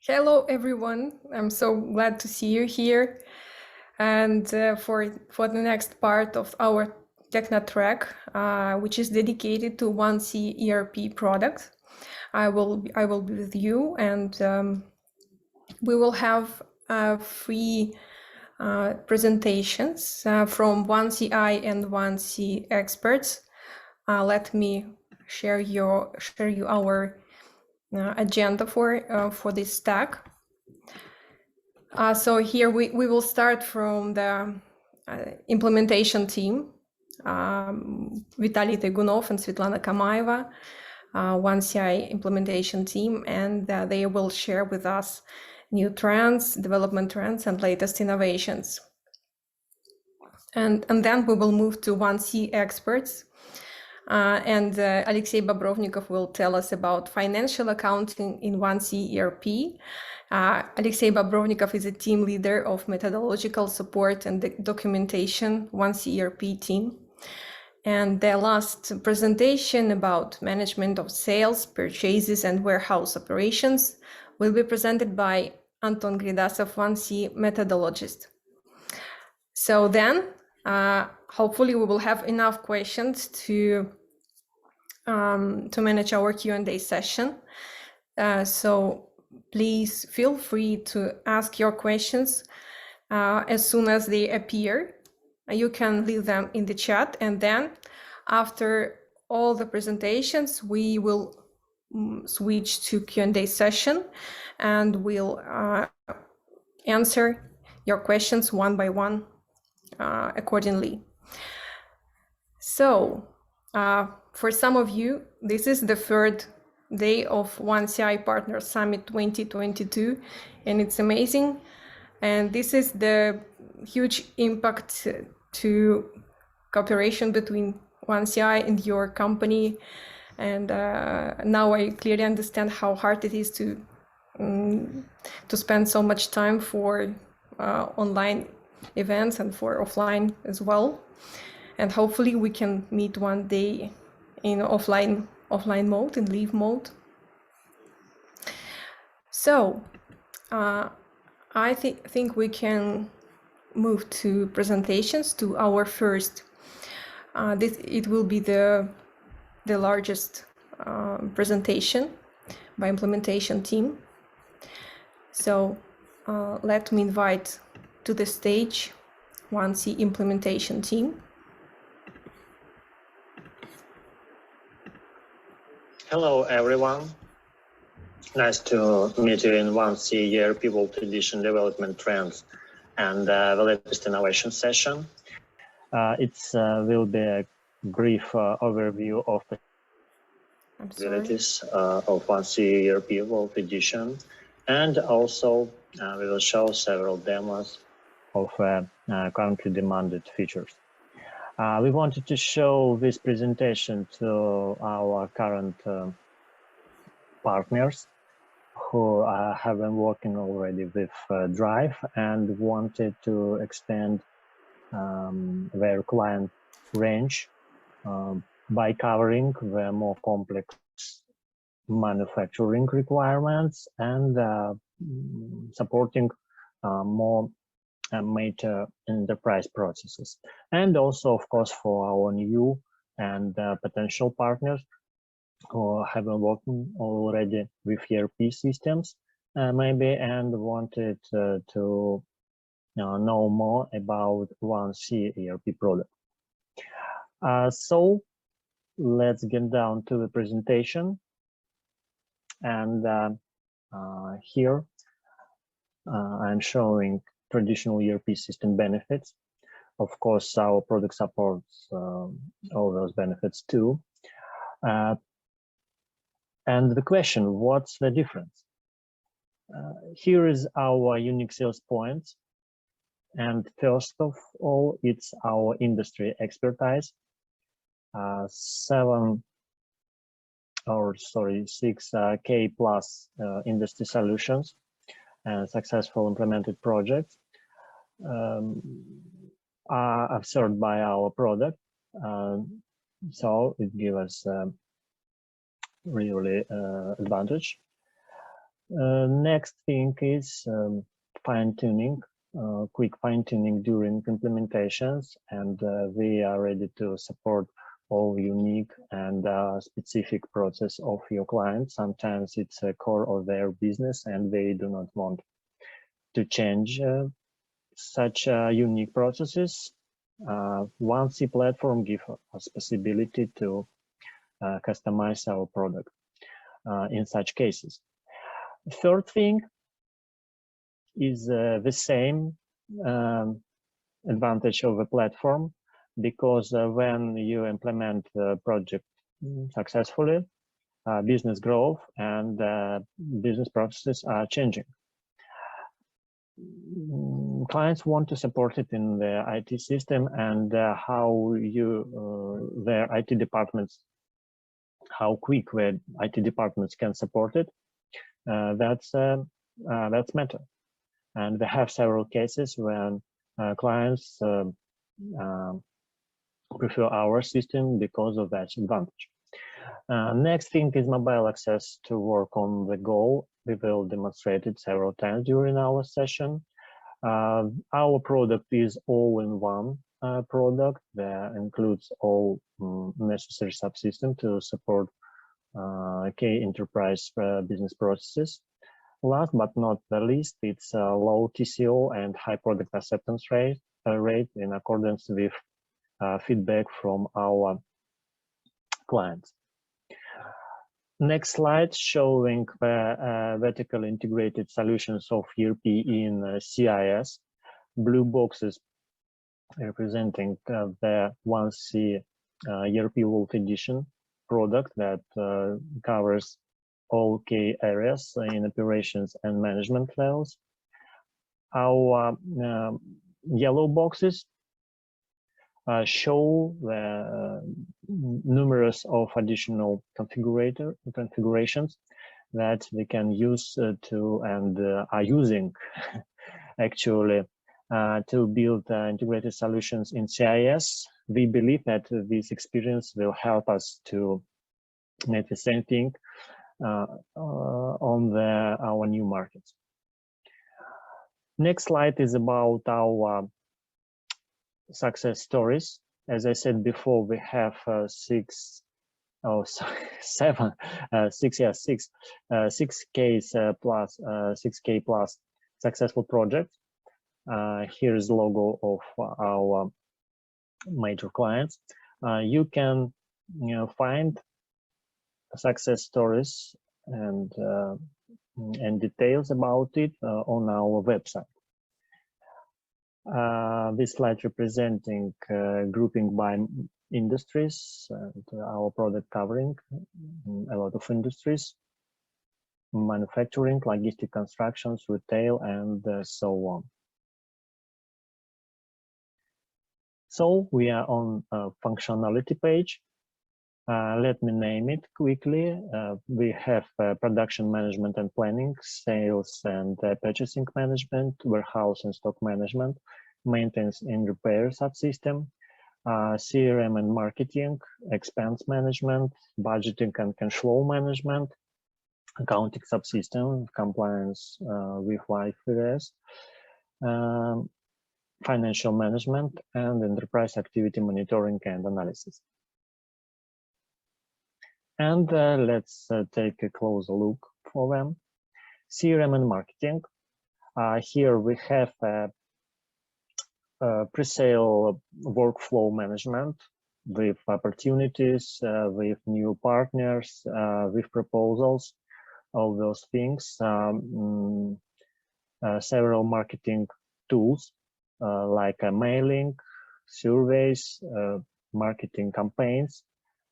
Hello, everyone. I'm so glad to see you here. And for the next part of our Techno track, which is dedicated to 1C ERP products, I will be with you, and we will have three presentations from 1CI and 1C experts. Let me share you our agenda for this stack. So here we will start from the implementation team, VITALY TAYGUNOV and Svetlana Kamaeva, 1CI implementation team, and they will share with us new trends, development trends, and latest innovations. And then we will move to 1C experts. And ALEXEY Bobrovnikov will tell us about financial accounting in 1C ERP. ALEXEY Bobrovnikov is a team leader of methodological support and documentation 1C ERP team. And the last presentation about management of sales, purchases, and warehouse operations will be presented by Anton Gridasov, 1C methodologist. So then, hopefully we will have enough questions to manage our Q&A session. So please feel free to ask your questions as soon as they appear. You can leave them in the chat, and then after all the presentations, we will switch to Q&A session, and we'll answer your questions one by one accordingly. So for some of you, this is the third day of 1CI Partner Summit 2022, and it's amazing. And this is the huge impact to cooperation between 1CI and your company. And now I clearly understand how hard it is to spend so much time for online events and for offline as well. And hopefully we can meet one day in offline mode, in live mode. So I think we can move to presentations, to our first. It will be the largest presentation by implementation team. So let me invite to the stage 1C implementation team. Hello, everyone. Nice to meet you in 1C ERP Vault Edition Development Trends and the latest innovation session. It will be a brief overview of the capabilities of 1C ERP Vault Edition, and also we will show several demos of currently demanded features. We wanted to show this presentation to our current partners who have been working already with Drive and wanted to extend their client range by covering the more complex manufacturing requirements and supporting more major enterprise processes. And also, of course, for our new and potential partners who have been working already with ERP systems, maybe, and wanted to know more about 1C ERP product. So let's get down to the presentation. And here I'm showing traditional ERP system benefits. Of course, our product supports all those benefits too. And the question, what's the difference? Here is our unique sales points. And first of all, it's our industry expertise. 6K plus industry solutions and successful implemented projects are observed by our product. So it gives us really advantage. Next thing is fine-tuning, quick fine-tuning during implementations, and we are ready to support all unique and specific process of your client. Sometimes it's a core of their business and they do not want to change such unique processes. One C platform gives us possibility to customize our product in such cases. Third thing is the same advantage of a platform, because when you implement the project successfully, business growth and business processes are changing. Clients want to support it in their IT system, and how their IT departments, how quick their IT departments can support it, that's matter. And we have several cases when clients prefer our system because of that advantage. Next thing is mobile access to work on the go. We will demonstrate it several times during our session. Our product is all-in-one product that includes all necessary subsystems to support key enterprise business processes. Last but not the least, it's low TCO and high product acceptance rate in accordance with feedback from our clients. Next slide showing the vertically integrated solutions of ERP in CIS. Blue boxes representing the 1C ERP Vault Edition product that covers all key areas in operations and management levels. Our yellow boxes show the numerous of additional configurations that we can use to and are using actually to build integrated solutions in CIS. We believe that this experience will help us to make the same thing on our new markets. Next slide is about our success stories. As I said before, we have six K plus successful projects. Here is the logo of our major clients. You can find success stories and details about it on our website. This slide representing grouping by industries, and our product covering a lot of industries: manufacturing, logistic, constructions, retail, and so on. So we are on a functionality page. Let me name it quickly. We have production management and planning, sales and purchasing management, warehouse and stock management, maintenance and repair subsystem, CRM and marketing, expense management, budgeting and cash flow management, accounting subsystem, compliance with IFRS, financial management, and enterprise activity monitoring and analysis. And let's take a closer look for them. CRM and marketing. Here we have pre-sale workflow management with opportunities, with new partners, with proposals, all those things. Several marketing tools like mailing, surveys, marketing campaigns,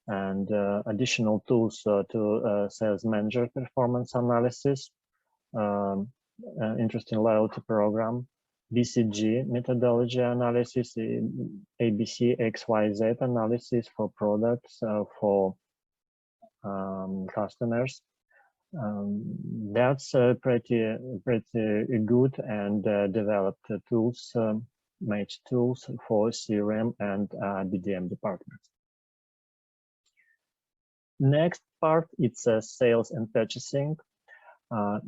and additional tools to sales manager performance analysis, interesting loyalty program, BCG methodology analysis, ABC XYZ analysis for products, for customers. That's pretty good and developed tools, match tools for CRM and BDM departments. Next part, it's sales and purchasing.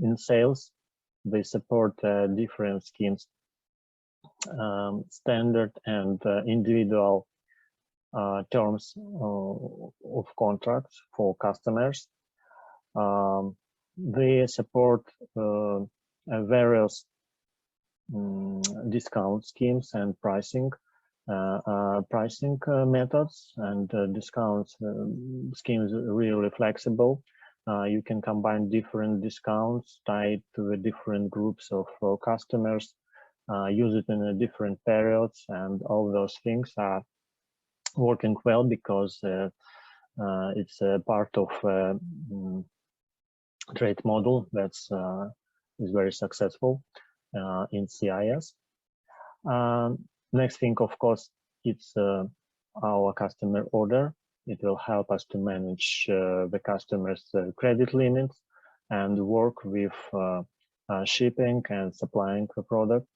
In sales, they support different schemes, standard and individual terms of contracts for customers. They support various discount schemes and pricing methods, and discount schemes really flexible. You can combine different discounts tied to the different groups of customers, use it in different periods, and all those things are working well because it's a part of trade model that's is very successful in CIS. Next thing, of course, it's our customer order. It will help us to manage the customer's credit limits and work with shipping and supplying the product.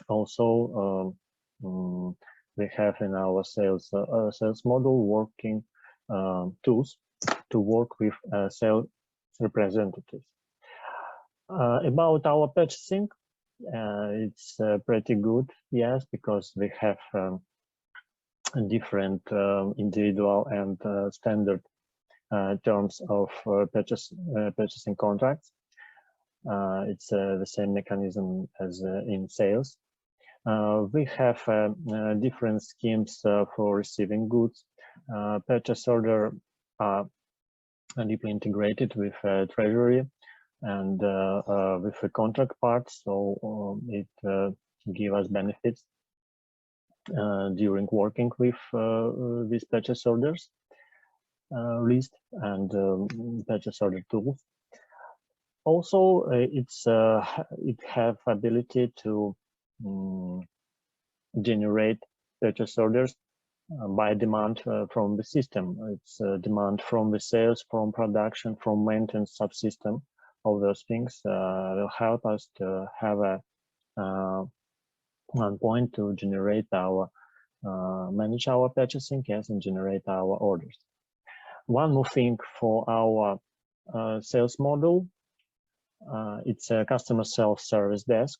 Also, we have in our sales model working tools to work with sales representatives. About our purchasing, it's pretty good, yes, because we have different individual and standard terms of purchasing contracts. It's the same mechanism as in sales. We have different schemes for receiving goods. Purchase order are deeply integrated with treasury and with the contract part, so it gives us benefits during working with these purchase orders list and purchase order tools. Also, it have ability to generate purchase orders by demand from the system. It's demand from the sales, from production, from maintenance, subsystem. All those things will help us to have a one point to generate our manage our purchasing, yes, and generate our orders. One more thing for our sales model, it's a customer self-service desk,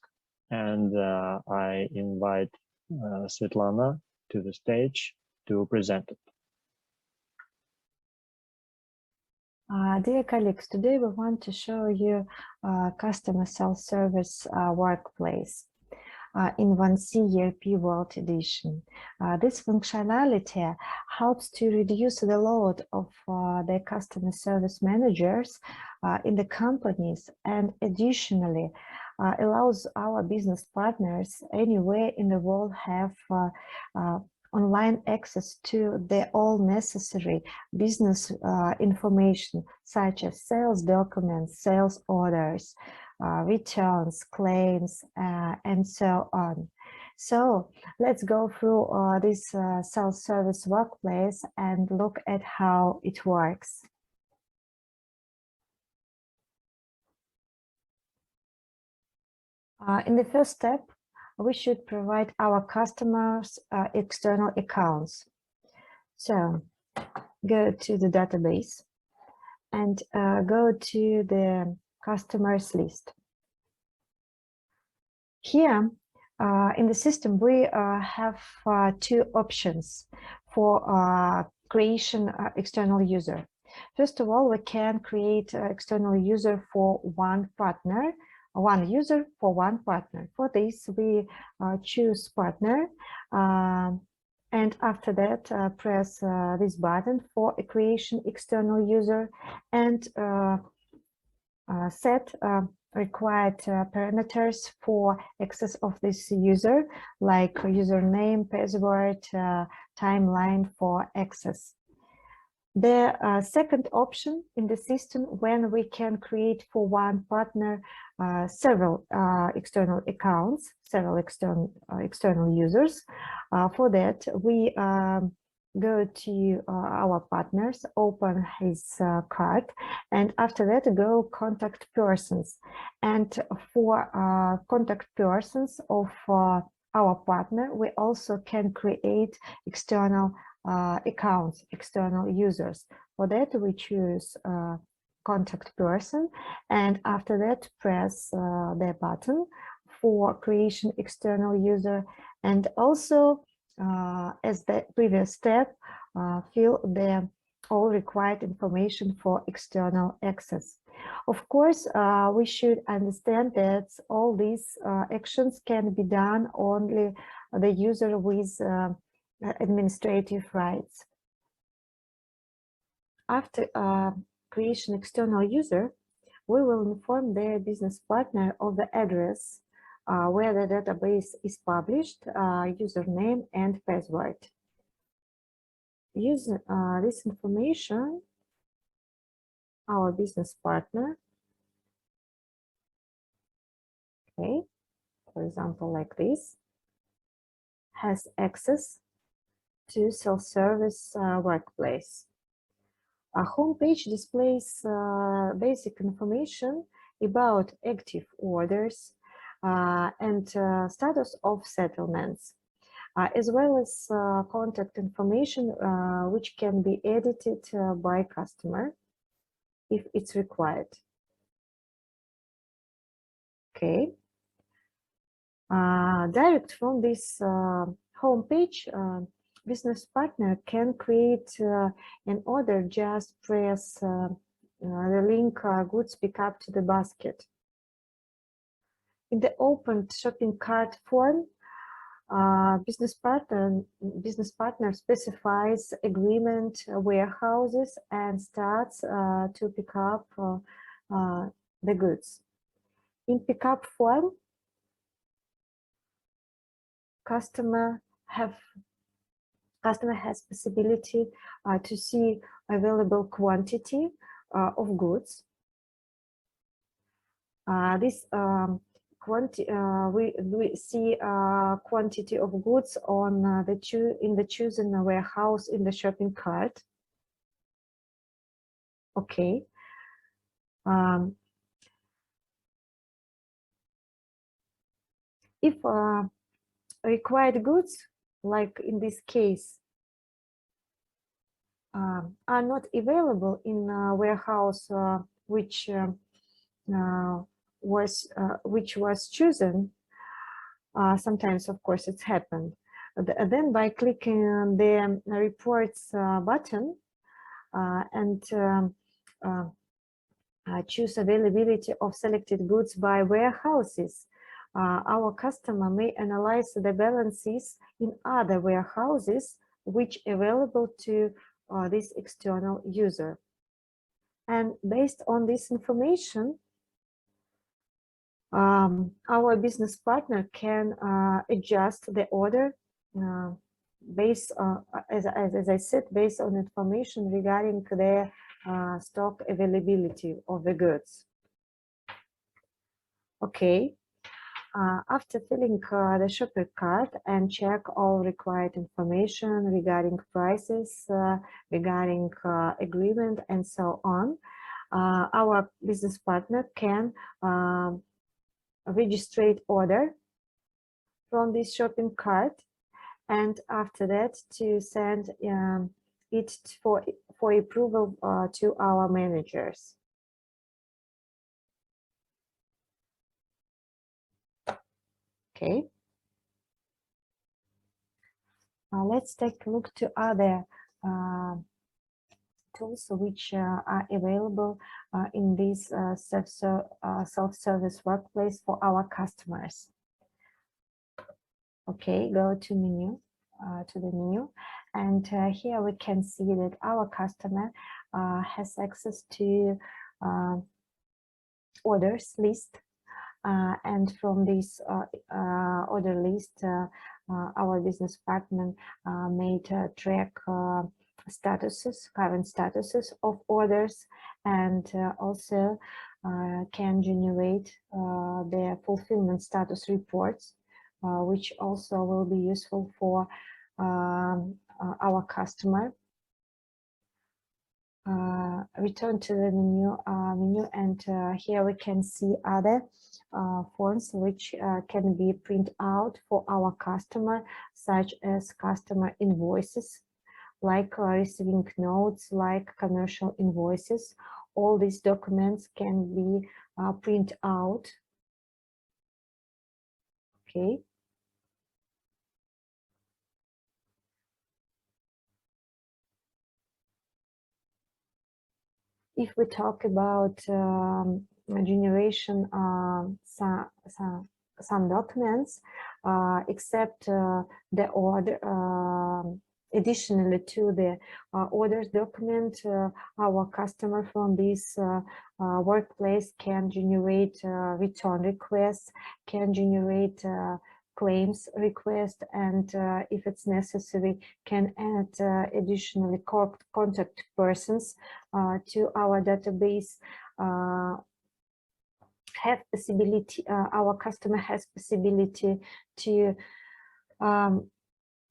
and I invite Svetlana to the stage to present it. Dear colleagues, today we want to show you customer self-service workplace in 1C ERP World Edition. This functionality helps to reduce the load of the customer service managers in the companies, and additionally allows our business partners anywhere in the world have online access to the all necessary business information, such as sales documents, sales orders, returns, claims, and so on. So let's go through this self-service workplace and look at how it works. In the first step, we should provide our customers external accounts. So go to the database and go to the customers list. Here in the system, we have two options for creation external user. First of all, we can create external user for one partner, one user for one partner. For this, we choose partner, and after that, press this button for a creation external user, and set required parameters for access of this user, like username, password, timeline for access. The second option in the system, when we can create for one partner several external accounts, several external users. For that, we go to our partners, open his card, and after that go contact persons. And for contact persons of our partner, we also can create external accounts, external users. For that, we choose contact person, and after that press the button for creation external user, and also as the previous step, fill the all required information for external access. Of course, we should understand that all these actions can be done only the user with administrative rights. After creation external user, we will inform the business partner of the address where the database is published, username and password. Use this information, our business partner, okay, for example, like this, has access to self-service workplace. A homepage displays basic information about active orders and status of settlements, as well as contact information which can be edited by customer if it's required. Okay. Direct from this homepage, business partner can create an order. Just press the link goods pickup to the basket. In the opened shopping cart form, business partner specifies agreement warehouses and starts to pick up the goods. In pickup form, customer has possibility to see available quantity of goods. We see quantity of goods on in the chosen warehouse in the shopping cart. Okay. If required goods, like in this case, are not available in a warehouse which was chosen, sometimes, of course, it's happened. Then by clicking on the reports button and choose availability of selected goods by warehouses, our customer may analyze the balances in other warehouses which available to this external user. And based on this information, our business partner can adjust the order based on, as I said, based on information regarding the stock availability of the goods. Okay. After filling the shopping cart and check all required information regarding prices, regarding agreement, and so on, our business partner can register order from this shopping cart, and after that to send it for approval to our managers. Okay. Let's take a look to other tools which are available in this self-service workplace for our customers. Okay, go to menu, to the menu, and here we can see that our customer has access to orders list. And from this order list, our business partner may track statuses, current statuses of orders, and also can generate their fulfillment status reports, which also will be useful for our customer. Return to the menu, and here we can see other forms which can be printed out for our customer, such as customer invoices, like receiving notes, like commercial invoices, all these documents can be printed out. Okay. If we talk about generation some documents, except the order, additionally to the orders document, our customer from this workplace can generate return requests, can generate claims request, and if it's necessary, can add additionally contact persons to our database. Have possibility, our customer has possibility to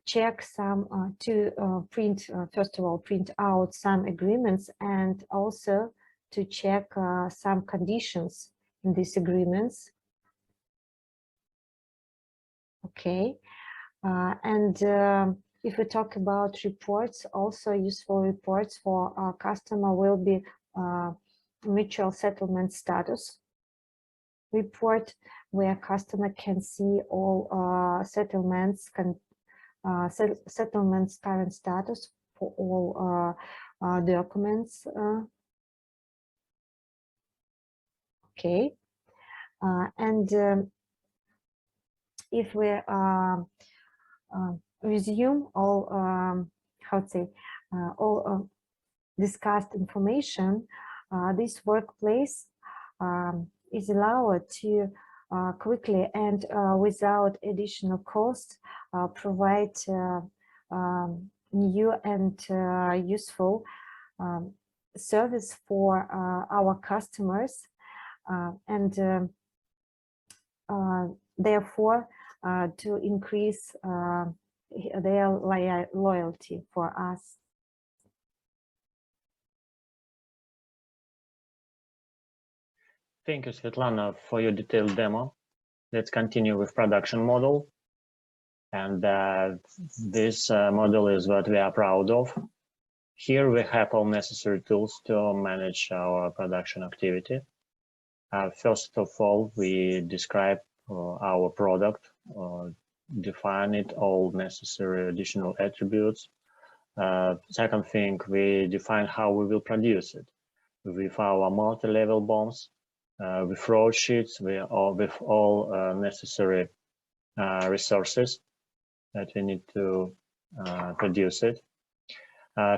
check some, print, first of all, print out some agreements, and also to check some conditions in these agreements. Okay, and if we talk about reports, also useful reports for our customer will be mutual settlement status report, where customer can see all settlements, settlements current status for all documents. Okay, and if we resume all, how to say, all discussed information, this workplace is allowed to quickly and without additional cost provide new and useful service for our customers, and therefore to increase their loyalty for us. Thank you, Svetlana, for your detailed demo. Let's continue with production model. And this model is what we are proud of. Here we have all necessary tools to manage our production activity. First of all, we describe our product, define it, all necessary additional attributes. Second thing, we define how we will produce it with our multi-level bombs, with row sheets, with all necessary resources that we need to produce it.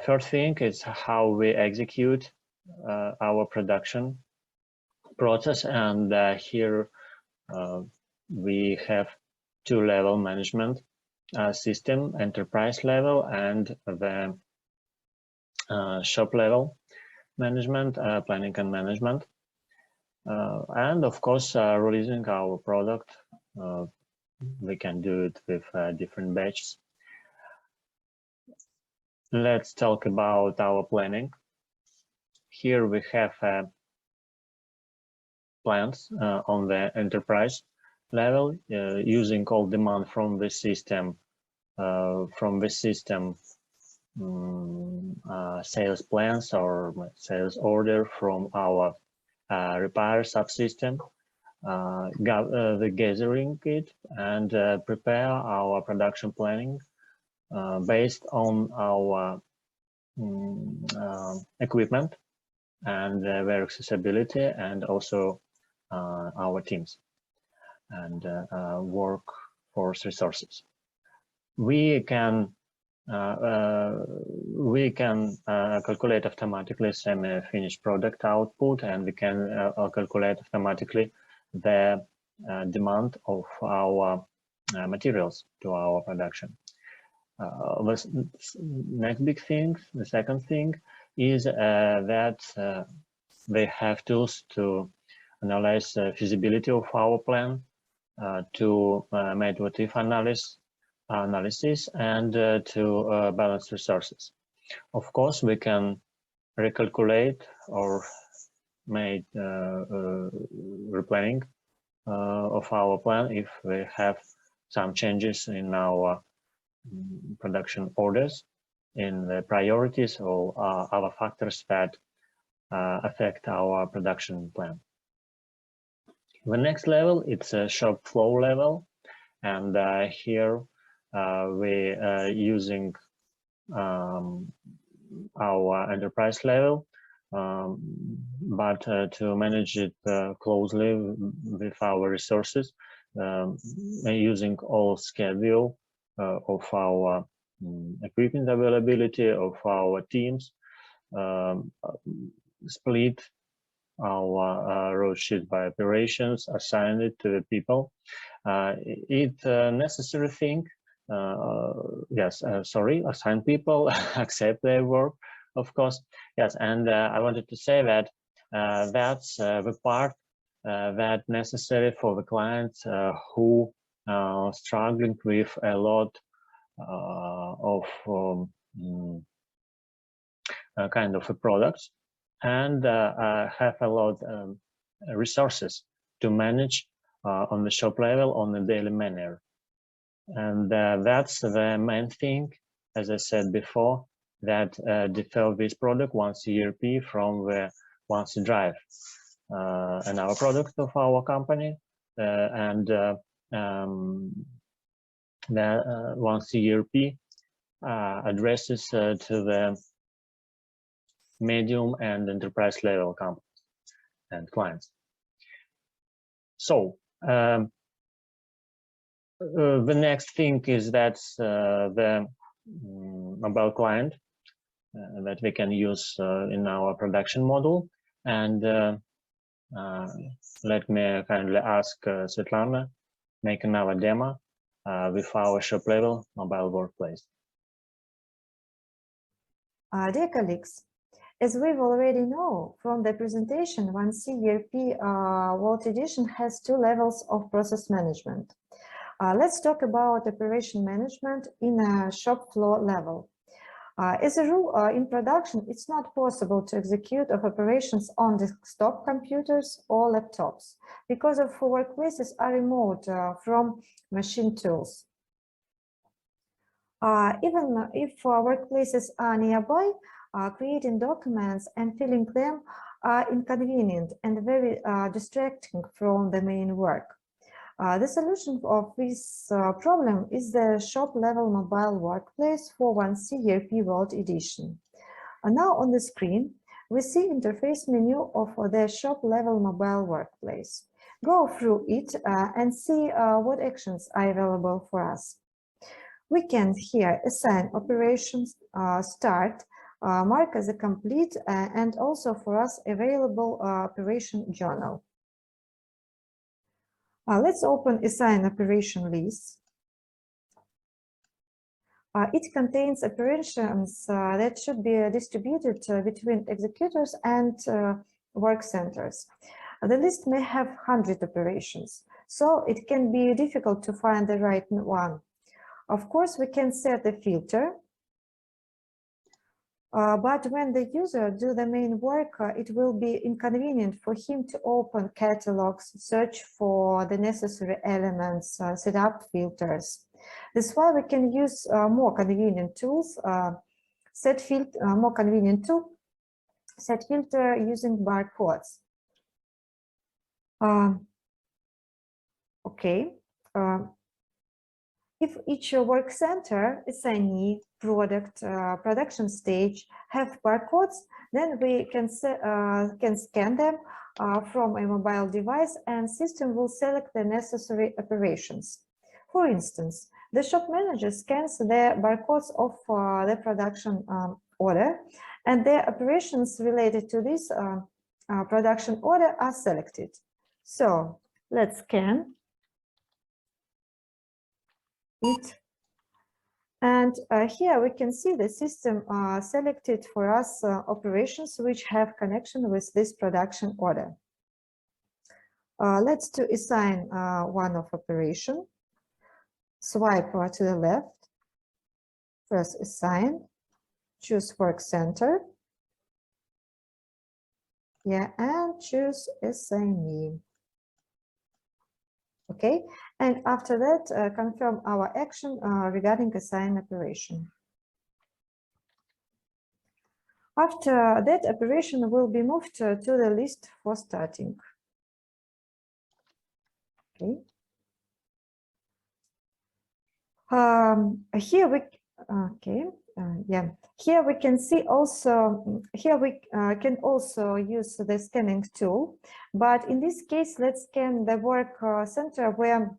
Third thing is how we execute our production process, and here we have two-level management system, enterprise level and the shop level management, planning and management. And of course, releasing our product, we can do it with different batches. Let's talk about our planning. Here we have plans on the enterprise level, using all demand from the system, sales plans or sales order from our repair subsystem, the gathering it and prepare our production planning based on our equipment and their accessibility, and also our teams and workforce resources. We can calculate automatically semi-finished product output, and we can calculate automatically the demand of our materials to our production. The next big thing, the second thing, is that they have tools to analyze the feasibility of our plan, to make what-if analysis, and to balance resources. Of course, we can recalculate or make replanning of our plan if we have some changes in our production orders, in the priorities, or other factors that affect our production plan. The next level, it's a shop flow level, and here we are using our enterprise level, but to manage it closely with our resources, using all schedule of our equipment availability of our teams, split our road sheet by operations, assign it to the people. It's a necessary thing. Assign people, accept their work, of course. Yes, and I wanted to say that that's the part that necessary for the clients who are struggling with a lot of kind of products and have a lot of resources to manage on the shop level on a daily manner. And that's the main thing, as I said before, that differ this product once ERP from the once drive. And our product of our company the once ERP addresses to the medium and enterprise level companies and clients. So the next thing is that the mobile client that we can use in our production model. And let me kindly ask Svetlana make another demo with our shop level mobile workplace. Dear colleagues, as we've already know from the presentation, 1C ERP World Edition has two levels of process management. Let's talk about operation management in a shop floor level. As a rule, in production, it's not possible to execute of operations on desktop computers or laptops because of workplaces are remote from machine tools. Even if workplaces are nearby, creating documents and filling them are inconvenient and very distracting from the main work. The solution of this problem is the shop-level mobile workplace for 1C ERP World Edition. Now on the screen, we see interface menu of the shop-level mobile workplace. Go through it and see what actions are available for us. We can here assign operations, start, mark as a complete, and also for us available operation journal. Let's open assign operation list. It contains operations that should be distributed between executors and work centers. The list may have 100 operations, so it can be difficult to find the right one. Of course, we can set a filter, but when the user do the main work, it will be inconvenient for him to open catalogs, search for the necessary elements, set up filters. That's why we can use more convenient tools, set filter using barcodes. If each work center, assignee, product, production stage have barcodes, then we can scan them from a mobile device and system will select the necessary operations. For instance, the shop manager scans the barcodes of the production order and the operations related to this production order are selected. So let's scan it. And here we can see the system selected for us operations which have connection with this production order. Let's to assign one of operation. Swipe to the left, press assign, choose work center. Yeah, and choose assignee. Okay, and after that, confirm our action regarding assign operation. After that, operation will be moved to the list for starting. Okay. Here we Here we can see also, here we can also use the scanning tool, but in this case, let's scan the work center where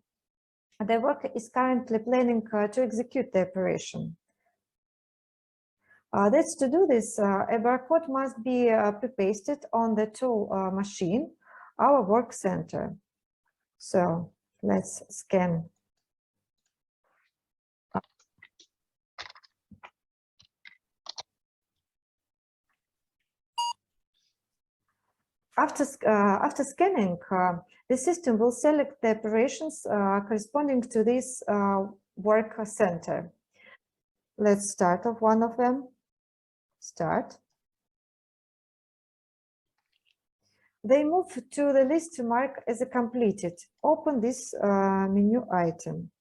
the worker is currently planning to execute the operation. That's to do this, a barcode must be pre-pasted on the tool machine, our work center. So let's scan. After scanning, the system will select the operations corresponding to this work center. Let's start off one of them. Start. They move to the list marked as a completed. Open this menu item.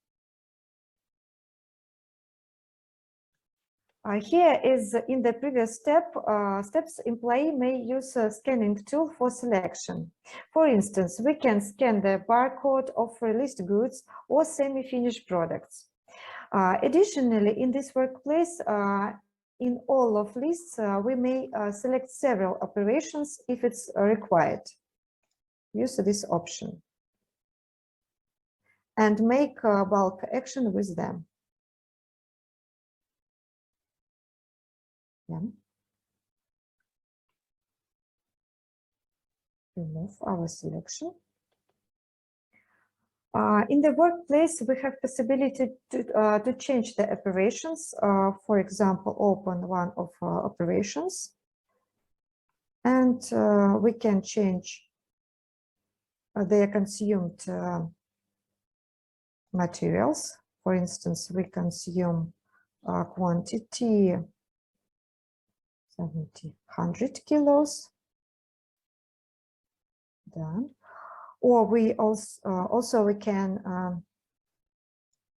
Here is in the previous steps, employee may use a scanning tool for selection. For instance, we can scan the barcode of released goods or semi-finished products. Additionally, in this workplace, in all of lists, we may select several operations if it's required. Use this option and make bulk action with them. Yeah. Remove our selection. In the workplace, we have possibility to change the operations. For example, open one of operations, and we can change their consumed materials. For instance, we consume quantity 100 kilos. Done. Or we also we can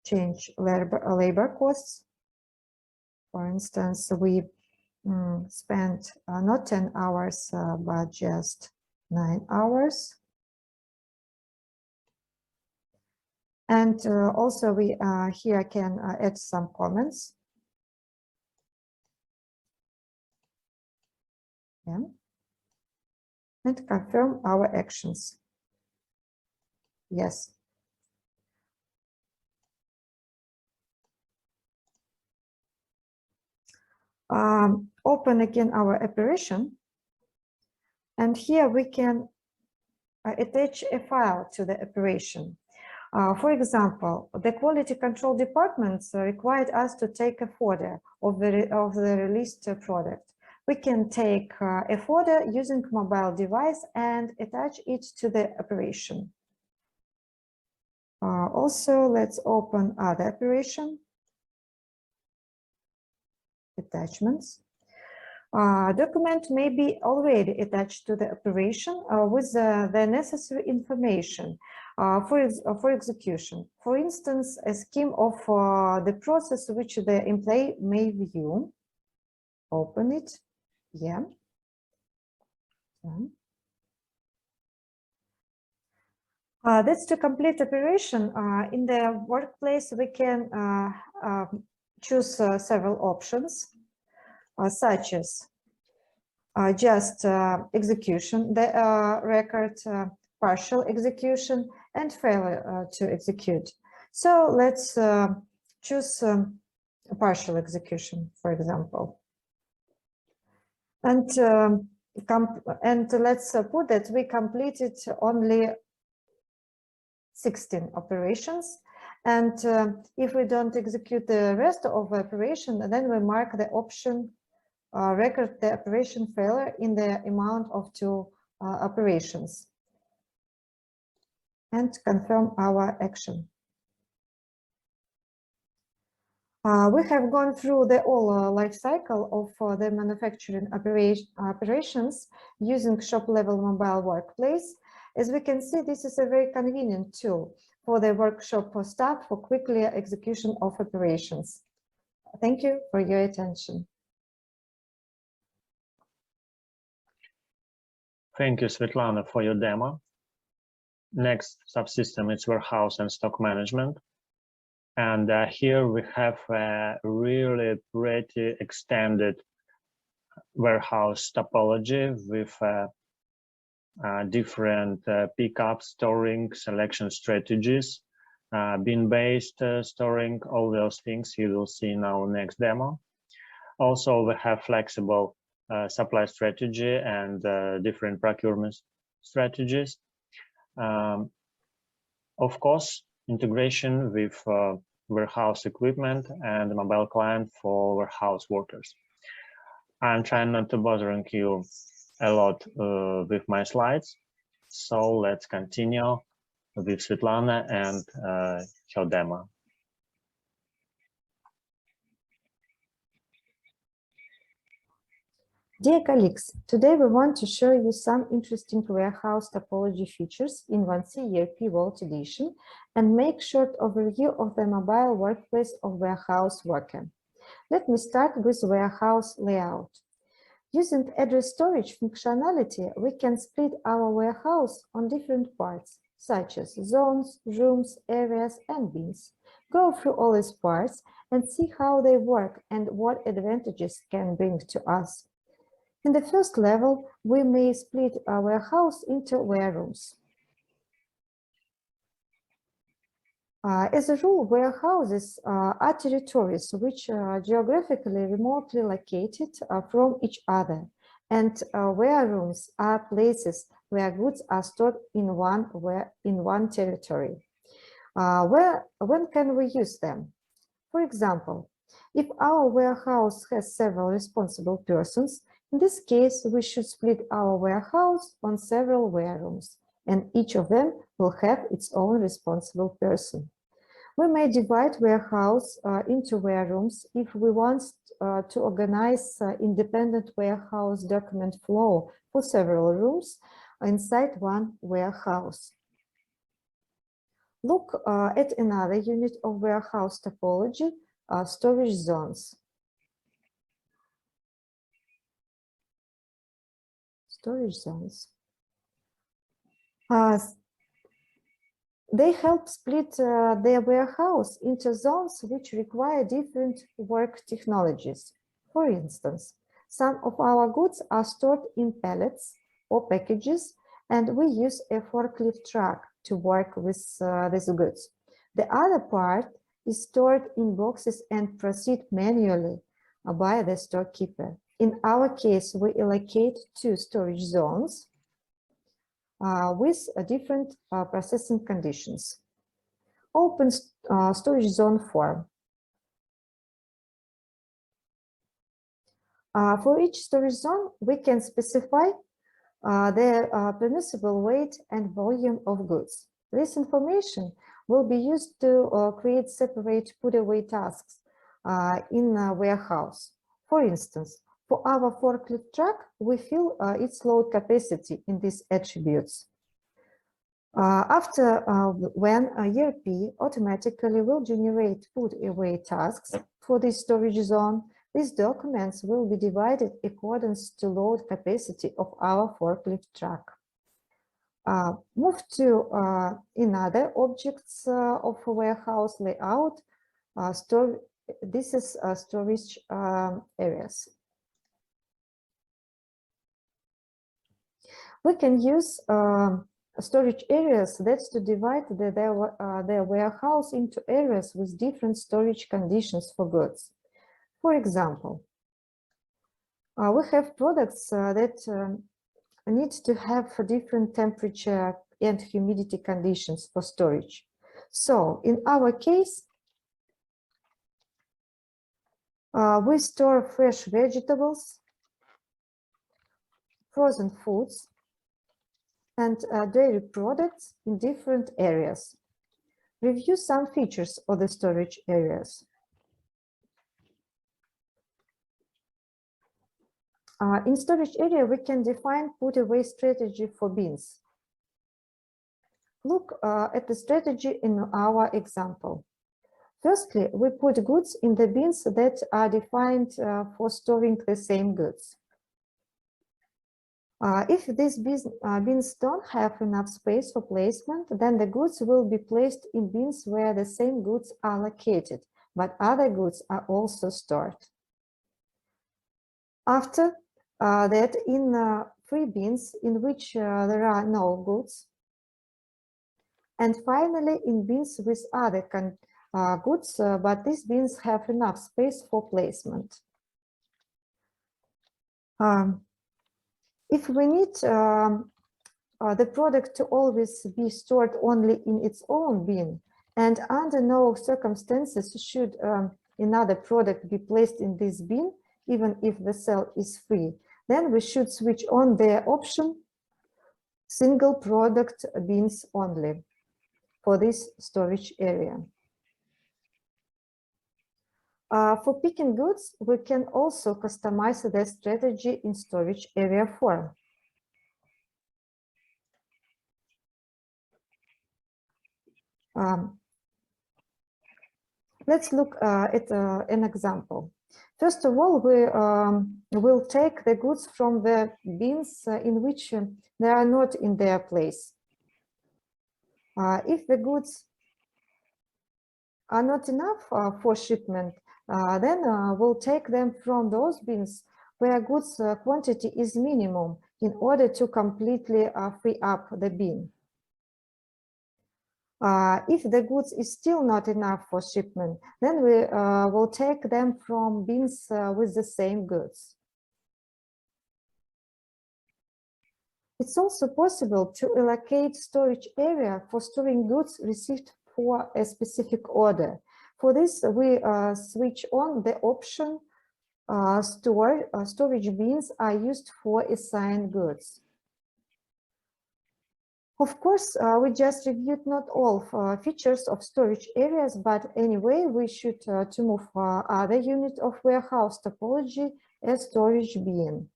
change labor costs. For instance, we spent not 10 hours, but just 9 hours. And also we here can add some comments. Yeah. And confirm our actions. Yes. Open again our operation, and here we can attach a file to the operation. For example, the quality control departments required us to take a folder of the released product. We can take a folder using mobile device and attach it to the operation. Also, let's open other operation. Attachments. Document may be already attached to the operation with the necessary information for execution. For instance, a scheme of the process which the employee may view. Open it. Yeah. That's to complete operation. In the workplace, we can choose several options, such as just execution, the record, partial execution, and failure to execute. So let's choose a partial execution, for example. And let's put that we completed only 16 operations. And if we don't execute the rest of the operation, then we mark the option record the operation failure in the amount of 2 operations and confirm our action. We have gone through the whole life cycle of the manufacturing operations using shop level mobile workplace. As we can see, this is a very convenient tool for the workshop staff for quickly execution of operations. Thank you for your attention. Thank you, Svetlana, for your demo. Next subsystem is warehouse and stock management. And here we have a really pretty extended warehouse topology with different pickup, storing, selection strategies, bin-based storing, all those things you will see in our next demo. Also, we have flexible supply strategy and different procurement strategies. Of course, integration with warehouse equipment and mobile client for warehouse workers. I'm trying not to bother you a lot with my slides, so let's continue with Svetlana and her demo. Dear colleagues, today we want to show you some interesting warehouse topology features in 1C ERP Vault Edition and make short overview of the mobile workplace of warehouse worker. Let me start with warehouse layout. Using address storage functionality, we can split our warehouse on different parts, such as zones, rooms, areas, and bins. Go through all these parts and see how they work and what advantages can bring to us. In the first level, we may split our warehouse into warerooms. As a rule, warehouses are territories which are geographically remotely located from each other, and warerooms are places where goods are stored in one territory. When can we use them? For example, if our warehouse has several responsible persons, in this case, we should split our warehouse on several warerooms, and each of them will have its own responsible person. We may divide warehouse into warerooms if we want to organize independent warehouse document flow for several rooms inside one warehouse. Look at another unit of warehouse topology, storage zones. Storage zones. They help split their warehouse into zones which require different work technologies. For instance, some of our goods are stored in pallets or packages, and we use a forklift truck to work with these goods. The other part is stored in boxes and proceed manually by the storekeeper. In our case, we allocate 2 storage zones with different processing conditions. Open storage zone form. For each storage zone, we can specify the permissible weight and volume of goods. This information will be used to create separate put-away tasks in a warehouse. For instance, for our forklift truck, we fill its load capacity in these attributes. When ERP automatically will generate put-away tasks for this storage zone, these documents will be divided according to load capacity of our forklift truck. Move to another objects of warehouse layout. This is storage areas. We can use storage areas that's to divide their warehouse into areas with different storage conditions for goods. For example, we have products that need to have different temperature and humidity conditions for storage. So in our case, we store fresh vegetables, frozen foods, and dairy products in different areas. Review some features of the storage areas. In storage area, we can define put-away strategy for bins. Look at the strategy in our example. Firstly, we put goods in the bins that are defined for storing the same goods. If these bins don't have enough space for placement, then the goods will be placed in bins where the same goods are located, but other goods are also stored. After that, in free bins in which there are no goods, and finally in bins with other goods, but these bins have enough space for placement. If we need the product to always be stored only in its own bin, and under no circumstances should another product be placed in this bin, even if the cell is free, then we should switch on the option single product bins only for this storage area. For picking goods, we can also customize the strategy in storage area form. Let's look at an example. First of all, we will take the goods from the bins in which they are not in their place. If the goods are not enough for shipment, then we'll take them from those bins where goods quantity is minimum in order to completely free up the bin. If the goods is still not enough for shipment, then we will take them from bins with the same goods. It's also possible to allocate storage area for storing goods received for a specific order. For this, we switch on the option storage bins are used for assigned goods. Of course, we just reviewed not all features of storage areas, but anyway, we should to move other unit of warehouse topology as storage bin.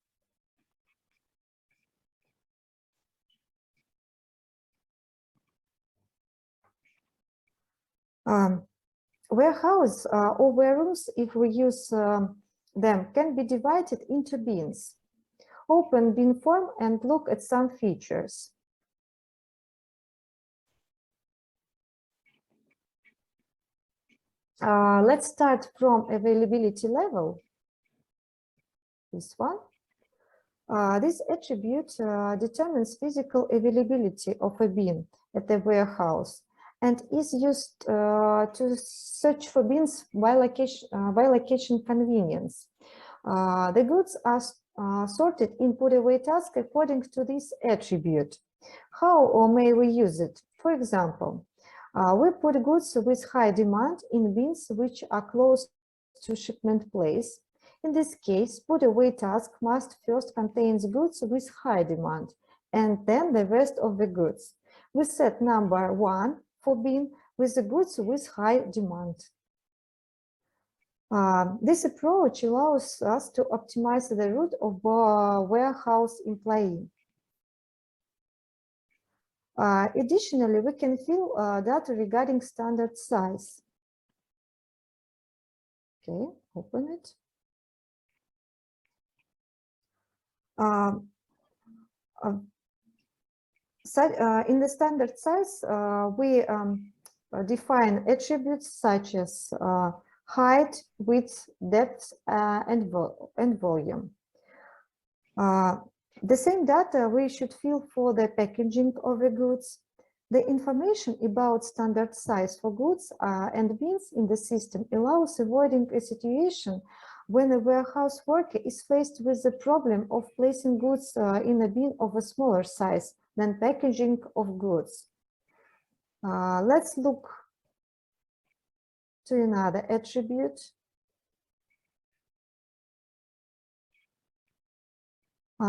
Warehouse or warerooms, if we use them, can be divided into bins. Open bin form and look at some features. Let's start from availability level. This one. This attribute determines physical availability of a bin at the warehouse and is used to search for bins by location convenience. The goods are sorted in put-away task according to this attribute. How or may we use it? For example, we put goods with high demand in bins which are close to shipment place. In this case, put-away task must first contain goods with high demand and then the rest of the goods. We set number 1 for bin with the goods with high demand. This approach allows us to optimize the route of warehouse employee. Additionally, we can fill data regarding standard size. Okay, open it. In the standard size, we define attributes such as height, width, depth, and volume. The same data we should fill for the packaging of the goods. The information about standard size for goods and bins in the system allows avoiding a situation when a warehouse worker is faced with the problem of placing goods in a bin of a smaller size than packaging of goods. Let's look to another attribute.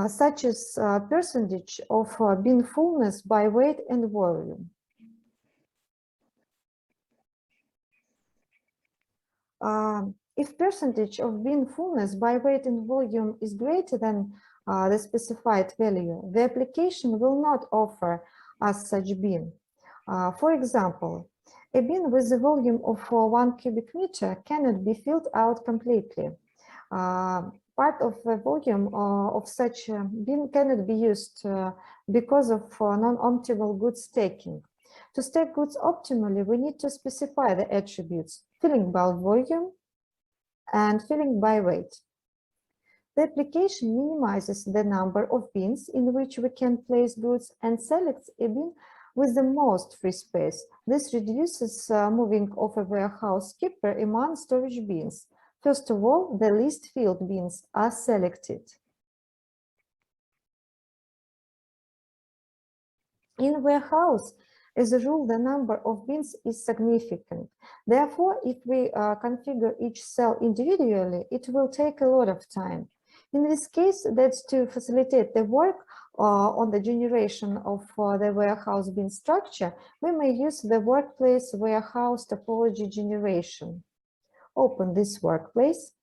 Such as percentage of bin fullness by weight and volume. If percentage of bin fullness by weight and volume is greater than the specified value, the application will not offer us such bin. For example, a bin with a volume of 1 cubic meter cannot be filled out completely. part of the volume of such a bin cannot be used because of non-optimal goods stacking. To stack goods optimally, we need to specify the attributes filling by volume and filling by weight. The application minimizes the number of bins in which we can place goods and selects a bin with the most free space. This reduces moving of a warehouse skipper among storage bins. First of all, the least filled bins are selected. In warehouse, as a rule, the number of bins is significant. Therefore, if we configure each cell individually, it will take a lot of time. In this case, that's to facilitate the work on the generation of the warehouse bin structure, we may use the workplace warehouse topology generation. Open this workplace.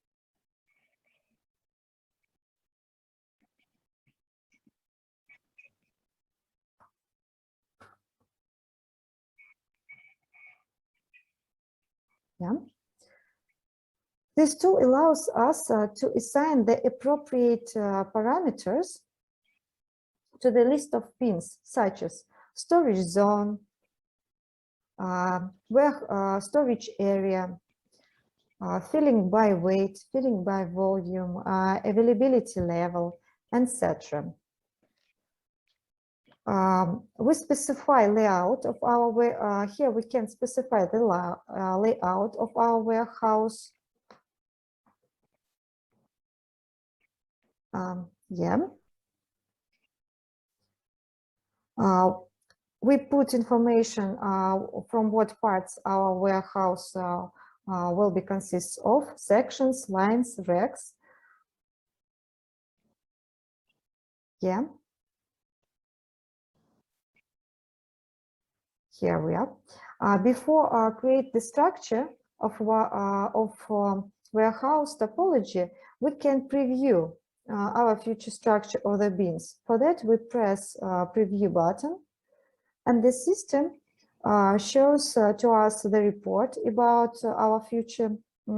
Yeah. This tool allows us to assign the appropriate parameters to the list of bins, such as storage zone, storage area, filling by weight, filling by volume, availability level, etc. We specify layout of our here we can specify the layout of our warehouse. We put information from what parts our warehouse will be consists of: sections, lines, racks. Yeah. Here we are. Before create the structure of warehouse topology, we can preview our future structure of the bins. For that, we press preview button, and the system shows to us the report about our future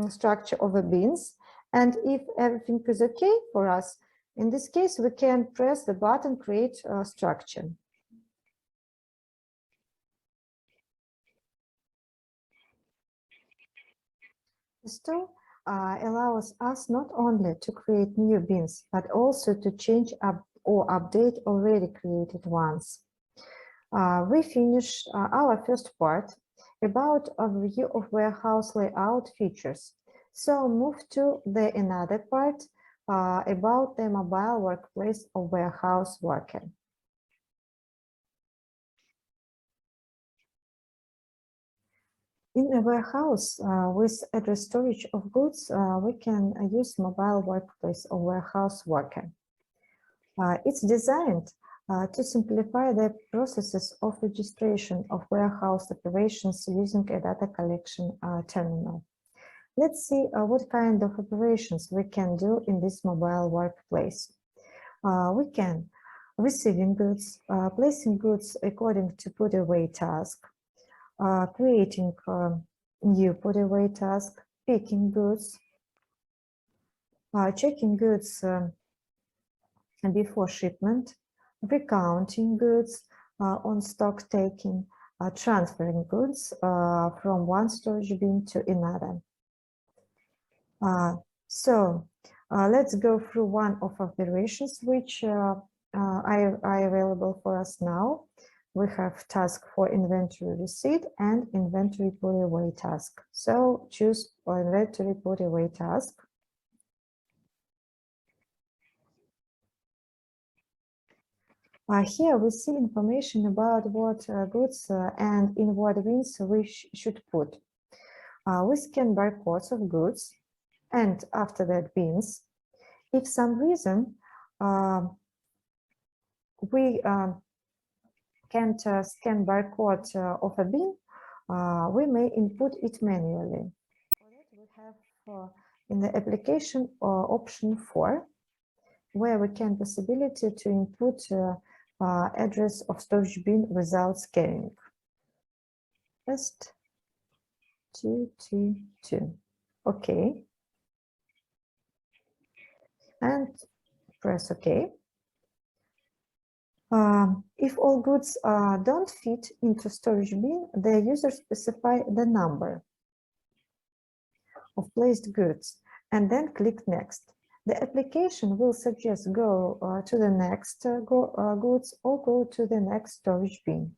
structure of the bins. And if everything is okay for us, in this case, we can press the button create structure. This tool allows us not only to create new bins, but also to change up or update already created ones. We finished our first part about overview of warehouse layout features. So move to the another part about the mobile workplace of warehouse worker. In a warehouse with address storage of goods, we can use mobile workplace of warehouse worker. It's designed to simplify the processes of registration of warehouse operations using a data collection terminal. Let's see what kind of operations we can do in this mobile workplace. We can receiving goods, placing goods according to put away task, creating new put away task, picking goods, checking goods before shipment, recounting goods on stock taking, transferring goods from one storage bin to another. Let's go through one of operations which are available for us now. We have task for inventory receipt and inventory put away task. So choose inventory put away task. Here we see information about what goods and in what bins we should put. We scan barcodes of goods and after that bins. If some reason we can't scan barcode of a bin, we may input it manually. For that we have in the application option 4, where we can possibility to input address of storage bin without scanning. Test 222. Okay. and press OK. If all goods don't fit into storage bin, the user specify the number of placed goods and then click Next. The application will suggest go to the next goods or go to the next storage bin.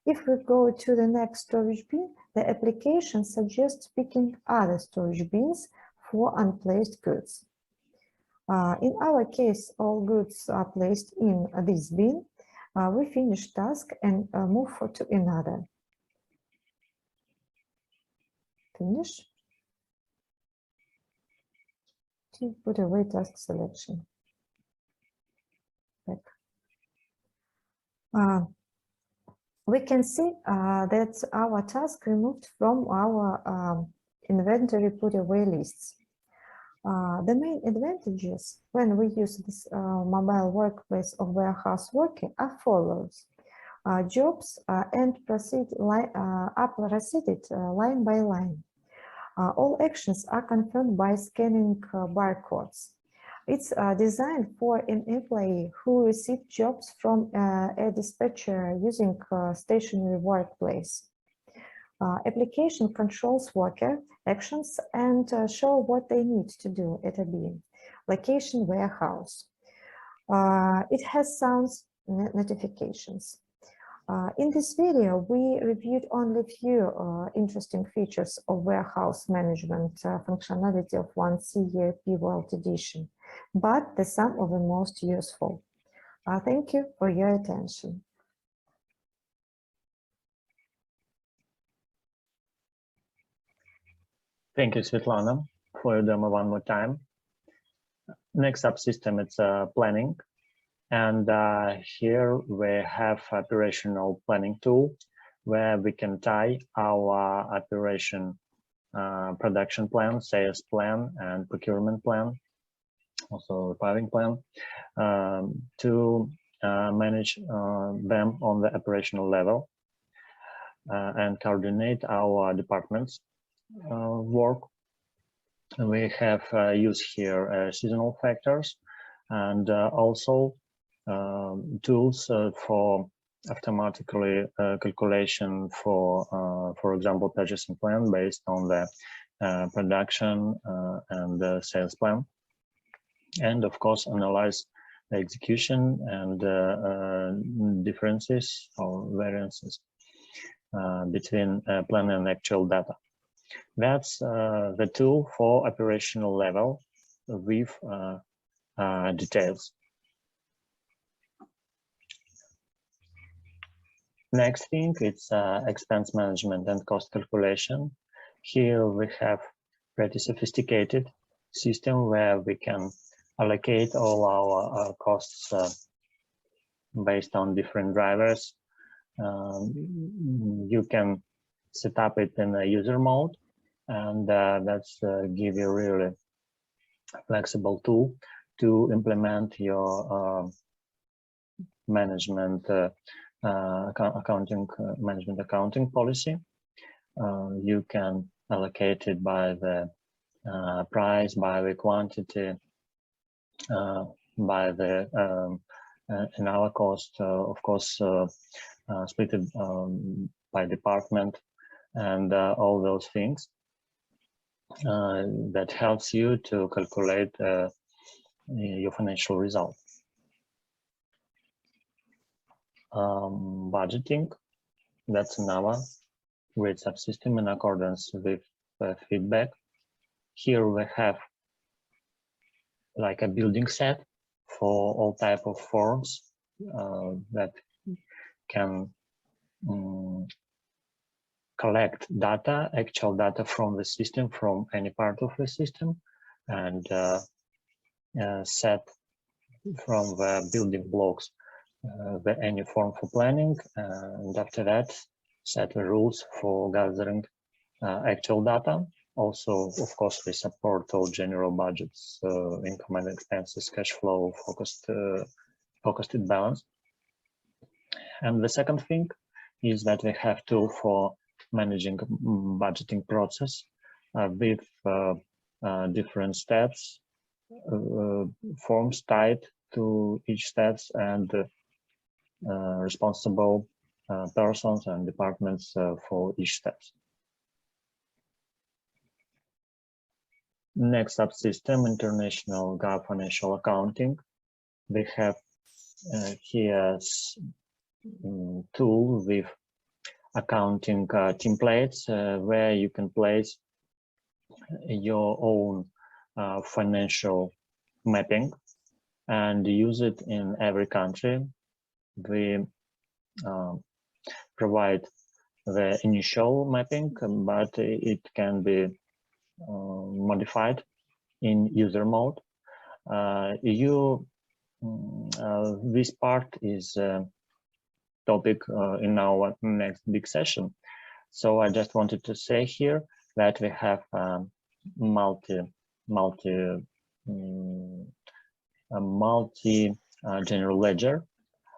If we go to the next storage bin, the application suggests picking other storage bins for unplaced goods. In our case, all goods are placed in this bin. We finish task and move to another. Finish. To put away task selection. Back. We can see that our task removed from our inventory put away lists. The main advantages when we use this mobile workplace of warehouse working are follows. Jobs and proceeded line by line. All actions are confirmed by scanning barcodes. It's designed for an employee who received jobs from a dispatcher using stationary workplace. Application controls worker actions and show what they need to do at a bin. Location warehouse. It has sounds notifications. In this video, we reviewed only a few interesting features of warehouse management functionality of 1C ERP World Edition, but some of the most useful. Thank you for your attention. Thank you, Svetlana, for your demo one more time. Next subsystem is planning. And here we have operational planning tool where we can tie our operation production plan, sales plan, and procurement plan, also repairing plan, to manage them on the operational level and coordinate our departments work. We have used here seasonal factors and also tools for automatically calculation for example, purchasing plan based on the production and the sales plan, and of course analyze the execution and differences or variances between plan and actual data. That's the tool for operational level with details. Next thing, it's expense management and cost calculation. Here we have pretty sophisticated system where we can allocate all our costs based on different drivers. You can set up it in a user mode, and that's give you really flexible tool to implement your management accounting policy. You can allocate it by the price, by the quantity, by the in our cost, of course, split it by department, and all those things that helps you to calculate your financial result. Budgeting, that's another great subsystem in accordance with feedback. Here we have like a building set for all type of forms that can collect data, actual data from the system, from any part of the system, and set from the building blocks any form for planning, and after that set the rules for gathering actual data. Also, of course, we support all general budgets, income and expenses, cash flow, focused balance. And the second thing is that we have tool for managing budgeting process with different steps forms tied to each steps and responsible persons and departments for each steps. Next subsystem, international GAAP financial accounting. We have here tool with accounting templates where you can place your own financial mapping and use it in every country. We provide the initial mapping, but it can be modified in user mode. This part is topic in our next big session. So I just wanted to say here that we have multi general ledger,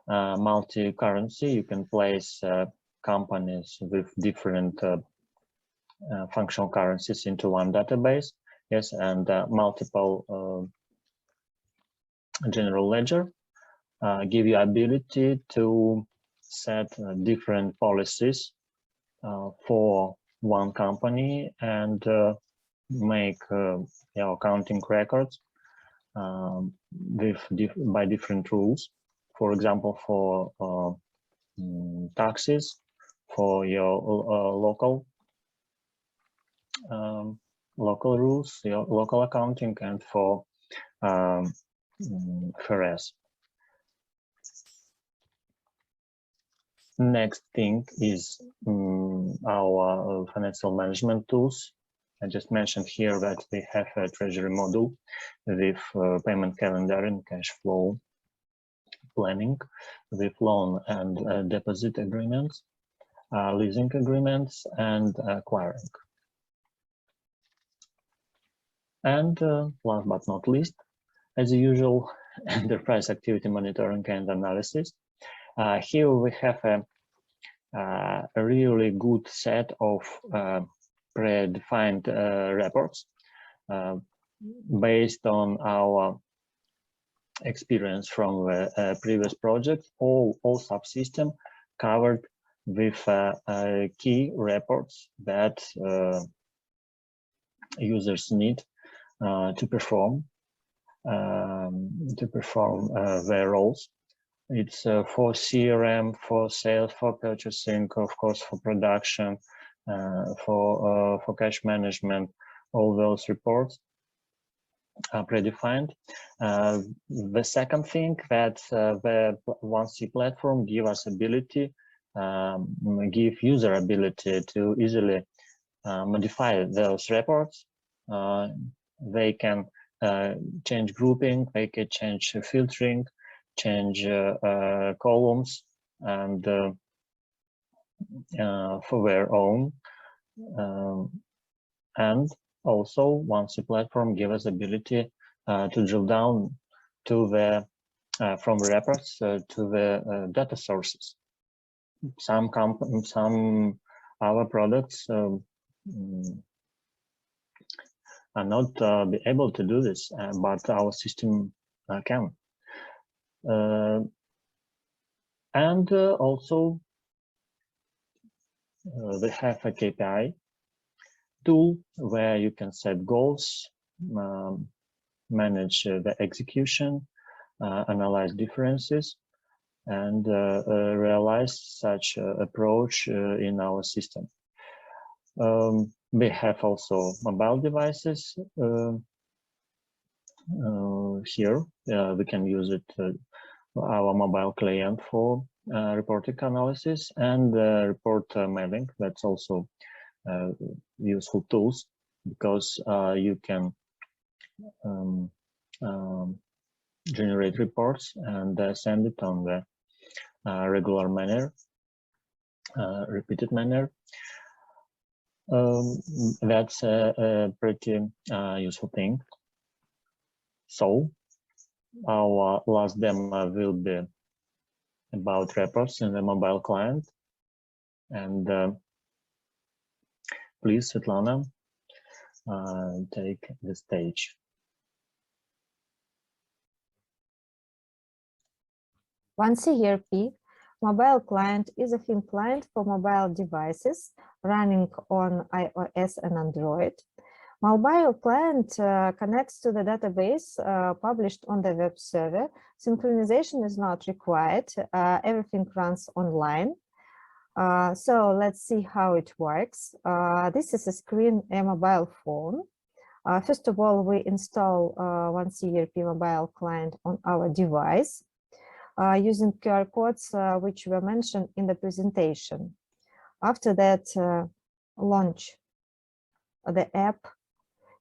multi-currency. You can place companies with different functional currencies into one database. Yes, and multiple general ledger give you ability to set different policies for one company and make accounting records by different rules. For example, for taxes, for your local rules, your local accounting, and for FRS. Next thing is our financial management tools. I just mentioned here that we have a treasury module with payment calendaring, cash flow planning, with loan and deposit agreements, leasing agreements, and acquiring. And last but not least, as usual, enterprise activity monitoring and analysis. Here we have a really good set of predefined reports based on our experience from the previous project. All subsystem covered with key reports that users need to perform their roles. It's for CRM, for sales, for purchasing, of course, for production, for cash management. All those reports are predefined. The second thing that the 1C platform give us ability, give user ability to easily modify those reports. They can change grouping, they can change filtering, change columns, and for their own. And also, 1C platform give us ability to drill down to the from the reports to the data sources. Some our products are not be able to do this, but our system can. And also, we have a KPI tool where you can set goals, manage the execution, analyze differences, and realize such approach in our system. We have also mobile devices here. We can use it, our mobile client, for reporting analysis and report mailing. That's also useful tools, because you can generate reports and send it on the regular manner, repeated manner. That's a pretty useful thing. So our last demo will be about reports in the mobile client. And please, Svetlana, take the stage. 1C ERP mobile client is a theme client for mobile devices running on iOS and Android. Mobile client connects to the database published on the web server. Synchronization is not required. Everything runs online. So let's see how it works. This is a mobile phone. First of all, we install 1C ERP mobile client on our device using QR codes which were mentioned in the presentation. After that, launch the app.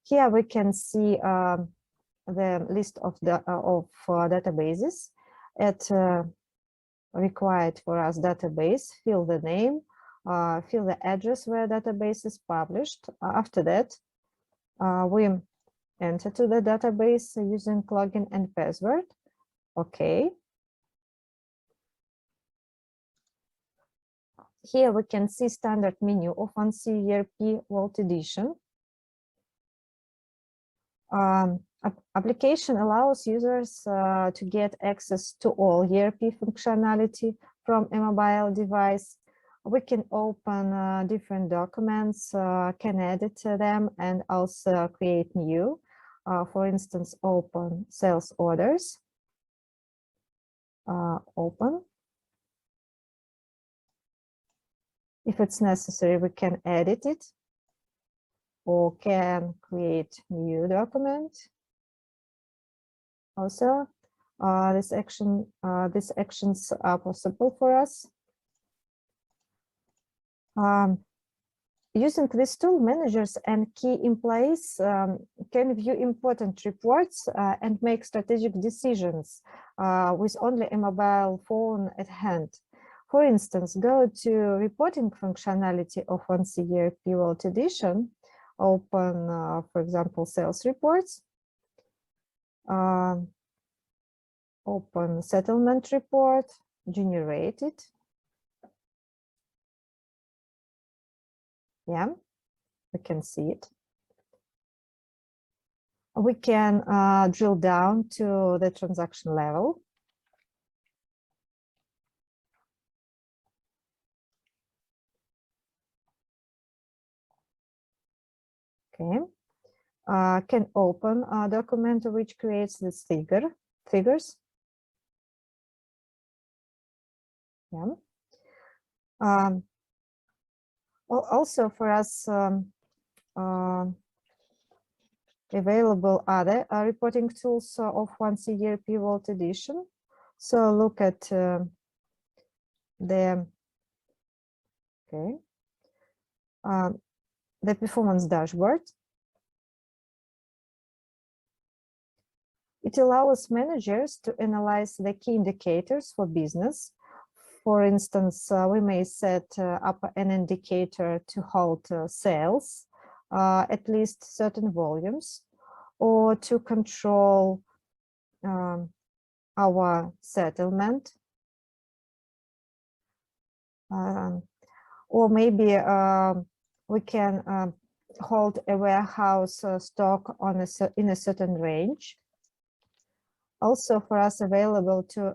Here we can see the list of databases at required for us database. Fill the name, fill the address where database is published. After that, we enter to the database using login and password. Okay. Here we can see standard menu of 1C ERP World Edition. Application allows users to get access to all ERP functionality from a mobile device. We can open different documents, can edit them, and also create new. For instance, open sales orders. Open. If it's necessary, we can edit it or can create new document. Also, these actions are possible for us. Using this tool, managers and key employees can view important reports and make strategic decisions with only a mobile phone at hand. For instance, go to reporting functionality of 1C ERP World Edition, open, for example, sales reports, open settlement report, generate it. Yeah, we can see it. We can drill down to the transaction level. Okay, can open a document which creates this figures. Yeah. Also for us available other reporting tools of 1C ERP World Edition. So look at the performance dashboard. It allows managers to analyze the key indicators for business. For instance, we may set up an indicator to hold sales at least certain volumes, or to control our settlement, or maybe we can hold a warehouse stock on in a certain range. Also for us available to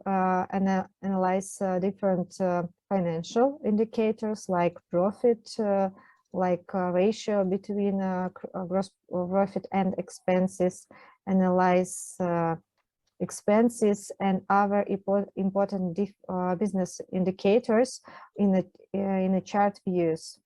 analyze different financial indicators like profit, like ratio between gross profit and expenses, analyze expenses and other important business indicators in the chart views.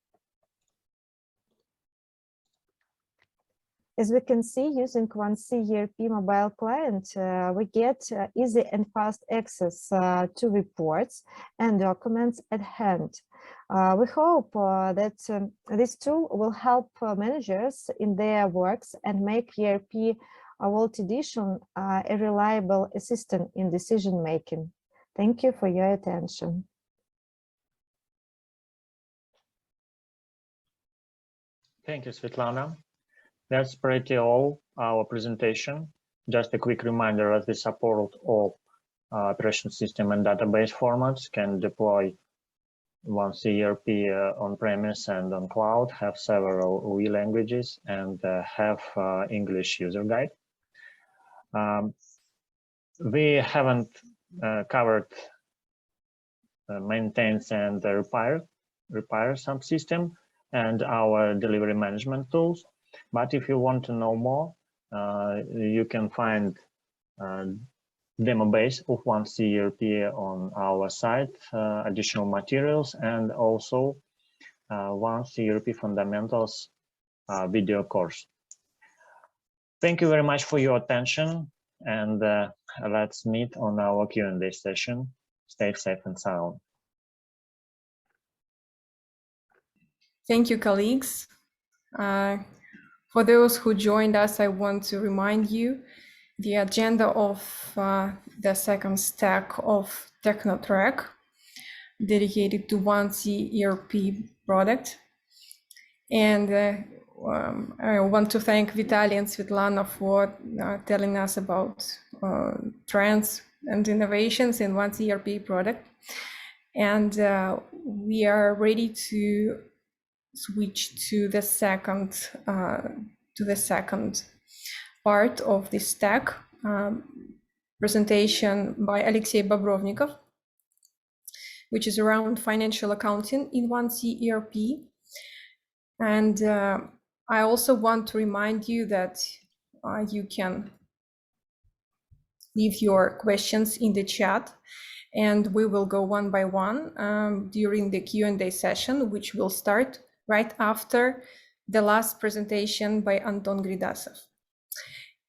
As we can see, using 1C ERP mobile client, we get easy and fast access to reports and documents at hand. We hope that this tool will help managers in their works and make ERP World Edition a reliable assistant in decision making. Thank you for your attention. Thank you, Svetlana. That's pretty all our presentation. Just a quick reminder that we support all operation system and database formats, can deploy 1C ERP on-premise and on cloud, have several UI languages, and have English user guide. We haven't covered maintains and repair subsystem and our delivery management tools. But if you want to know more, you can find demo base of 1C ERP on our site, additional materials, and also 1C ERP fundamentals video course. Thank you very much for your attention, and let's meet on our Q&A session. Stay safe and sound. Thank you, colleagues. For those who joined us, I want to remind you the agenda of the second stack of Techno track dedicated to 1C ERP product. And I want to thank VITALY and Svetlana for telling us about trends and innovations in 1C ERP product. And we are ready to switch to the second part of this stack, presentation by ALEXEY Bobrovnikov, which is around financial accounting in 1C ERP. And I also want to remind you that you can leave your questions in the chat, and we will go one by one during the Q&A session, which will start right after the last presentation by Anton Gridasov.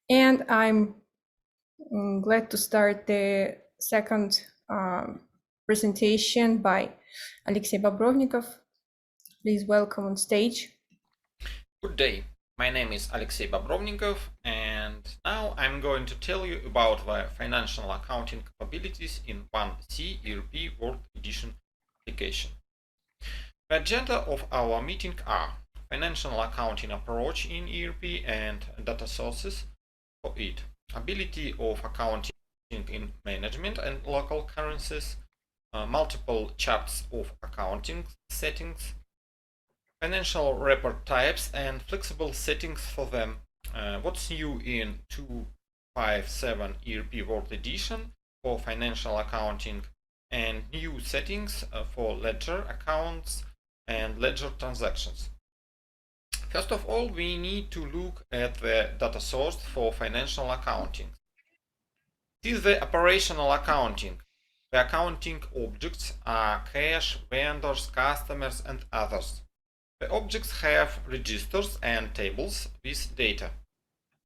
And I'm glad to start the second presentation by ALEXEY Bobrovnikov. Please welcome on stage. Good day. My name is ALEXEY Bobrovnikov, and now I'm going to tell you about the financial accounting capabilities in 1C ERP World Edition application. The agenda of our meeting are financial accounting approach in ERP and data sources for it, ability of accounting in management and local currencies, multiple charts of accounting settings, financial report types and flexible settings for them, what's new in 2.5.7 ERP World Edition for financial accounting, and new settings for ledger accounts and ledger transactions. First of all, we need to look at the data source for financial accounting. This is the operational accounting. The accounting objects are cash, vendors, customers, and others. The objects have registers and tables with data.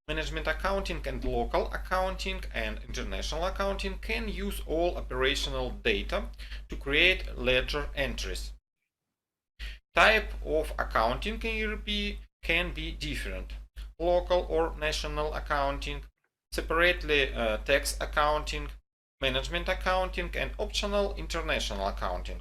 Management accounting and local accounting and international accounting can use all operational data to create ledger entries. Type of accounting in ERP can be different: local or national accounting, separately tax accounting, management accounting, and optional international accounting.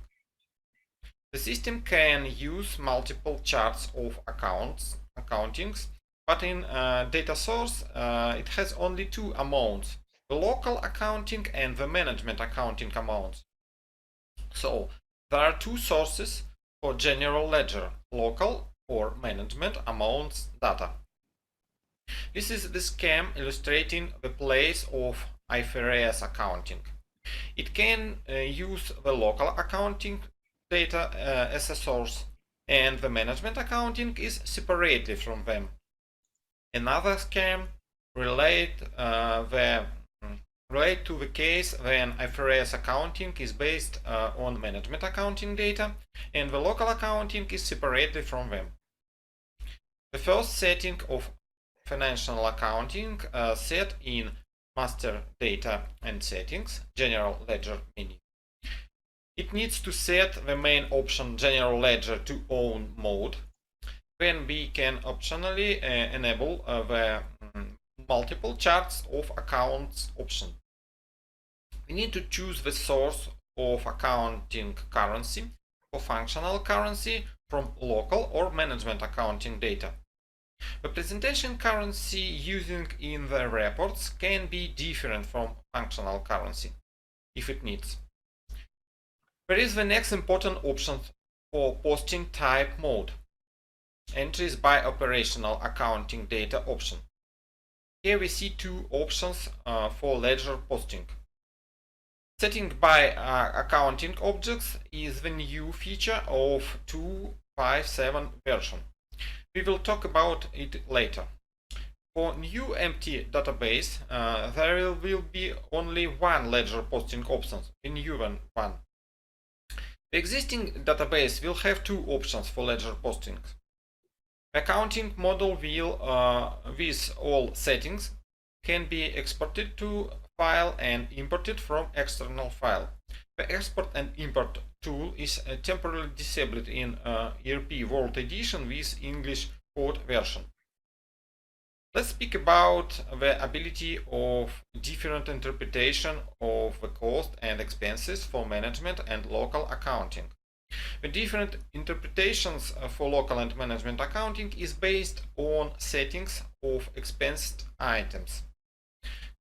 The system can use multiple charts of accountings, but in data source it has only two amounts: the local accounting and the management accounting amounts. So there are two sources for general ledger: local or management amounts data. This is the scheme illustrating the place of IFRS accounting. It can use the local accounting data as a source, and the management accounting is separately from them. Another scheme relate to the case when IFRS accounting is based on management accounting data and the local accounting is separately from them. The first setting of financial accounting set in Master Data and Settings, General Ledger menu. It needs to set the main option General Ledger to On mode. Then we can optionally enable the multiple charts of accounts option. We need to choose the source of accounting currency for functional currency from local or management accounting data. The presentation currency using in the reports can be different from functional currency if it needs. There is the next important option for posting type mode, entries by operational accounting data option. Here we see two options for ledger posting. Setting by accounting objects is the new feature of 2.5.7 version. We will talk about it later. For new empty database, there will be only one ledger posting option, a new one. The existing database will have two options for ledger postings. The accounting model will, with all settings, can be exported to file and imported from external file. The export and import tool is temporarily disabled in ERP World Edition with English code version. Let's speak about the ability of different interpretation of the cost and expenses for management and local accounting. The different interpretations for local and management accounting is based on settings of expensed items.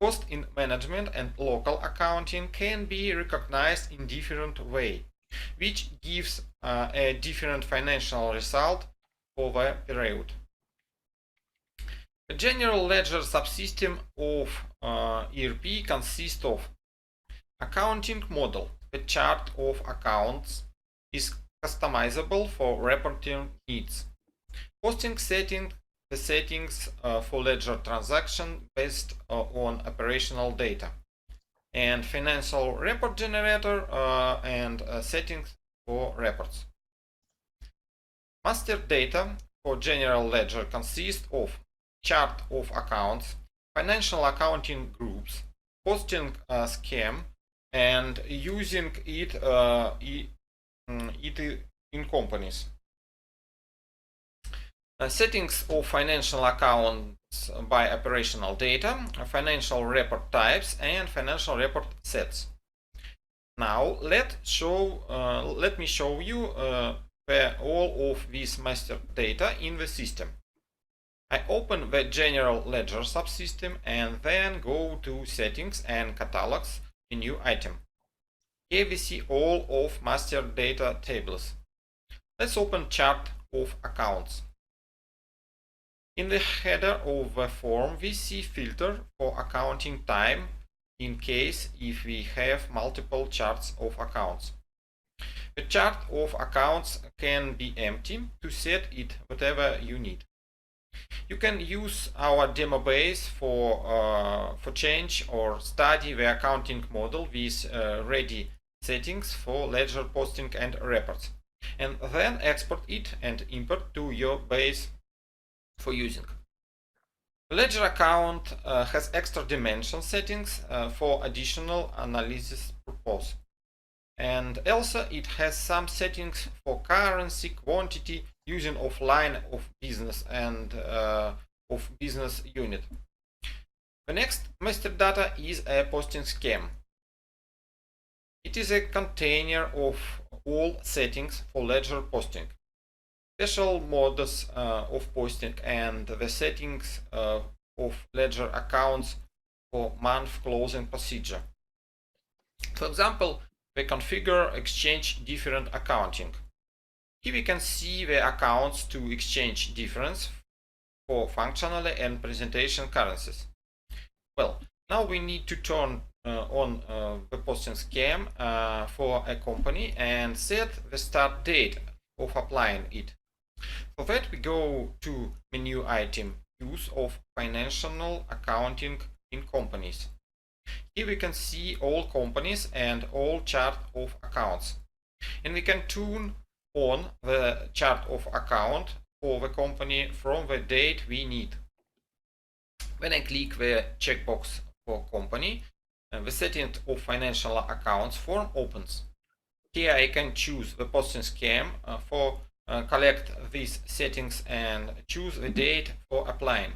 Cost in management and local accounting can be recognized in different way, which gives a different financial result for the period. The general ledger subsystem of ERP consists of accounting model. The chart of accounts is customizable for reporting needs. Posting setting, the settings for ledger transaction based on operational data. And financial report generator and settings for reports. Master data for general ledger consists of chart of accounts, financial accounting groups, posting scheme, and using it in companies. Settings of financial accounts by operational data, financial report types, and financial report sets. Now let me show you all of this master data in the system. I open the general ledger subsystem and then go to settings and catalogs, a new item. Here we see all of master data tables. Let's open chart of accounts. In the header of the form we see filter for accounting time in case if we have multiple charts of accounts. The chart of accounts can be empty. To set it whatever you need. You can use our demo base for change or study the accounting model with ready settings for ledger posting and reports, and then export it and import to your base for using. The ledger account has extra dimension settings for additional analysis purpose, and also it has some settings for currency, quantity, using of line of business and of business unit. The next master data is a posting scheme. It is a container of all settings for ledger posting, special modes of posting, and the settings of ledger accounts for month closing procedure. For example, we configure exchange different accounting. Here we can see the accounts to exchange difference for functionally and presentation currencies. Well, now we need to turn on the posting scheme for a company and set the start date of applying it. For that we go to menu item use of financial accounting in companies. Here we can see all companies and all chart of accounts, and we can tune on the chart of account for the company from the date we need. When I click the checkbox for company, the setting of financial accounts form opens. Here I can choose the posting scheme for collect these settings and choose the date for applying.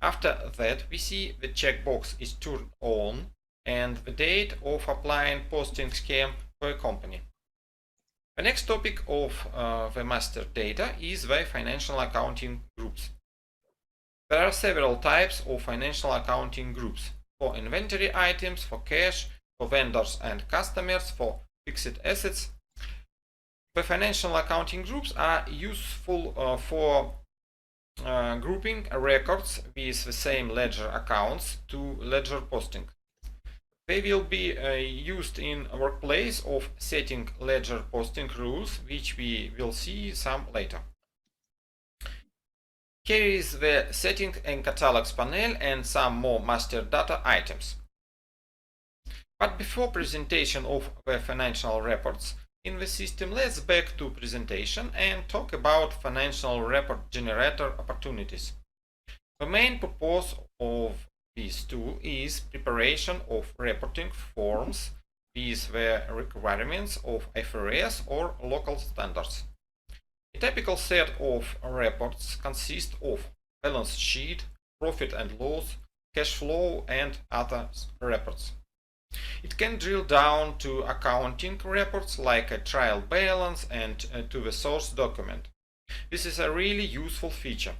After that we see the checkbox is turned on and the date of applying posting scheme for a company. The next topic of the master data is the financial accounting groups. There are several types of financial accounting groups: for inventory items, for cash, for vendors and customers, for fixed assets. The financial accounting groups are useful for grouping records with the same ledger accounts to ledger posting. They will be used in a workplace of setting ledger posting rules, which we will see some later. Here is the setting and catalogs panel and some more master data items. But before presentation of the financial reports in the system, let's back to presentation and talk about financial report generator opportunities. The main purpose of this tool is preparation of reporting forms with the requirements of IFRS or local standards. A typical set of reports consists of balance sheet, profit and loss, cash flow, and other reports. It can drill down to accounting reports like a trial balance and to the source document. This is a really useful feature.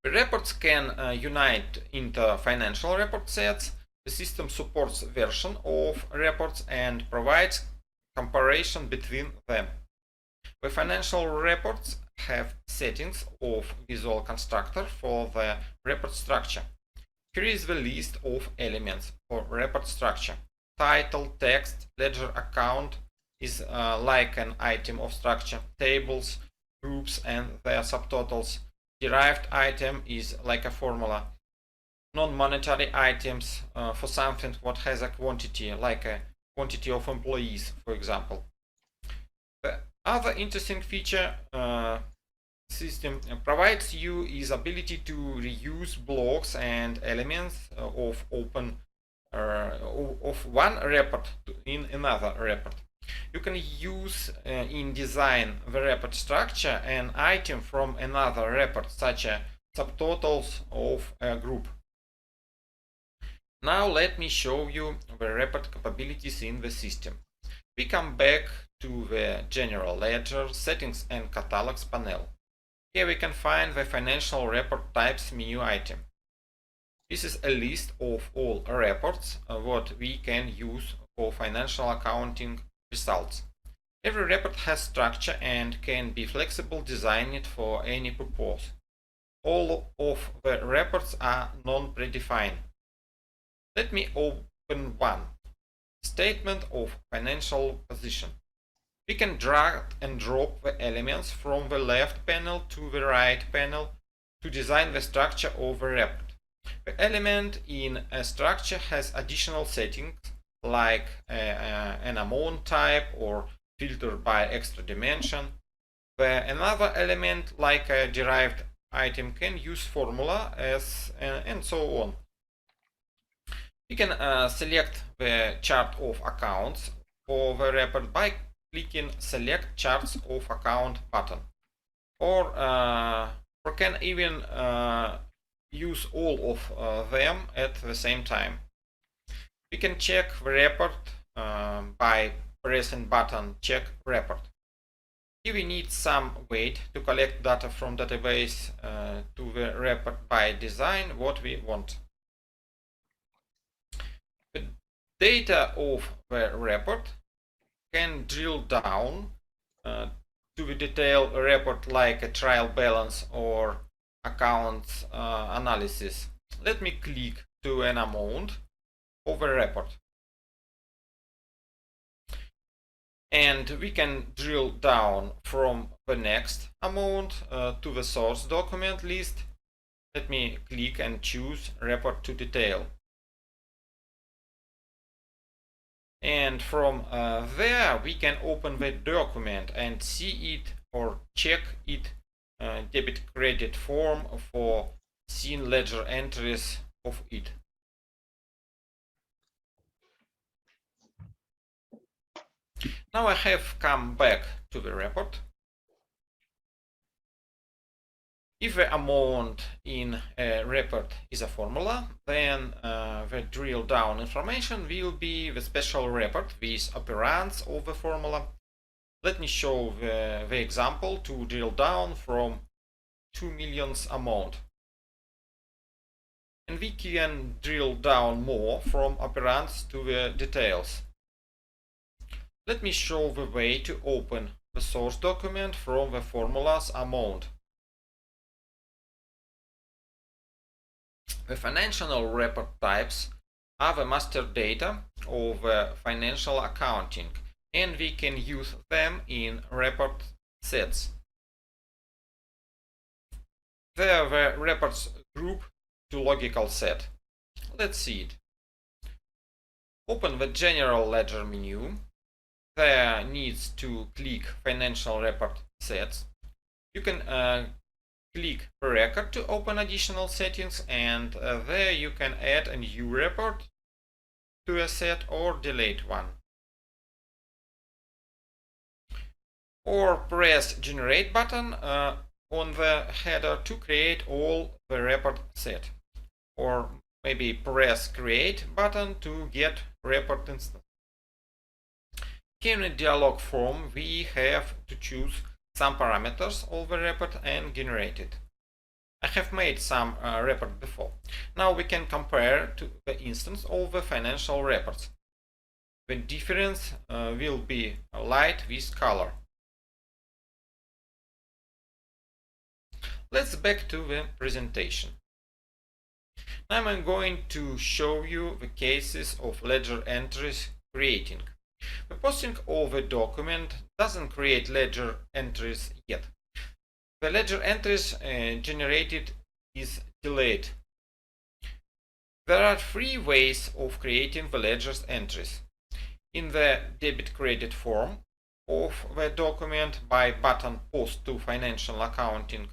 The reports can unite into financial report sets. The system supports version of reports and provides comparison between them. The financial reports have settings of visual constructor for the report structure. Here is the list of elements for report structure. Title, text, ledger account is like an item of structure. Tables, groups and their subtotals. Derived item is like a formula. Non-monetary items for something what has a quantity, like a quantity of employees, for example. The other interesting feature system provides you is ability to reuse blocks and elements of one report in another report. You can use in design the report structure an item from another report, such as subtotals of a group. Now let me show you the report capabilities in the system. We come back to the General Ledger, Settings and Catalogs panel. Here we can find the Financial Report Types menu item. This is a list of all reports what we can use for financial accounting results. Every report has structure and can be flexible designed for any purpose. All of the reports are non-predefined. Let me open one. Statement of financial position. We can drag and drop the elements from the left panel to the right panel to design the structure of a report. The element in a structure has additional settings like an amount type or filter by extra dimension. Another element like a derived item can use formula and so on. We can select the chart of accounts for the report by clicking Select Charts of Account button, or can even use all of them at the same time. We can check the report by pressing button Check Report. If we need some weight to collect data from database to the report by design what we want. The data of the report can drill down to the detailed report like a trial balance or accounts analysis. Let me click to an amount of a report. And we can drill down from the next amount to the source document list. Let me click and choose Report to Detail. And from there we can open the document and see it or check it debit credit form for seen ledger entries of it. Now I have come back to the report. If the amount in a report is a formula, then the drill down information will be the special report with operands of the formula. Let me show the example to drill down from 2 million amount. And we can drill down more from operands to the details. Let me show the way to open the source document from the formulas amount. The financial report types are the master data of financial accounting, and we can use them in report sets. They are the reports group to logical set. Let's see it. Open the General Ledger menu. There needs to click Financial Report Sets. You can click per record to open additional settings, and there you can add a new report to a set or delete one. Or press Generate button on the header to create all the report set. Or maybe press Create button to get report instance. Here in the dialog form, we have to choose some parameters of the report and generate it. I have made some report before. Now we can compare to the instance of the financial reports. The difference will be light with color. Let's back to the presentation. Now I'm going to show you the cases of ledger entries creating. The posting of a document doesn't create ledger entries yet. The ledger entries generated is delayed. There are three ways of creating the ledger's entries. In the debit-credit form of the document by button Post to Financial Accounting,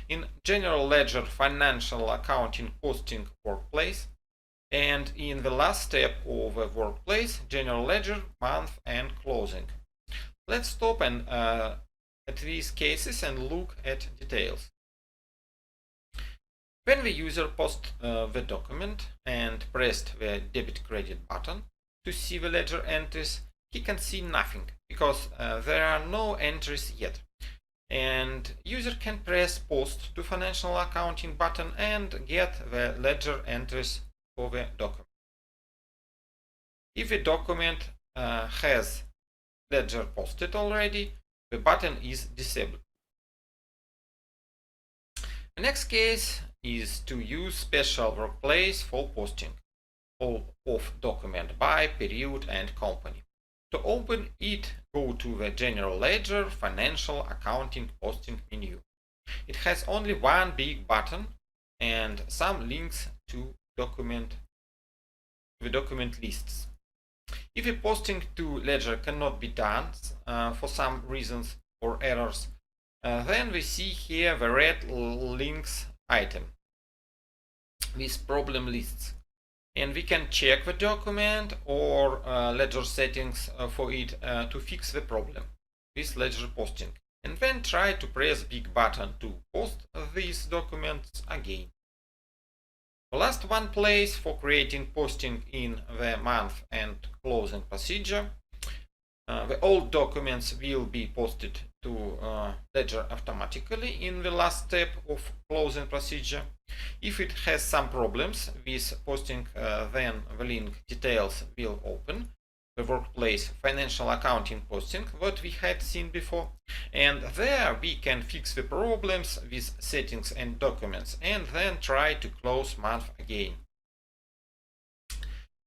in General Ledger Financial Accounting Posting Workplace, and in the last step of the workplace, General Ledger Month and Closing. Let's stop and at these cases and look at details. When the user posts the document and pressed the debit-credit button to see the ledger entries, he can see nothing because there are no entries yet. And user can press Post to Financial Accounting button and get the ledger entries for the document. If the document has ledger posted already, the button is disabled. The next case is to use special workplace for posting of document by period and company. To open it, go to the General Ledger Financial Accounting Posting menu. It has only one big button and some links to the document lists. If a posting to ledger cannot be done for some reasons or errors, then we see here the red links item with problem lists, and we can check the document or ledger settings for it to fix the problem with ledger posting, and then try to press big button to post these documents again. The last one place for creating posting in the month and closing procedure. The old documents will be posted to ledger automatically in the last step of closing procedure. If it has some problems with posting, then the link details will open the workplace financial accounting posting what we had seen before, and there we can fix the problems with settings and documents and then try to close month again.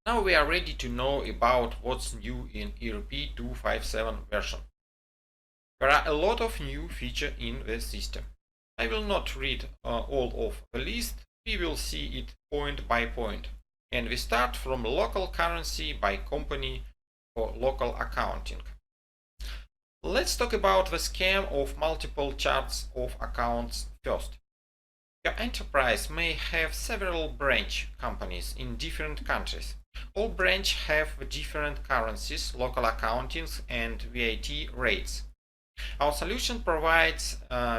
Now we are ready to know about what's new in ERP 2.5.7 version. There are a lot of new features in the system. I will not read all of the list, we will see it point by point. And we start from local currency by company for local accounting. Let's talk about the scam of multiple charts of accounts first. Your enterprise may have several branch companies in different countries. All branches have different currencies, local accountings, and VAT rates. Our solution provides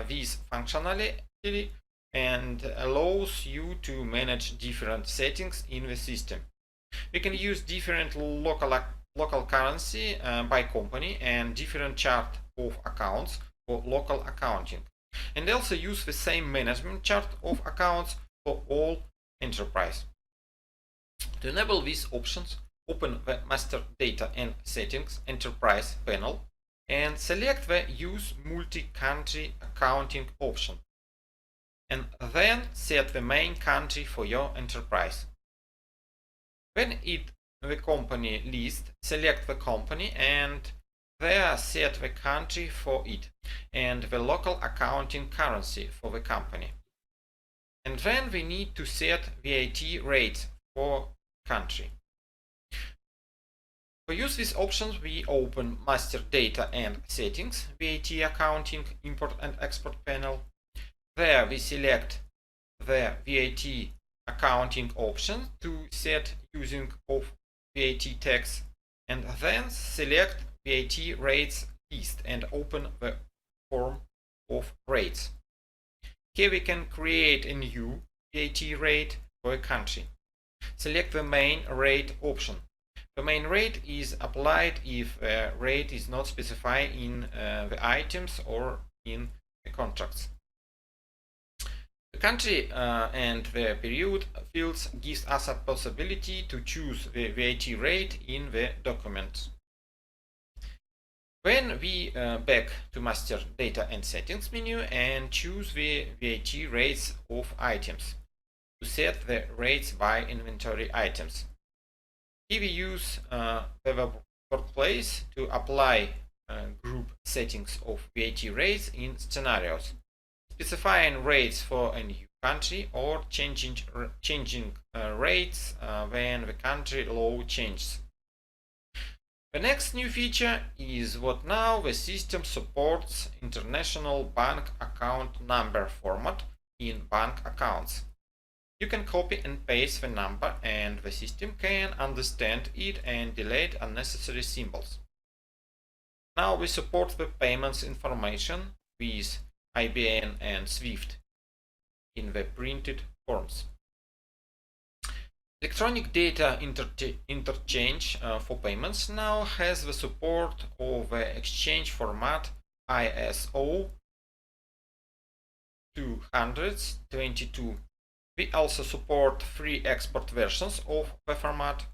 this functionality and allows you to manage different settings in the system. We can use different local currency by company and different chart of accounts for local accounting, and also use the same management chart of accounts for all enterprise. To enable these options, open the Master Data and Settings Enterprise panel and select the Use Multi-Country Accounting option, and then set the main country for your enterprise. When the company list, select the company and there set the country for it and the local accounting currency for the company. And then we need to set VAT rates for country. To use these options, we open Master Data and Settings, VAT Accounting, Import and Export panel. There we select the VAT accounting option to set using of VAT tax, and then select VAT rates list and open the form of rates. Here we can create a new VAT rate for a country. Select the main rate option. The main rate is applied if a rate is not specified in the items or in the contracts. The country and the period fields gives us a possibility to choose the VAT rate in the document. When we back to Master Data and Settings menu and choose the VAT rates of items to set the rates by inventory items. Here we use the workplace to apply group settings of VAT rates in scenarios, specifying rates for a new country or changing rates when the country law changes. The next new feature is what now the system supports international bank account number format in bank accounts. You can copy and paste the number and the system can understand it and delete unnecessary symbols. Now we support the payments information with IBAN and SWIFT in the printed forms. Electronic data interchange for payments now has the support of the exchange format ISO 200-22. We also support free export versions of the format,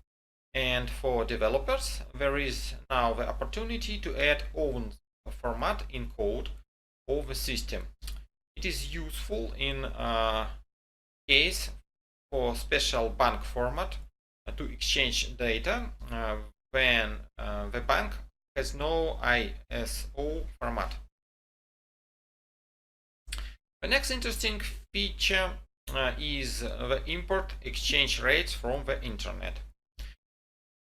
and for developers there is now the opportunity to add own format in code of the system. It is useful in case for special bank format to exchange data when the bank has no ISO format. The next interesting feature is the import exchange rates from the internet.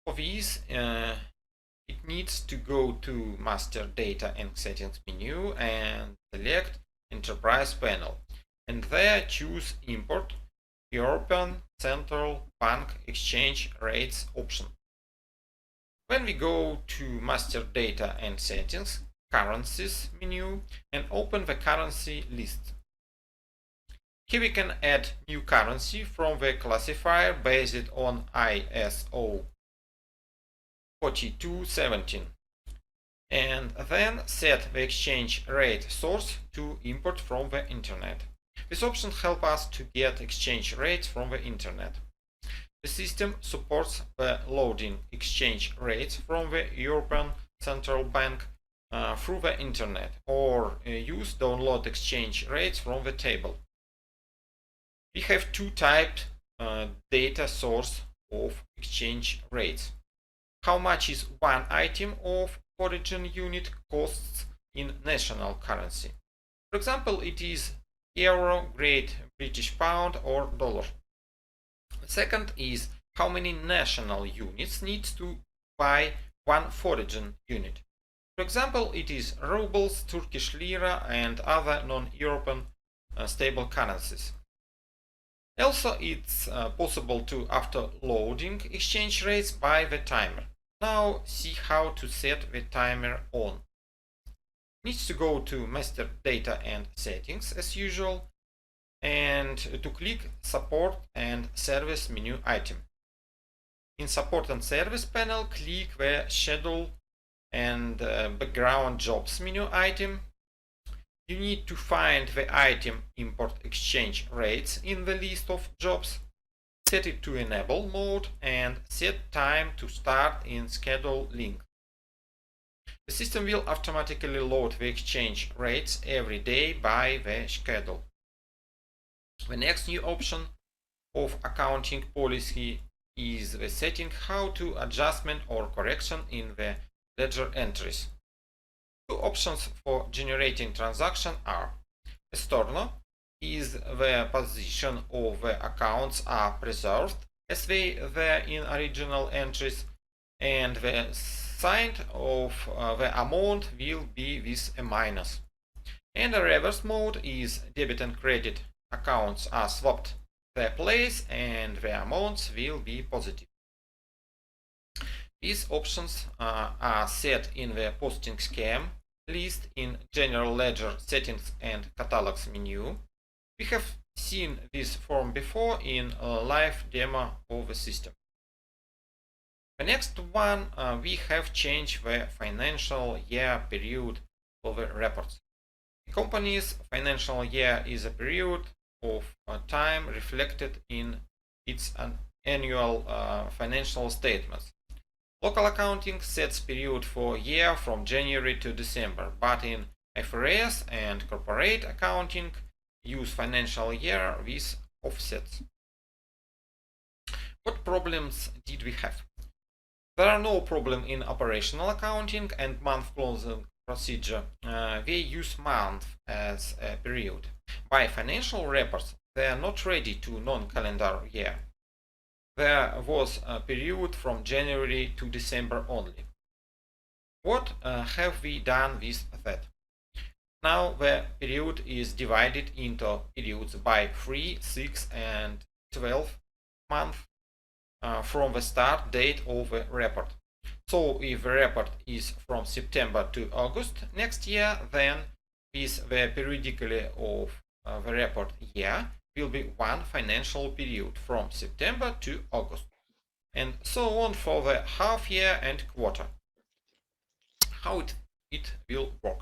For this, it needs to go to Master Data and Settings menu and select Enterprise panel, and there choose Import European Central Bank Exchange Rates option. When we go to Master Data and Settings, Currencies menu, and open the currency list. Here we can add new currency from the classifier based on ISO 4217 and then set the exchange rate source to import from the internet. This option helps us to get exchange rates from the internet. The system supports the loading exchange rates from the European Central Bank through the internet or use download exchange rates from the table. We have two types data source of exchange rates. How much is one item of origin unit costs in national currency? For example, it is euro, Great British pound or dollar. The second is how many national units needs to buy one origin unit. For example, it is rubles, Turkish lira and other non-European stable currencies. Also, it's possible to, after loading exchange rates by the timer. Now see how to set the timer on. Needs to go to Master Data and Settings as usual and to click Support and Service menu item. In Support and Service panel, click the Schedule and Background Jobs menu item. You need to find the item Import Exchange Rates in the list of jobs, set it to Enable mode and set time to start in Schedule link. The system will automatically load the exchange rates every day by the schedule. The next new option of accounting policy is the setting how to adjustment or correction in the ledger entries. Two options for generating transaction are: external is the position of the accounts are preserved as they were in original entries, and the sign of the amount will be with a minus. And the reverse mode is debit and credit accounts are swapped their place and the amounts will be positive. These options are set in the posting scheme list in General Ledger Settings and Catalogs menu. We have seen this form before in a live demo of the system. The next one, we have changed the financial year period for the reports. The company's financial year is a period of time reflected in its annual financial statements. Local accounting sets period for year from January to December, but in IFRS and corporate accounting use financial year with offsets. What problems did we have? There are no problem in operational accounting and month closing procedure. They use month as a period. By financial reports, they are not ready to non-calendar year. There was a period from January to December only. What have we done with that? Now the period is divided into periods by 3, 6 and 12 months from the start date of the report. So if the report is from September to August next year, then with the periodically of the report year will be one financial period from September to August, and so on for the half year and quarter. How it will work?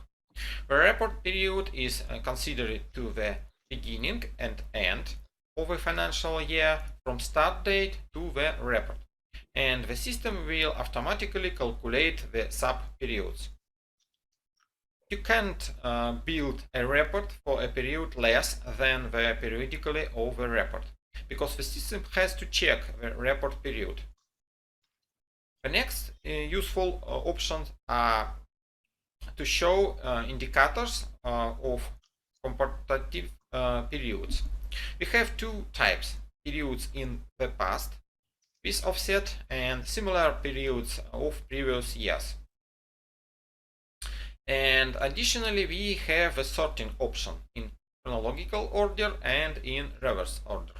The report period is considered to the beginning and end of a financial year from start date to the report, and the system will automatically calculate the sub-periods. You can't build a report for a period less than the periodically of the report, because the system has to check the report period. The next useful options are to show indicators of comparative periods. We have two types: periods in the past with offset and similar periods of previous years. And additionally, we have a sorting option in chronological order and in reverse order.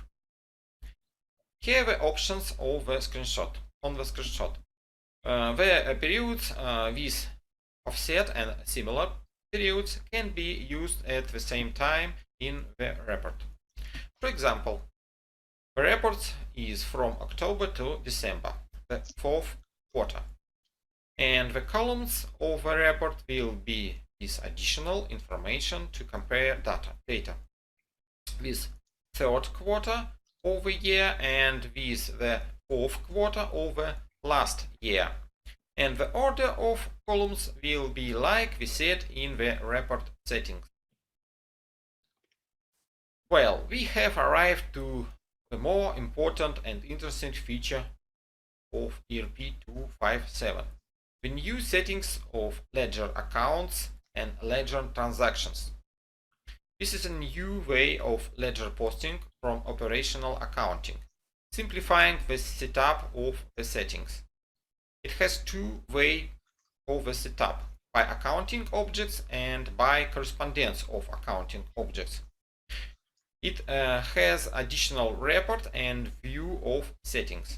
Here are the options of the screenshot. On the screenshot, the periods with offset and similar periods can be used at the same time in the report. For example, the report is from October to December, the fourth quarter, and the columns of the report will be this additional information to compare data with third quarter of the year and with the fourth quarter of the last year. And the order of columns will be like we said in the report settings. Well, we have arrived to the more important and interesting feature of ERP 257, the new settings of ledger accounts and ledger transactions. This is a new way of ledger posting from operational accounting, simplifying the setup of the settings. It has two ways of the setup: by accounting objects and by correspondence of accounting objects. It has additional report and view of settings.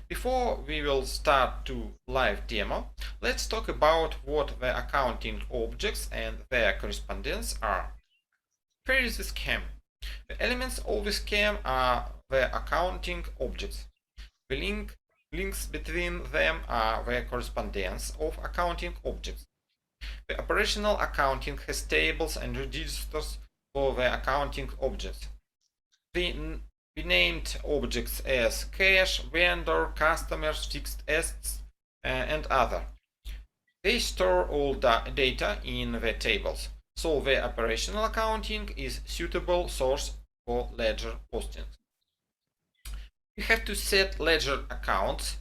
Before we will start to live demo, let's talk about what the accounting objects and their correspondence are. Here is the scheme. The elements of the scheme are the accounting objects. The links between them are the correspondence of accounting objects. The operational accounting has tables and registers for the accounting objects. We named objects as cash, vendor, customers, fixed assets, and other. They store all data in the tables, so the operational accounting is suitable source for ledger postings. We have to set ledger accounts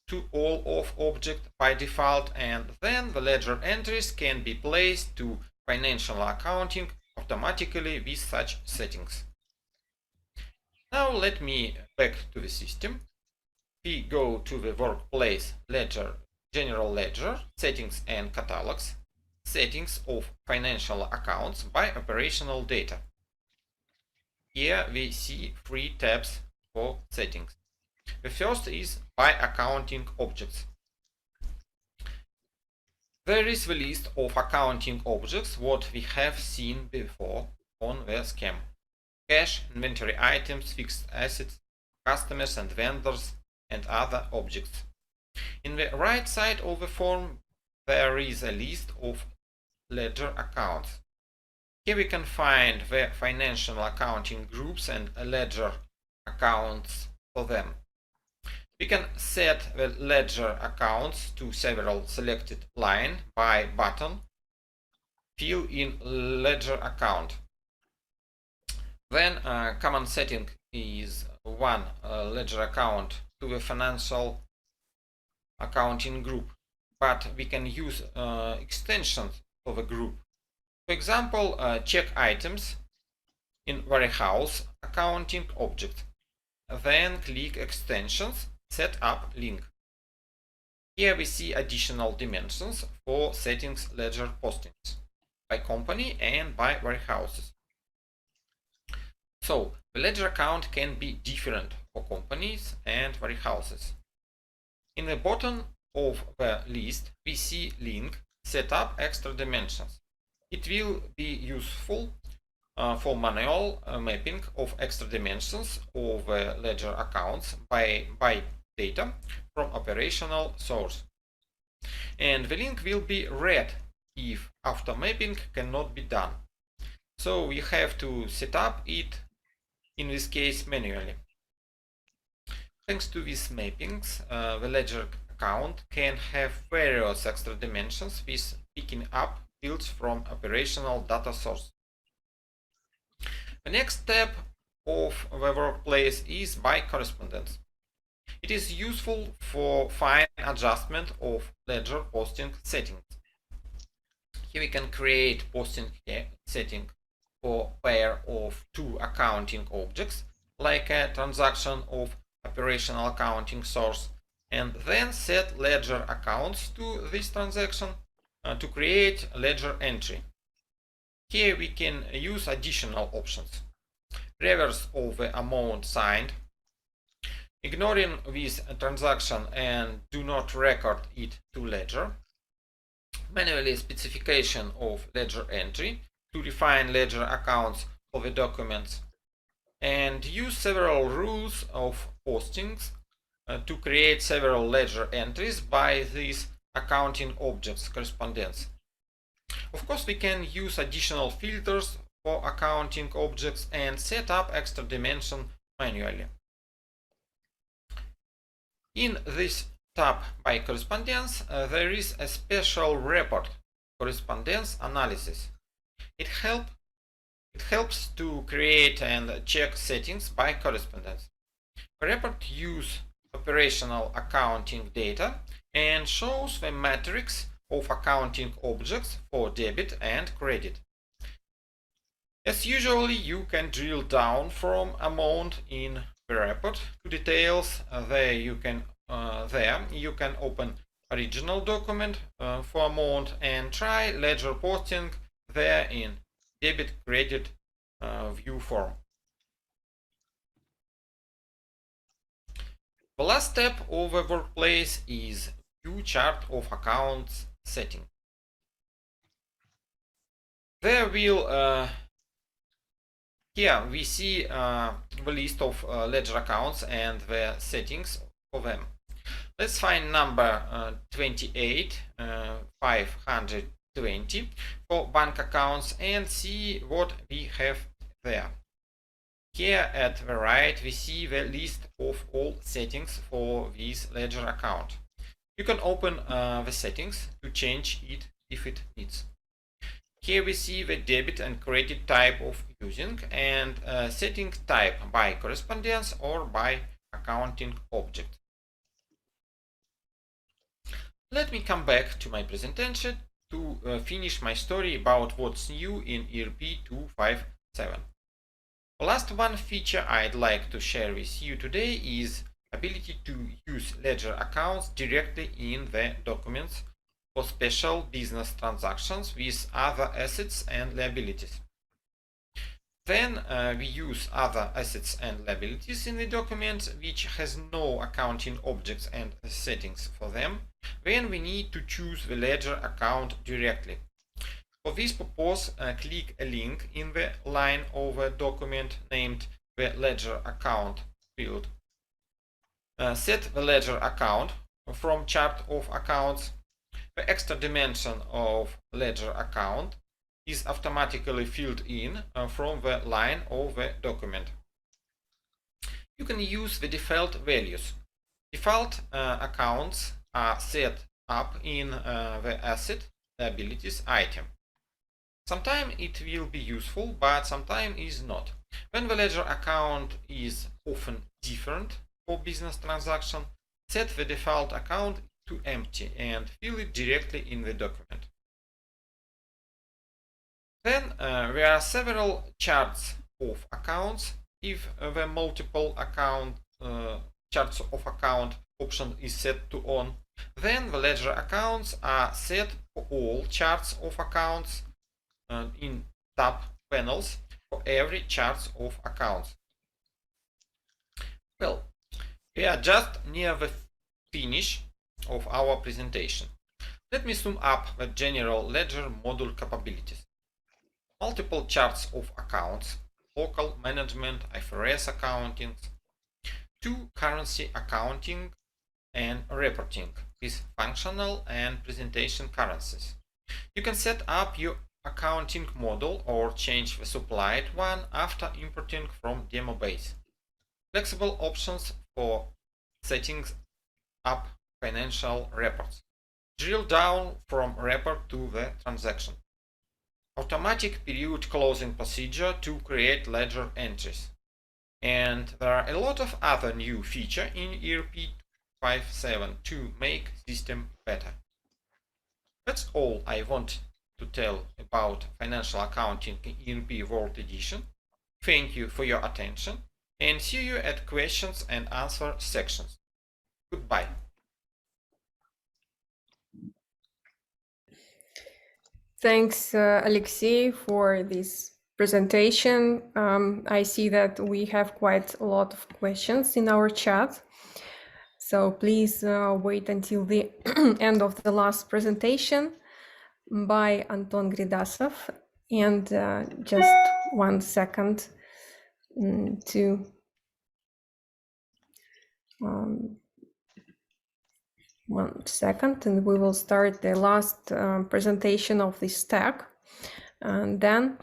to all of object by default, and then the ledger entries can be placed to financial accounting automatically with such settings. Now let me back to the system. We go to the workplace ledger, general ledger, settings and catalogs, settings of financial accounts by operational data. Here we see 3 tabs for settings. The first is by accounting objects. There is the list of accounting objects what we have seen before on the scheme. Cash, inventory items, fixed assets, customers and vendors, and other objects. In the right side of the form there is a list of ledger accounts. Here we can find the financial accounting groups and ledger accounts for them. We can set the ledger accounts to several selected line by button, fill in ledger account. Then common setting is one ledger account to the financial accounting group, but we can use extensions for the group. For example, check items in warehouse accounting object. Then click extensions, set up link. Here we see additional dimensions for settings ledger postings by company and by warehouses. So the ledger account can be different for companies and warehouses. In the bottom of the list we see link set up extra dimensions. It will be useful for manual mapping of extra dimensions of ledger accounts by data from operational source. And the link will be read if after mapping cannot be done. So we have to set up it, in this case, manually. Thanks to these mappings, the ledger account can have various extra dimensions with picking up fields from operational data source. The next step of the workplace is by correspondence. It is useful for fine adjustment of ledger posting settings. Here we can create posting setting for pair of 2 accounting objects, like a transaction of operational accounting source, and then set ledger accounts to this transaction to create ledger entry. Here we can use additional options. Reverse of the amount signed, ignoring this transaction and do not record it to ledger, manually specification of ledger entry to define ledger accounts for the documents, and use several rules of postings to create several ledger entries by these accounting objects correspondence. Of course, we can use additional filters for accounting objects and set up extra dimension manually. In this tab by correspondence, there is a special report, correspondence analysis. It helps to create and check settings by correspondence. The report uses operational accounting data and shows the matrix of accounting objects for debit and credit. As usually, you can drill down from amount in the report to details. There you can open original document for amount and try ledger posting there in debit credit view form. The last step of the workplace is view chart of accounts setting. There will here we see the list of ledger accounts and the settings for them. Let's find number 28520 for bank accounts and see what we have there. Here at the right we see the list of all settings for this ledger account. You can open the settings to change it if it needs. Here we see the debit and credit type of using and setting type by correspondence or by accounting object. Let me come back to my presentation to finish my story about what's new in ERP 257. The last one feature I'd like to share with you today is ability to use ledger accounts directly in the documents for special business transactions with other assets and liabilities. Then we use other assets and liabilities in the document which has no accounting objects and settings for them when we need to choose the ledger account directly. For this purpose, click a link in the line of a document named the ledger account field. Set the ledger account from chart of accounts. The extra dimension of ledger account is automatically filled in from the line of the document. You can use the default values. Default accounts are set up in the asset liabilities item. Sometimes it will be useful, but sometimes is not. When the ledger account is often different for business transaction, set the default account to empty and fill it directly in the document. Then there are several charts of accounts. If the multiple account charts of account option is set to on, then the ledger accounts are set for all charts of accounts in tab panels for every chart of accounts. Well, we are just near the finish of our presentation. Let me sum up the general ledger module capabilities. Multiple charts of accounts, local management, IFRS accounting, 2 currency accounting and reporting with functional and presentation currencies. You can set up your accounting model or change the supplied one after importing from demo base. Flexible options for setting up financial reports. Drill down from report to the transaction. Automatic period closing procedure to create ledger entries. And there are a lot of other new features in ERP 257 to make system better. That's all I want to tell about financial accounting in ERP World Edition. Thank you for your attention and see you at questions and answer sections. Goodbye. Thanks, Alexey, for this presentation. I see that we have quite a lot of questions in our chat. So please wait until the end of the last presentation by Anton Gridasov. And just 1 second to 1 second, and we will start the last presentation of this stack, and then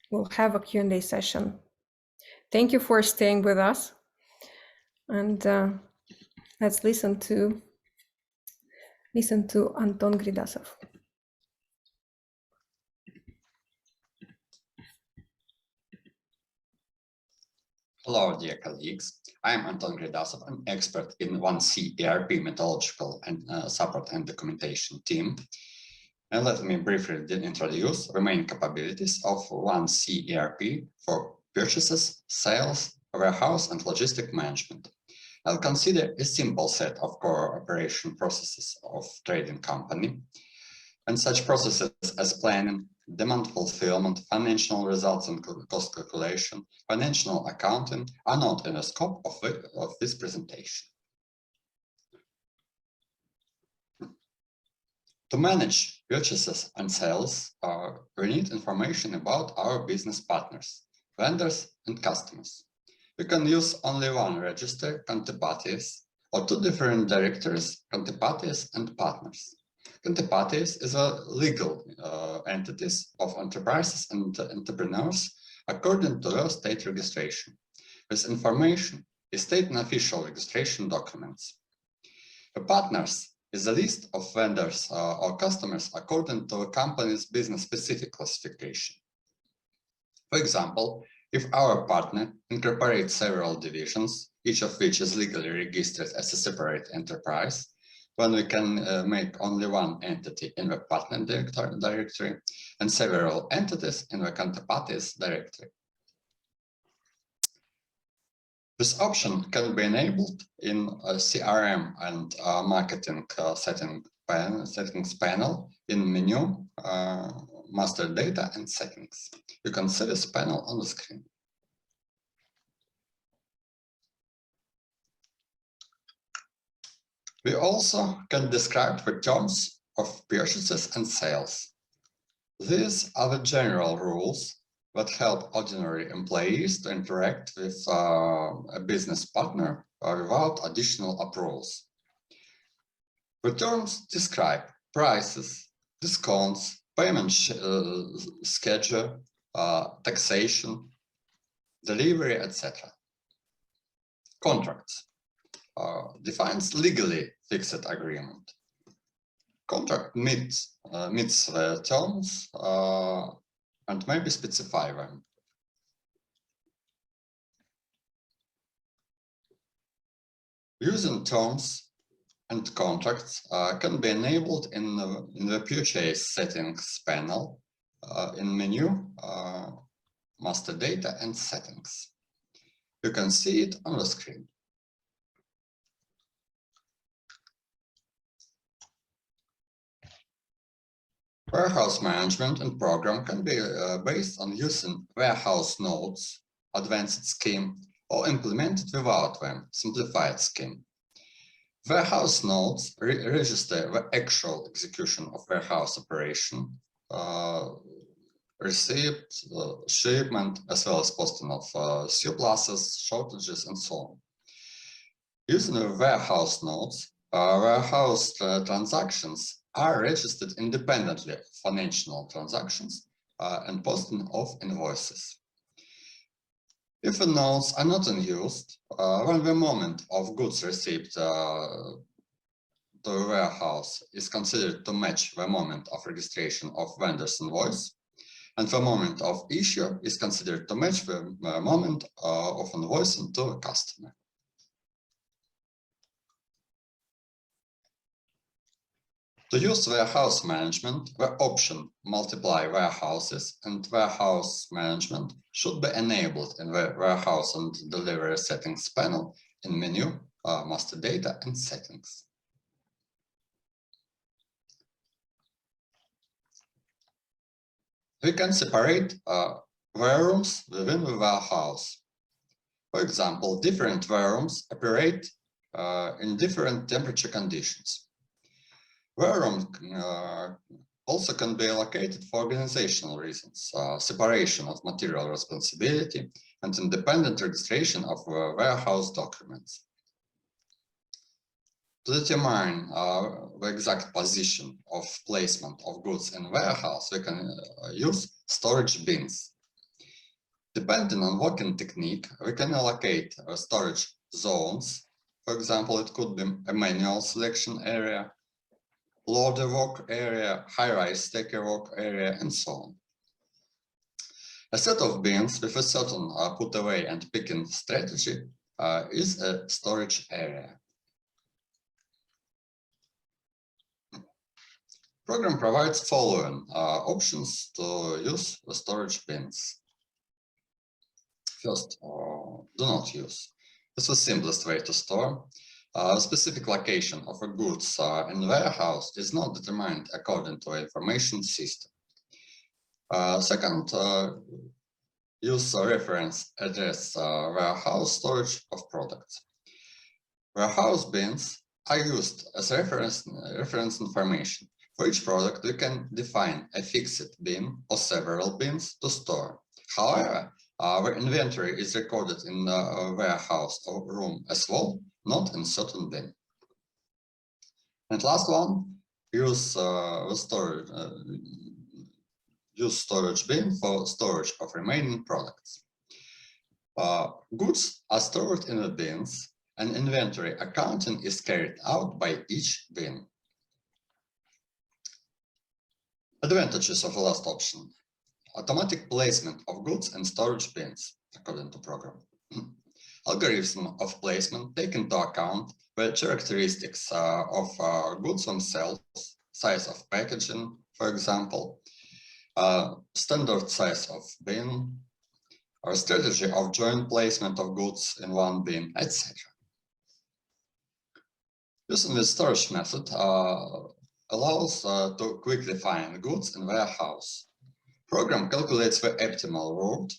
we'll have a Q&A session. Thank you for staying with us, and let's listen to Anton Gridasov. Hello, dear colleagues. I am Anton Gridasov, an expert in 1C ERP methodological and support and documentation team. And let me briefly introduce the main capabilities of 1C ERP for purchases, sales, warehouse, and logistic management. I'll consider a simple set of core operation processes of trading company, and such processes as planning, demand fulfillment, financial results and cost calculation, financial accounting are not in the scope of this presentation. To manage purchases and sales, we need information about our business partners, vendors, and customers. We can use only one register, counterparties, or 2 different directories, counterparties and partners. Counterparties is a legal entities of enterprises and entrepreneurs according to their state registration. This information is state and official registration documents. The partners is a list of vendors or customers according to a company's business-specific classification. For example, If our partner incorporates several divisions, each of which is legally registered as a separate enterprise, then we can make only one entity in the partner directory and several entities in the counterparties directory. This option can be enabled in a CRM and marketing settings panel in menu, master data and settings. You can see this panel on the screen. We also can describe the terms of purchases and sales. These are the general rules that help ordinary employees to interact with a business partner without additional approvals. The terms describe prices, discounts, payment schedule, taxation, delivery, etc. Contracts defines legally fixed agreement. Contract meets the terms and maybe specify them. Using terms and contracts can be enabled in the purchase settings panel in menu, master data and settings. You can see it on the screen. Warehouse management and program can be based on using warehouse nodes, advanced scheme, or implemented without them, simplified scheme. Warehouse nodes register the actual execution of warehouse operation, receipt, shipment, as well as posting of surpluses, shortages, and so on. Using the warehouse nodes, warehouse transactions are registered independently of financial transactions and posting of invoices. If the nodes are not in use, when the moment of goods received to the warehouse is considered to match the moment of registration of vendor's invoice, and the moment of issue is considered to match the moment of invoicing to the customer. To use warehouse management, the option multiply warehouses and warehouse management should be enabled in the warehouse and delivery settings panel in menu, master data and settings. We can separate warerooms within the warehouse. For example, different warerooms operate in different temperature conditions. Wareroom also can be allocated for organizational reasons, separation of material responsibility and independent registration of warehouse documents. To determine the exact position of placement of goods in warehouse, we can use storage bins. Depending on working technique, we can allocate storage zones. For example, it could be a manual selection area, loader walk area, high-rise stacker walk area, and so on. A set of bins with a certain put away and picking strategy is a storage area. Program provides following options to use the storage bins. First, do not use. This is the simplest way to store. Specific location of a goods in the warehouse is not determined according to information system. Second, use a reference address warehouse storage of products. Warehouse bins are used as reference information. For each product, we can define a fixed bin or several bins to store. However, our inventory is recorded in the warehouse or room as well, not in certain bin. And last one, use storage bin for storage of remaining products. Goods are stored in the bins, and inventory accounting is carried out by each bin. Advantages of the last option: automatic placement of goods in storage bins. according to program. Algorithm of placement take into account the characteristics of goods themselves, size of packaging, for example, standard size of bin, or strategy of joint placement of goods in one bin, etc. Using the storage method allows to quickly find goods in warehouse. Program calculates the optimal route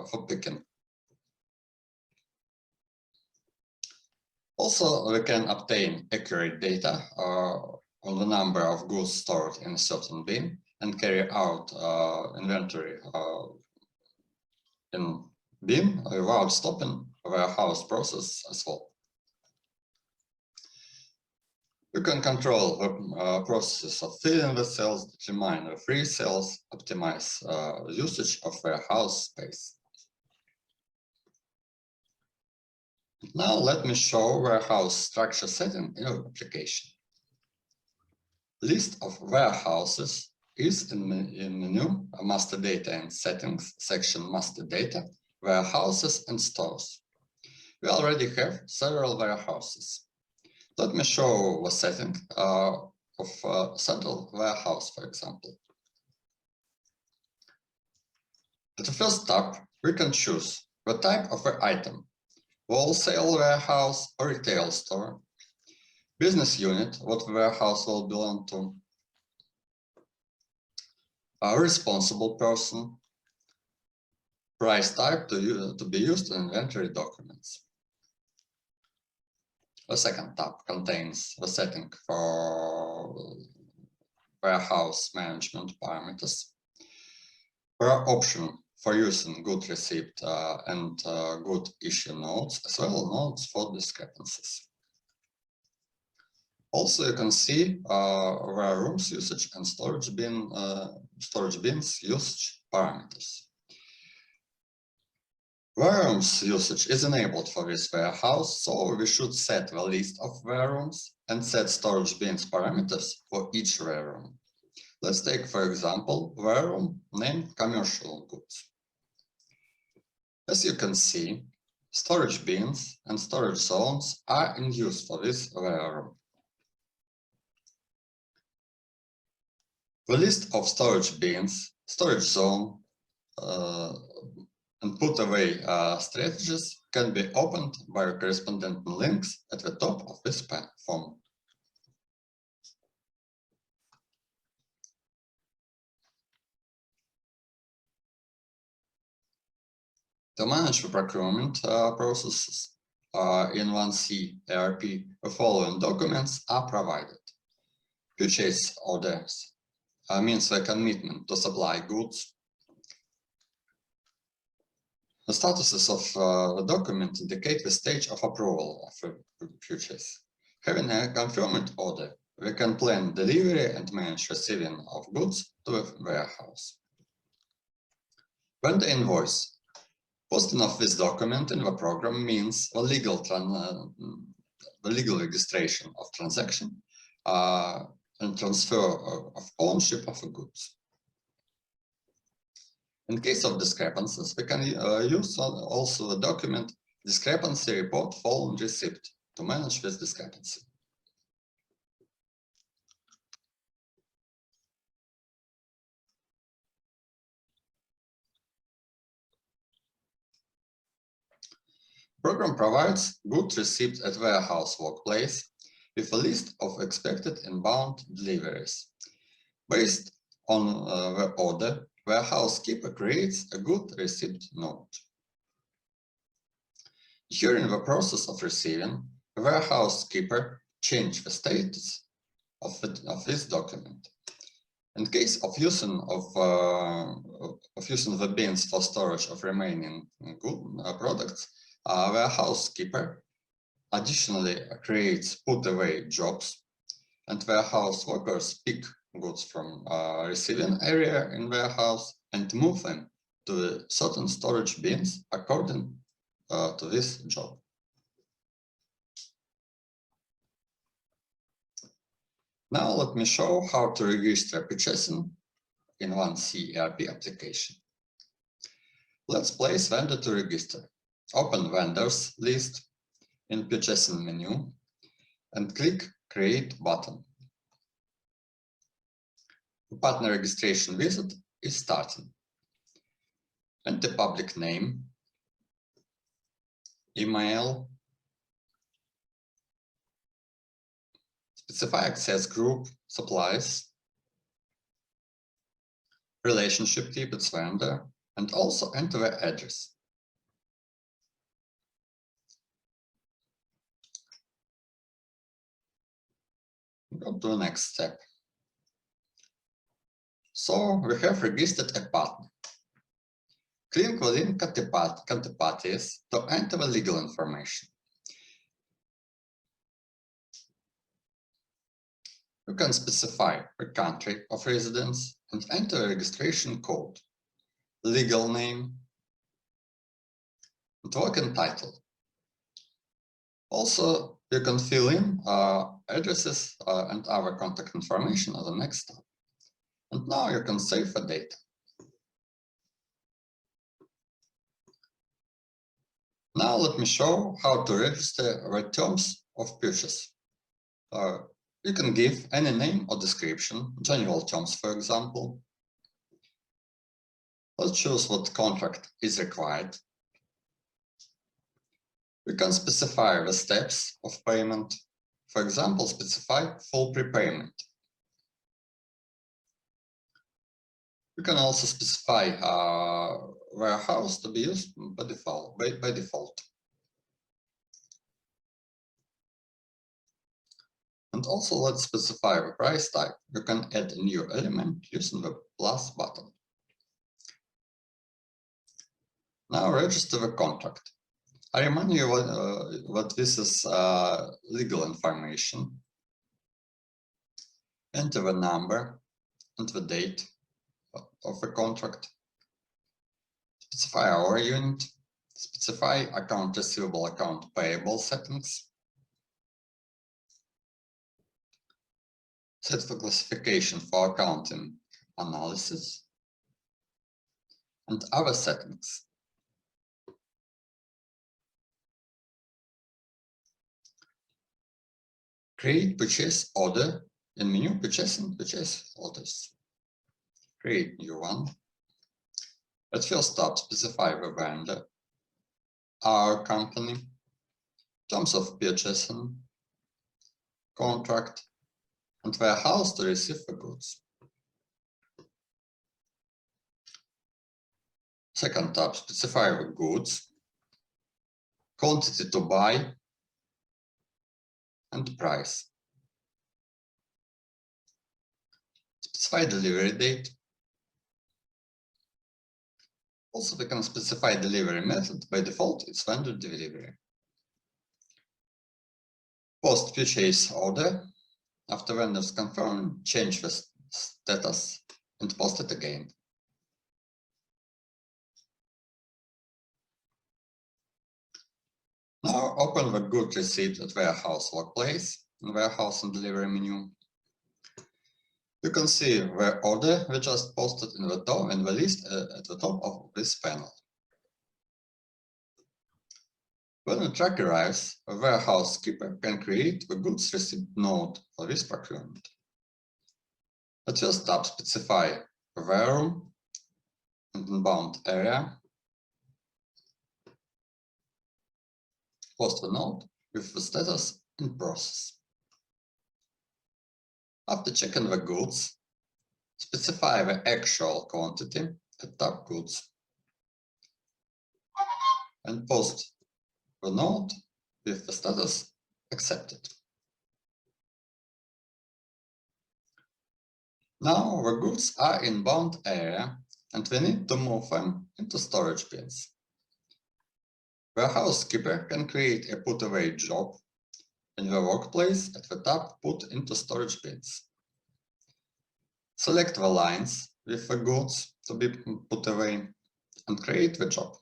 for picking. Also, we can obtain accurate data on the number of goods stored in a certain bin and carry out inventory in bin without stopping the warehouse process as well. You can control the processes of filling the cells, determine the free cells, optimize usage of warehouse space. Now let me show warehouse structure setting in our application. List of warehouses is in menu master data and settings section master data, warehouses and stores. We already have several warehouses. Let me show the setting of central warehouse, for example. At the first tab, we can choose the type of the item: wholesale warehouse or retail store, business unit, what the warehouse will belong to, a responsible person, price type to be used in inventory documents. The second tab contains the setting for warehouse management parameters. There are options for using good receipt and good issue nodes, as well as nodes for discrepancies. Also, you can see warerooms usage and storage bins usage parameters. Warerooms usage is enabled for this warehouse, so we should set the list of warerooms and set storage bins parameters for each wareroom. Let's take, for example, wareroom named commercial goods. As you can see, storage bins and storage zones are in use for this wareroom. The list of storage bins, storage zone, and put away strategies can be opened by correspondent links at the top of this form. To manage the procurement processes in 1C ERP, the following documents are provided. Purchase orders means the commitment to supply goods. The statuses of the document indicate the stage of approval of a purchase. Having a confirmed order, we can plan delivery and manage receiving of goods to the warehouse. Vendor invoice. Posting of this document in the program means the legal registration of transaction and transfer of ownership of the goods. In case of discrepancies, we can use also the document discrepancy report following receipt to manage this discrepancy. Program provides goods received at warehouse workplace with a list of expected inbound deliveries. Based on the order, warehouse keeper creates a good receipt node. During the process of receiving, the warehouse keeper changes the status of this document. In case of using the bins for storage of remaining good products, warehouse keeper additionally creates put away jobs, and warehouse workers pick goods from receiving area in warehouse and move them to the certain storage bins according to this job. Now let me show how to register purchasing in 1C ERP application. Let's place vendor to register. Open vendors list in purchasing menu and click Create button. The partner registration visit is starting. Enter public name, email, specify access group, supplies, relationship type, its vendor, and also enter the address. Go to the next step. So we have registered a partner. Click within counterparties to enter the legal information. You can specify the country of residence and enter a registration code, legal name, and token title. Also, you can fill in addresses and other contact information as the next step. And now you can save the data. Now let me show how to register the terms of purchase. You can give any name or description, general terms, for example. Let's choose what contract is required. We can specify the steps of payment. For example, specify full prepayment. You can also specify warehouse to be used by default. And also let's specify the price type. You can add a new element using the plus button. Now register the contract. I remind you what this is legal information. Enter the number and the date of the contract. Specify our unit. Specify account receivable, account payable settings. Set the classification for accounting analysis and other settings. Create purchase order in menu purchasing purchase orders. Create new one. At first step, specify the vendor, our company, terms of purchasing, contract, and warehouse to receive the goods. Second tab, specify the goods, quantity to buy, and price. Specify delivery date. Also, we can specify delivery method. By default, it's vendor delivery. Post purchase order. After vendors confirm, change the status and post it again. Now open the good received at warehouse workplace in warehouse and delivery menu. You can see the order we just posted in the top and the list at the top of this panel. When the truck arrives, a warehouse keeper can create the goods received node for this procurement. At first tab, specify the wareroom and inbound area. Post the node with the status and process. After checking the goods, specify the actual quantity at tab goods and post the node with the status accepted. Now the goods are in bound area and we need to move them into storage bins. The housekeeper can create a put away job in the workplace at the tab Put into storage bins. Select the lines with the goods to be put away and create the job.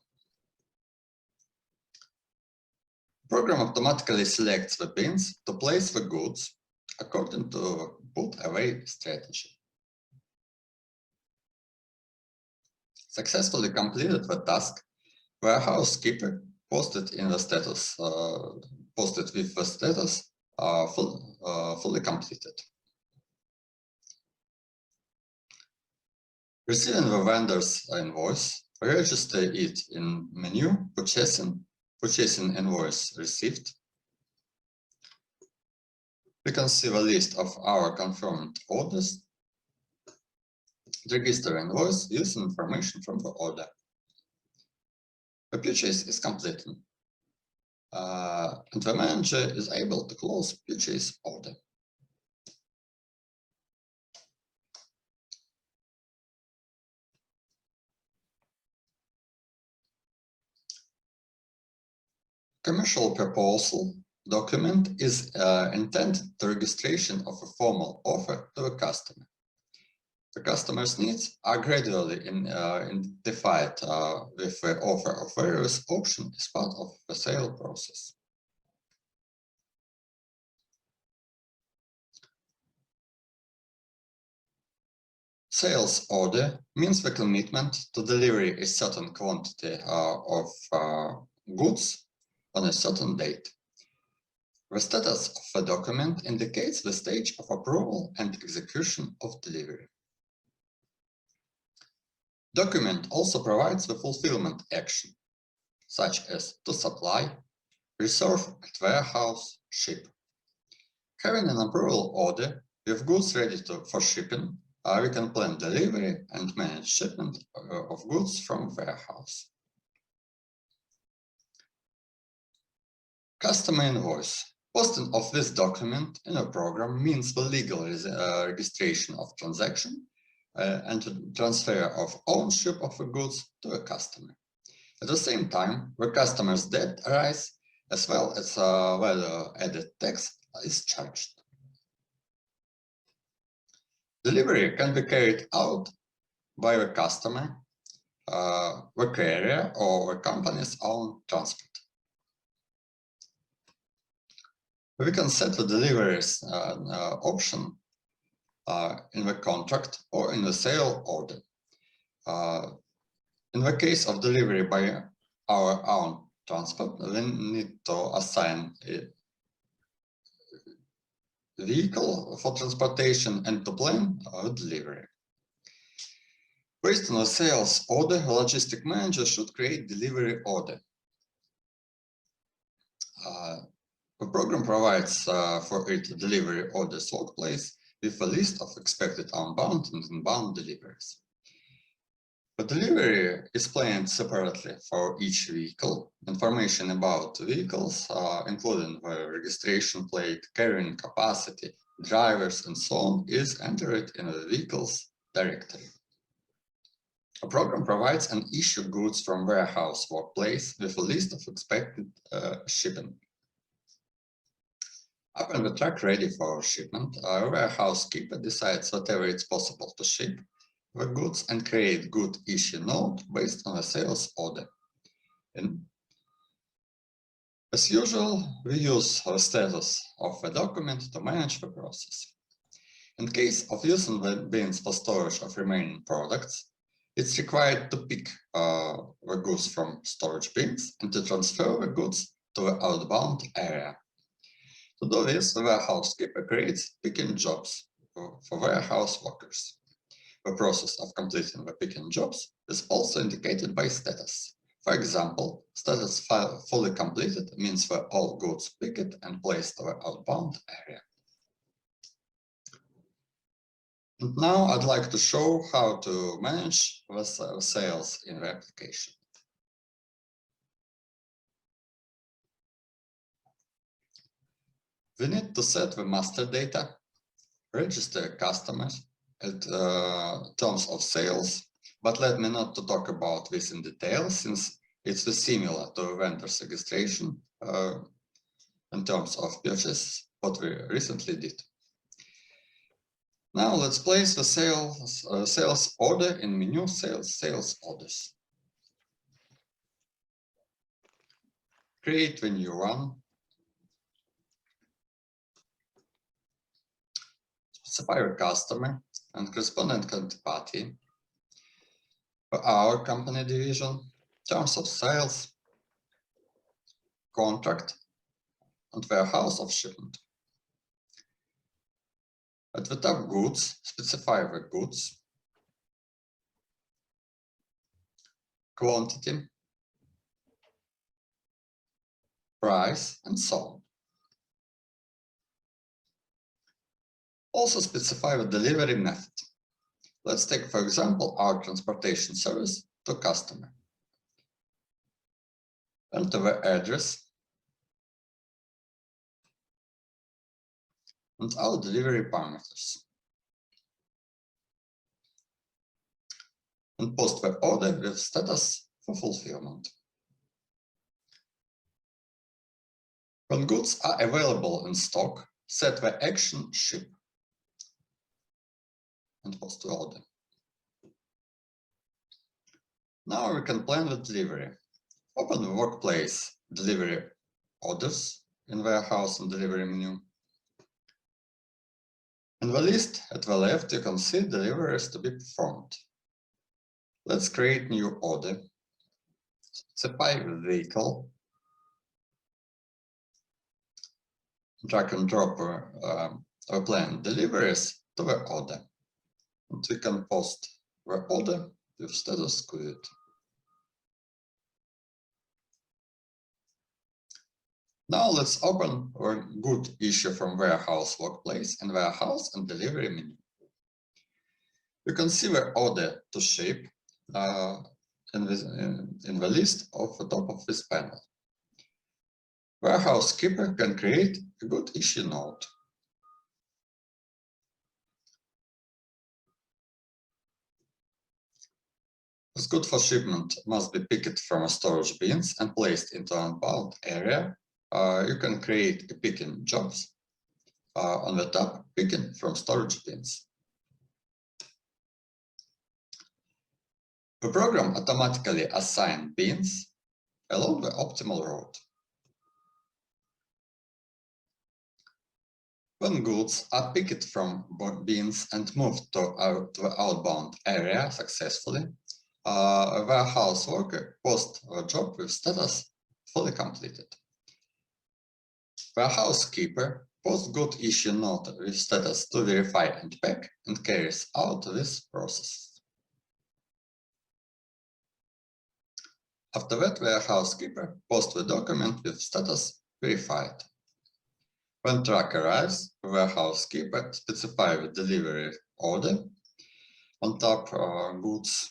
The program automatically selects the bins to place the goods according to the put away strategy. Successfully completed the task, warehouse keeper posted in the status, posted with the status fully completed. Receiving the vendor's invoice, register it in menu purchasing invoice received. We can see the list of our confirmed orders. Register invoice using information from the order. The purchase is completed, and the manager is able to close purchase order. Commercial proposal document is intended to registration of a formal offer to a customer. The customer's needs are gradually identified with the offer of various options as part of the sale process. Sales order means the commitment to deliver a certain quantity of goods on a certain date. The status of the document indicates the stage of approval and execution of delivery. Document also provides the fulfillment action, such as to supply, reserve at warehouse, ship. Having an approval order with goods ready for shipping, we can plan delivery and manage shipment of goods from warehouse. Customer invoice. Posting of this document in a program means the legal registration of transaction and transfer of ownership of the goods to a customer. At the same time, the customer's debt arises as well as value-added tax is charged. Delivery can be carried out by the customer, the carrier, or the company's own transport. We can set the deliveries option in the contract or in the sale order. In the case of delivery by our own transport, we need to assign a vehicle for transportation and to plan delivery. Based on a sales order, the logistic manager should create delivery order. The program provides for it delivery orders workplace with a list of expected outbound and inbound deliveries. The delivery is planned separately for each vehicle. Information about vehicles, including the registration plate, carrying capacity, drivers, and so on, is entered in the vehicle's directory. A program provides an issue goods from warehouse workplace with a list of expected shipping. Upon the truck ready for shipment, our warehouse keeper decides whatever it's possible to ship the goods and create good issue note based on a sales order. And as usual, we use the status of the document to manage the process. In case of using the bins for storage of remaining products, it's required to pick the goods from storage bins and to transfer the goods to the outbound area. To do this, the warehouse keeper creates picking jobs for warehouse workers. The process of completing the picking jobs is also indicated by status. For example, status fully completed means that all goods picked and placed to the outbound area. And now I'd like to show how to manage the sales in the application. We need to set the master data, register customers at terms of sales, but let me not to talk about this in detail since it's similar to vendor's registration in terms of purchase, what we recently did. Now let's place the sales order in menu sales orders. Create a new one. Specify a customer and correspondent counterparty. For our company division, terms of sales, contract, and warehouse of shipment. At the top goods, specify the goods, quantity, price, and so on. Also specify the delivery method. Let's take, for example, our transportation service to customer. Enter the address and our delivery parameters. And post the order with status for fulfillment. When goods are available in stock, set the action ship and post the order. Now we can plan the delivery. Open the workplace delivery orders in warehouse and delivery menu. In the list at the left, you can see deliveries to be performed. Let's create new order. Specify the vehicle. Drag and drop our planned deliveries to the order. And we can post the order with status quoted. Now let's open our good issue from warehouse workplace and warehouse and delivery menu. You can see the order to ship in the list of the top of this panel. Warehouse keeper can create a good issue note. This good for shipment must be picked from a storage bins and placed into an unbound area. You can create a picking jobs. On the top, picking from storage bins. The program automatically assigns bins along the optimal route. When goods are picked from bins and moved to the outbound area successfully, a warehouse worker posts a job with status fully completed. Warehouse keeper posts good issue note with status to verify and pack and carries out this process. After that, warehouse keeper posts the document with status verified. When truck arrives, the warehouse keeper specifies the delivery order. On top goods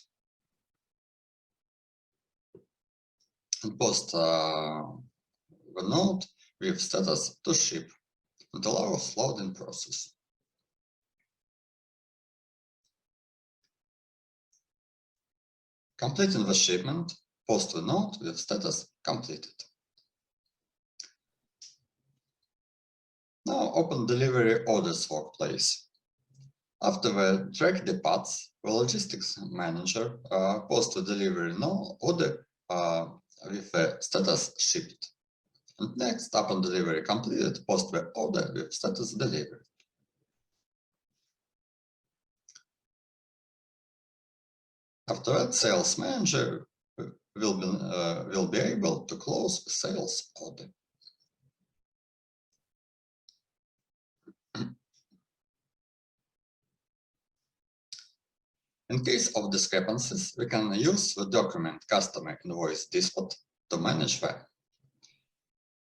and post the note with status to ship and allows loading process. Completing the shipment, post the note with status completed. Now open delivery orders workplace. After the track departs, the logistics manager posts the delivery order with the status shipped. And next, upon delivery completed, post the order with status delivered. After that, sales manager will be able to close the sales order. In case of discrepancies, we can use the document customer invoice dispute to manage them.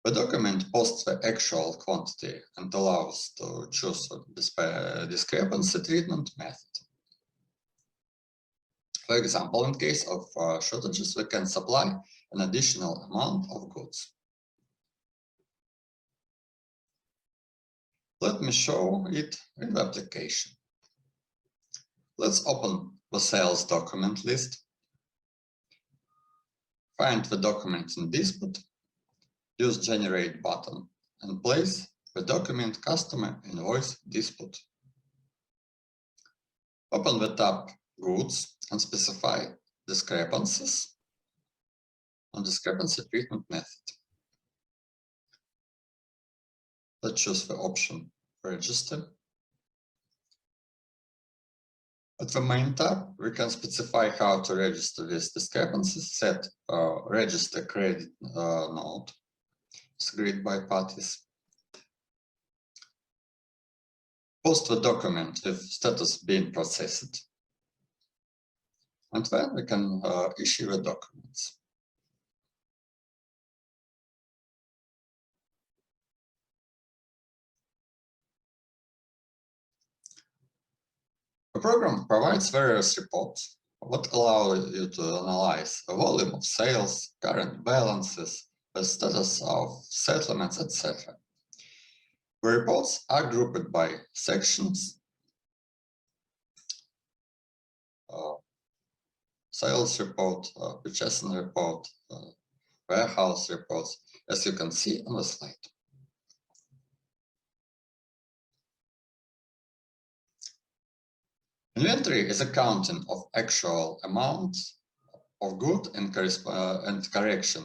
The document posts the actual quantity and allows to choose a discrepancy treatment method. For example, in case of shortages, we can supply an additional amount of goods. Let me show it in the application. Let's open the sales document list. Find the document in dispute. Use generate button and place the document customer invoice dispute. Open the tab goods and specify discrepancies and discrepancy treatment method. Let's choose the option register. At the main tab, we can specify how to register with discrepancies, set register credit note, agreed by parties, post the document with status being processed, and then we can issue the documents. The program provides various reports that allow you to analyze the volume of sales, current balances, the status of settlements, etc. The reports are grouped by sections, sales report, purchasing report, warehouse reports, as you can see on the slide. Inventory is accounting of actual amounts of good and correction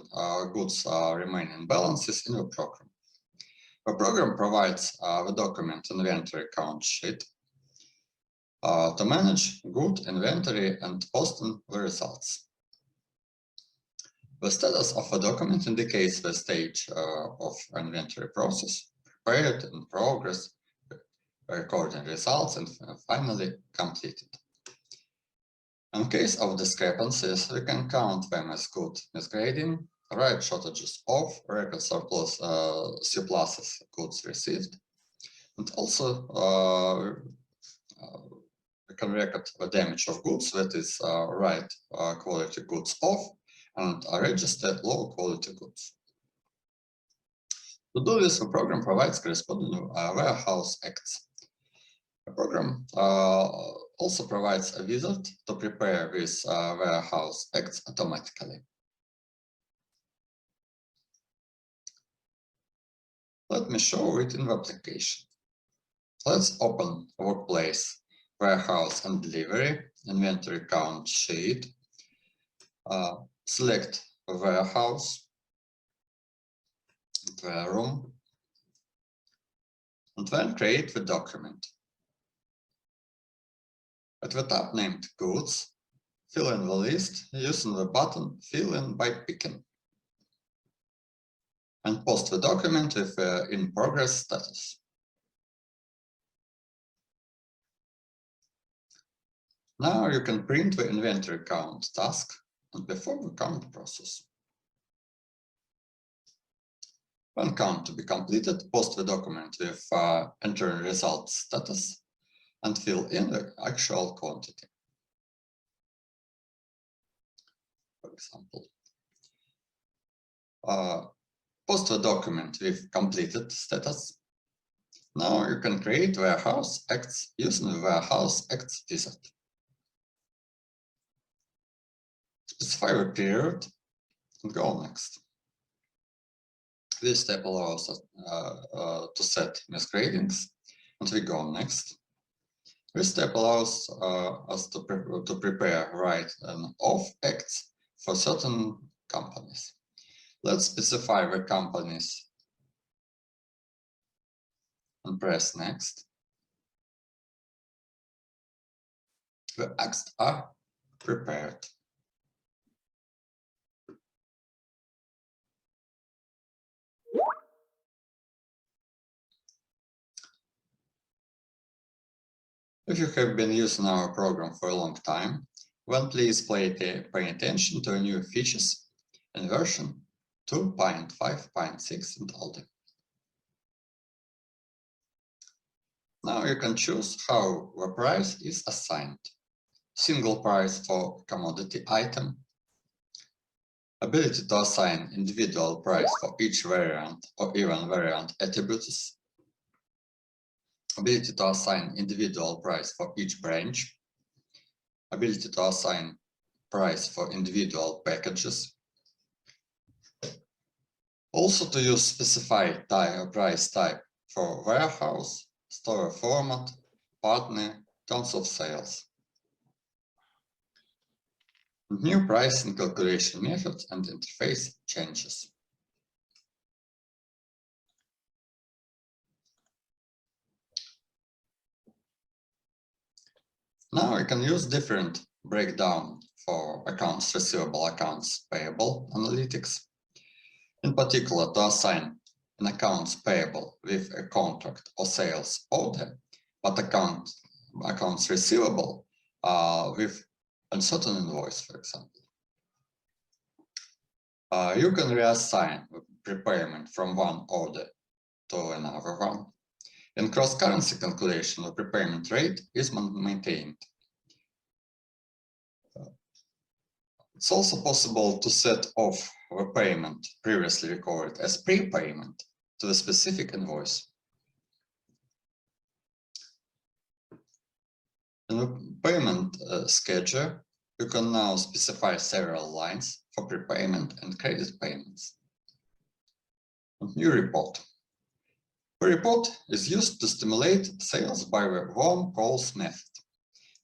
goods remaining balances in the program. The program provides the document inventory count sheet to manage good inventory and posting the results. The status of a document indicates the stage of inventory process, prepared, in progress, recording results, and finally completed. In case of discrepancies, we can count them as good misgrading, right shortages of, record surpluses goods received, and also we can record the damage of goods, that is right quality goods of, and register low quality goods. To do this, the program provides corresponding warehouse acts. The program also provides a wizard to prepare these warehouse acts automatically. Let me show it in the application. Let's open Workplace, Warehouse and Delivery, Inventory Count Sheet. Select Warehouse, Room, and then create the document. At the tab named Goods, fill in the list using the button Fill in by picking, and post the document with the in progress status. Now you can print the inventory count task and perform the count process. When count to be completed, post the document with entering result status and fill in the actual quantity. For example, post the document with completed status. Now you can create warehouse acts using the warehouse acts wizard. Specify the period and go next. This step allows us to set misgradings, and we go next. This step allows us to prepare right and off acts for certain companies. Let's specify the companies and press next. The acts are prepared. If you have been using our program for a long time, then please pay attention to new features in version 2.5.6 and older. Now you can choose how the price is assigned. Single price for commodity item, ability to assign individual price for each variant or even variant attributes, ability to assign individual price for each branch, ability to assign price for individual packages, also to use specified price type for warehouse, store format, partner, terms of sales. New pricing calculation methods and interface changes. Now we can use different breakdown for accounts receivable, accounts payable analytics. In particular, to assign an accounts payable with a contract or sales order, but accounts receivable with uncertain invoice, for example. You can reassign prepayment from one order to another one. In cross-currency calculation, the prepayment rate is maintained. It's also possible to set off the payment previously recorded as prepayment to the specific invoice. In the payment schedule, you can now specify several lines for prepayment and credit payments. New report. The report is used to stimulate sales by the warm calls method.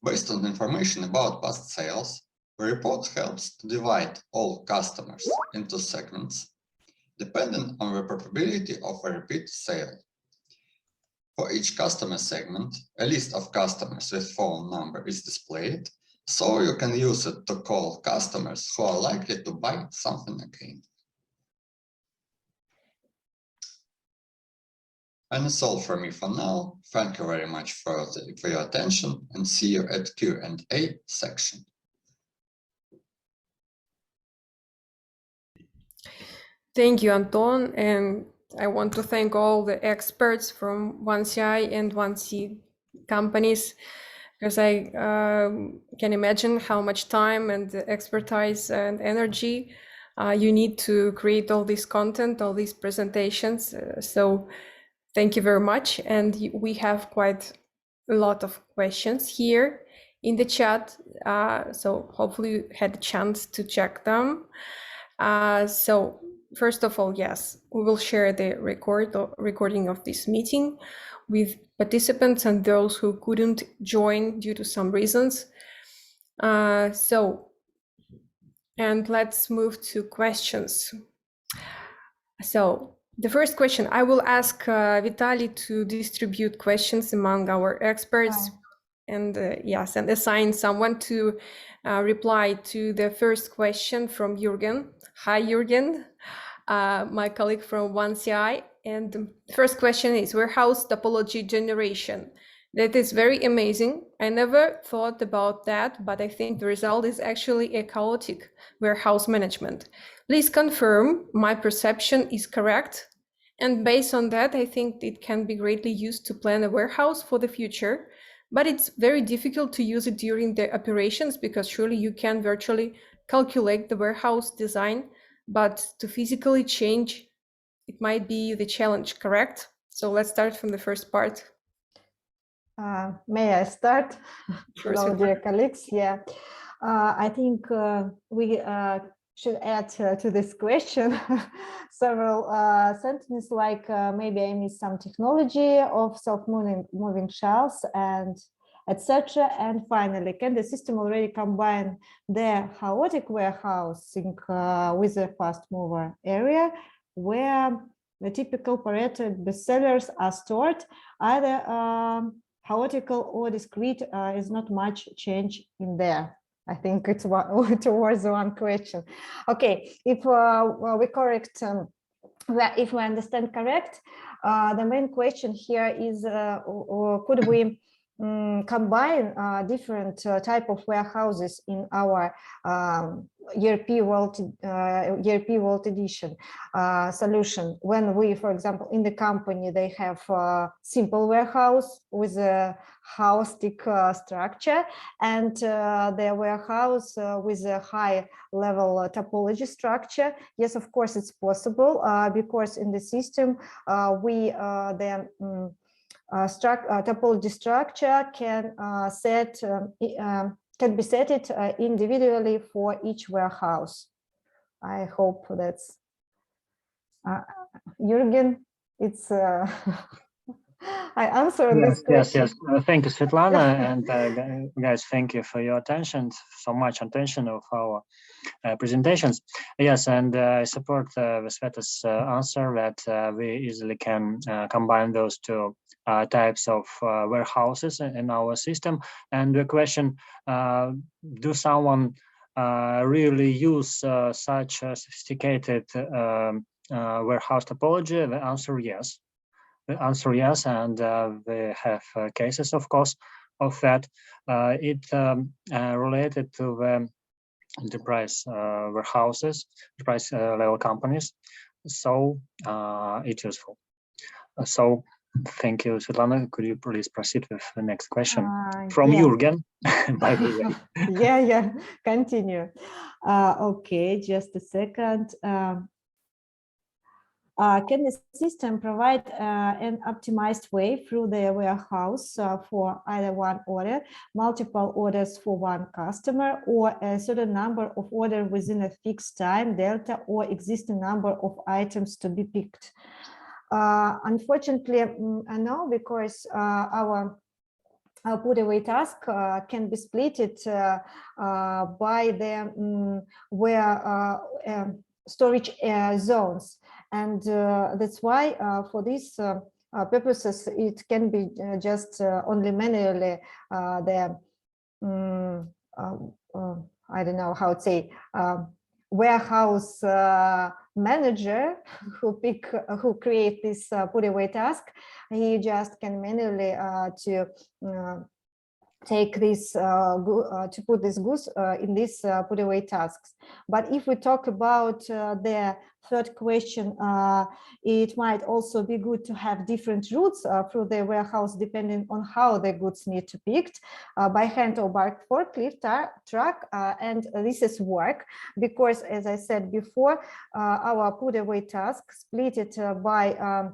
Based on information about past sales, the report helps to divide all customers into segments, depending on the probability of a repeat sale. For each customer segment, a list of customers with phone number is displayed, so you can use it to call customers who are likely to buy something again. And that's all from me for now. Thank you very much for your attention, and see you at Q&A section. Thank you, Anton, and I want to thank all the experts from 1CI and 1C companies, because I can imagine how much time and expertise and energy you need to create all this content, all these presentations. So thank you very much. And we have quite a lot of questions here in the chat. So hopefully you had a chance to check them. So first of all, yes, we will share the recording of this meeting with participants and those who couldn't join due to some reasons. And let's move to questions. So the first question, I will ask VITALY to distribute questions among our experts. And yes, and assign someone to reply to the first question from Jürgen. Hi, Jürgen, my colleague from 1CI. And the first question is warehouse topology generation. That is very amazing. I never thought about that, but I think the result is actually a chaotic warehouse management. Please confirm my perception is correct. And based on that, I think it can be greatly used to plan a warehouse for the future. But it's very difficult to use it during the operations, because surely you can virtually calculate the warehouse design, but to physically change, it might be the challenge, correct? So let's start from the first part. May I start? Hello, dear colleagues. Yeah, I think we should add to this question several sentences like maybe I miss some technology of self-moving shelves and etc. And finally, can the system already combine the chaotic warehousing with a fast mover area where the typical Pareto bestsellers are stored? Either chaotical or discrete, is not much change in there. I think it's towards one question. Okay, if we correct, if we understand correct, the main question here is, could we combine different type of warehouses in our ERP World Edition solution? When we, for example, in the company, they have a simple warehouse with a holistic structure, and their warehouse with a high level topology structure. Yes, of course, it's possible because in the system topology structure can be set individually for each warehouse. I hope that's Jürgen. It's I answered this question. Yes. Thank you, Svetlana, and guys, thank you for your attention. So much attention of our presentations. Yes, and I support Sveta's answer that we easily can combine those two types of warehouses in our system. And the question, do someone really use such a sophisticated warehouse topology? The answer yes. The answer yes, and we have cases, of course, of that. It related to the enterprise warehouses, enterprise level companies. So it's useful. So thank you, Svetlana. Could you please proceed with the next question from Jürgen, by the way? Yeah, continue. Okay, just a second. Can the system provide an optimized way through the warehouse for either one order, multiple orders for one customer, or a certain number of orders within a fixed time delta, or existing number of items to be picked? Unfortunately, no, because our put away task can be split by the storage zones, and that's why for these purposes it can be just only manually the I don't know how to say warehouse manager who create this put away task. He just can manually to take this to put this goods in these put away tasks. But if we talk about the third question, it might also be good to have different routes through the warehouse depending on how the goods need to be picked by hand or by forklift truck, and this is work because, as I said before, our put away task split it by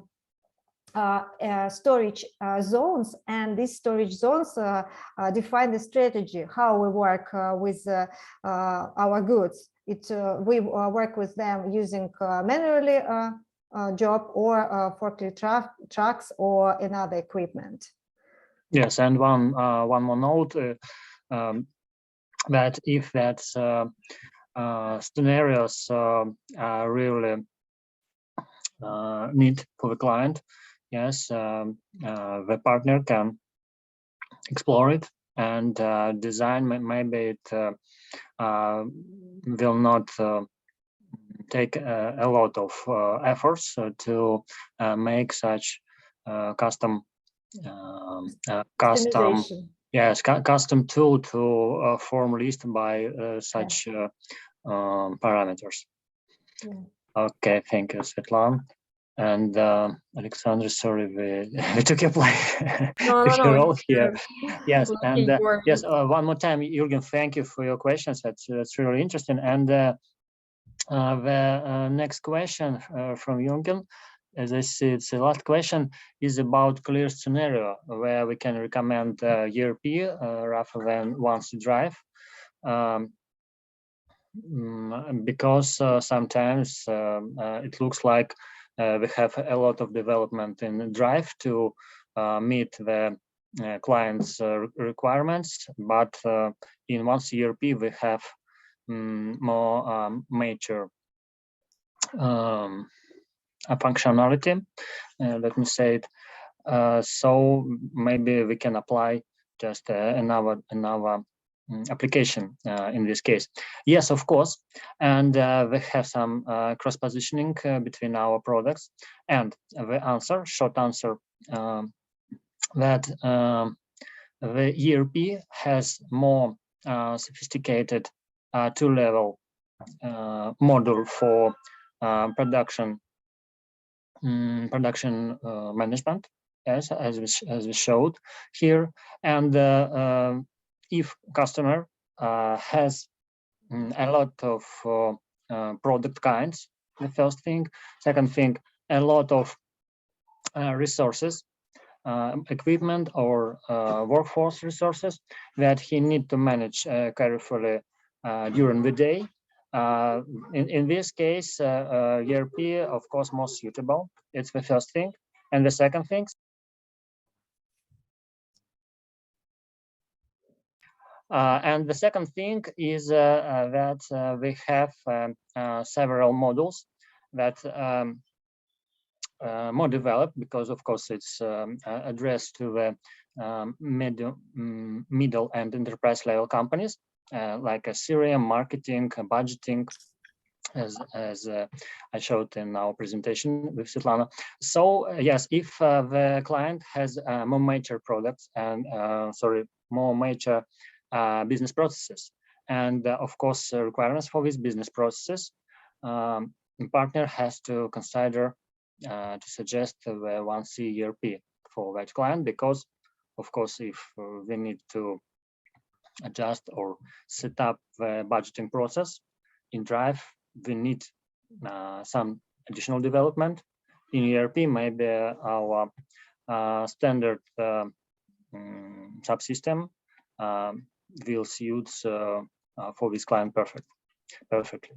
storage zones, and these storage zones define the strategy how we work with our goods. We work with them using manually job or forklift trucks or another equipment. Yes, and one more note that if that scenarios really need for the client, yes, the partner can explore it and design. Maybe it will not take a lot of efforts to make such custom custom tool to form list by such parameters. Yeah. Okay, thank you, Svetlana. And Alexander, sorry, we took your place. No, role here. Yes, and yes, one more time, Jürgen, thank you for your questions. That's really interesting. And the next question from Jürgen, as I see, it's the last question, is about clear scenario where we can recommend ERP rather than once drive. Because sometimes it looks like we have a lot of development in Drive to meet the client's requirements, but in one ERP we have more major functionality, let me say it. So maybe we can apply just another application in this case. Yes, of course, and we have some cross positioning between our products, and the short answer that the ERP has more sophisticated two-level model for production management, as we showed here, and if customer has a lot of product kinds, the first thing. Second thing, a lot of resources, equipment or workforce resources that he need to manage carefully during the day. In this case, ERP, of course, more suitable. It's the first thing. And the second thing, is that we have several models that more developed because, of course, it's addressed to the middle and enterprise level companies like CRM, marketing, budgeting, as I showed in our presentation with Svetlana. So yes, if the client has more mature products and more mature business processes, and of course requirements for these business processes, the partner has to consider to suggest the 1C ERP for that client, because of course if we need to adjust or set up the budgeting process in Drive, we need some additional development. In ERP, maybe our standard subsystem will suit for this client perfectly.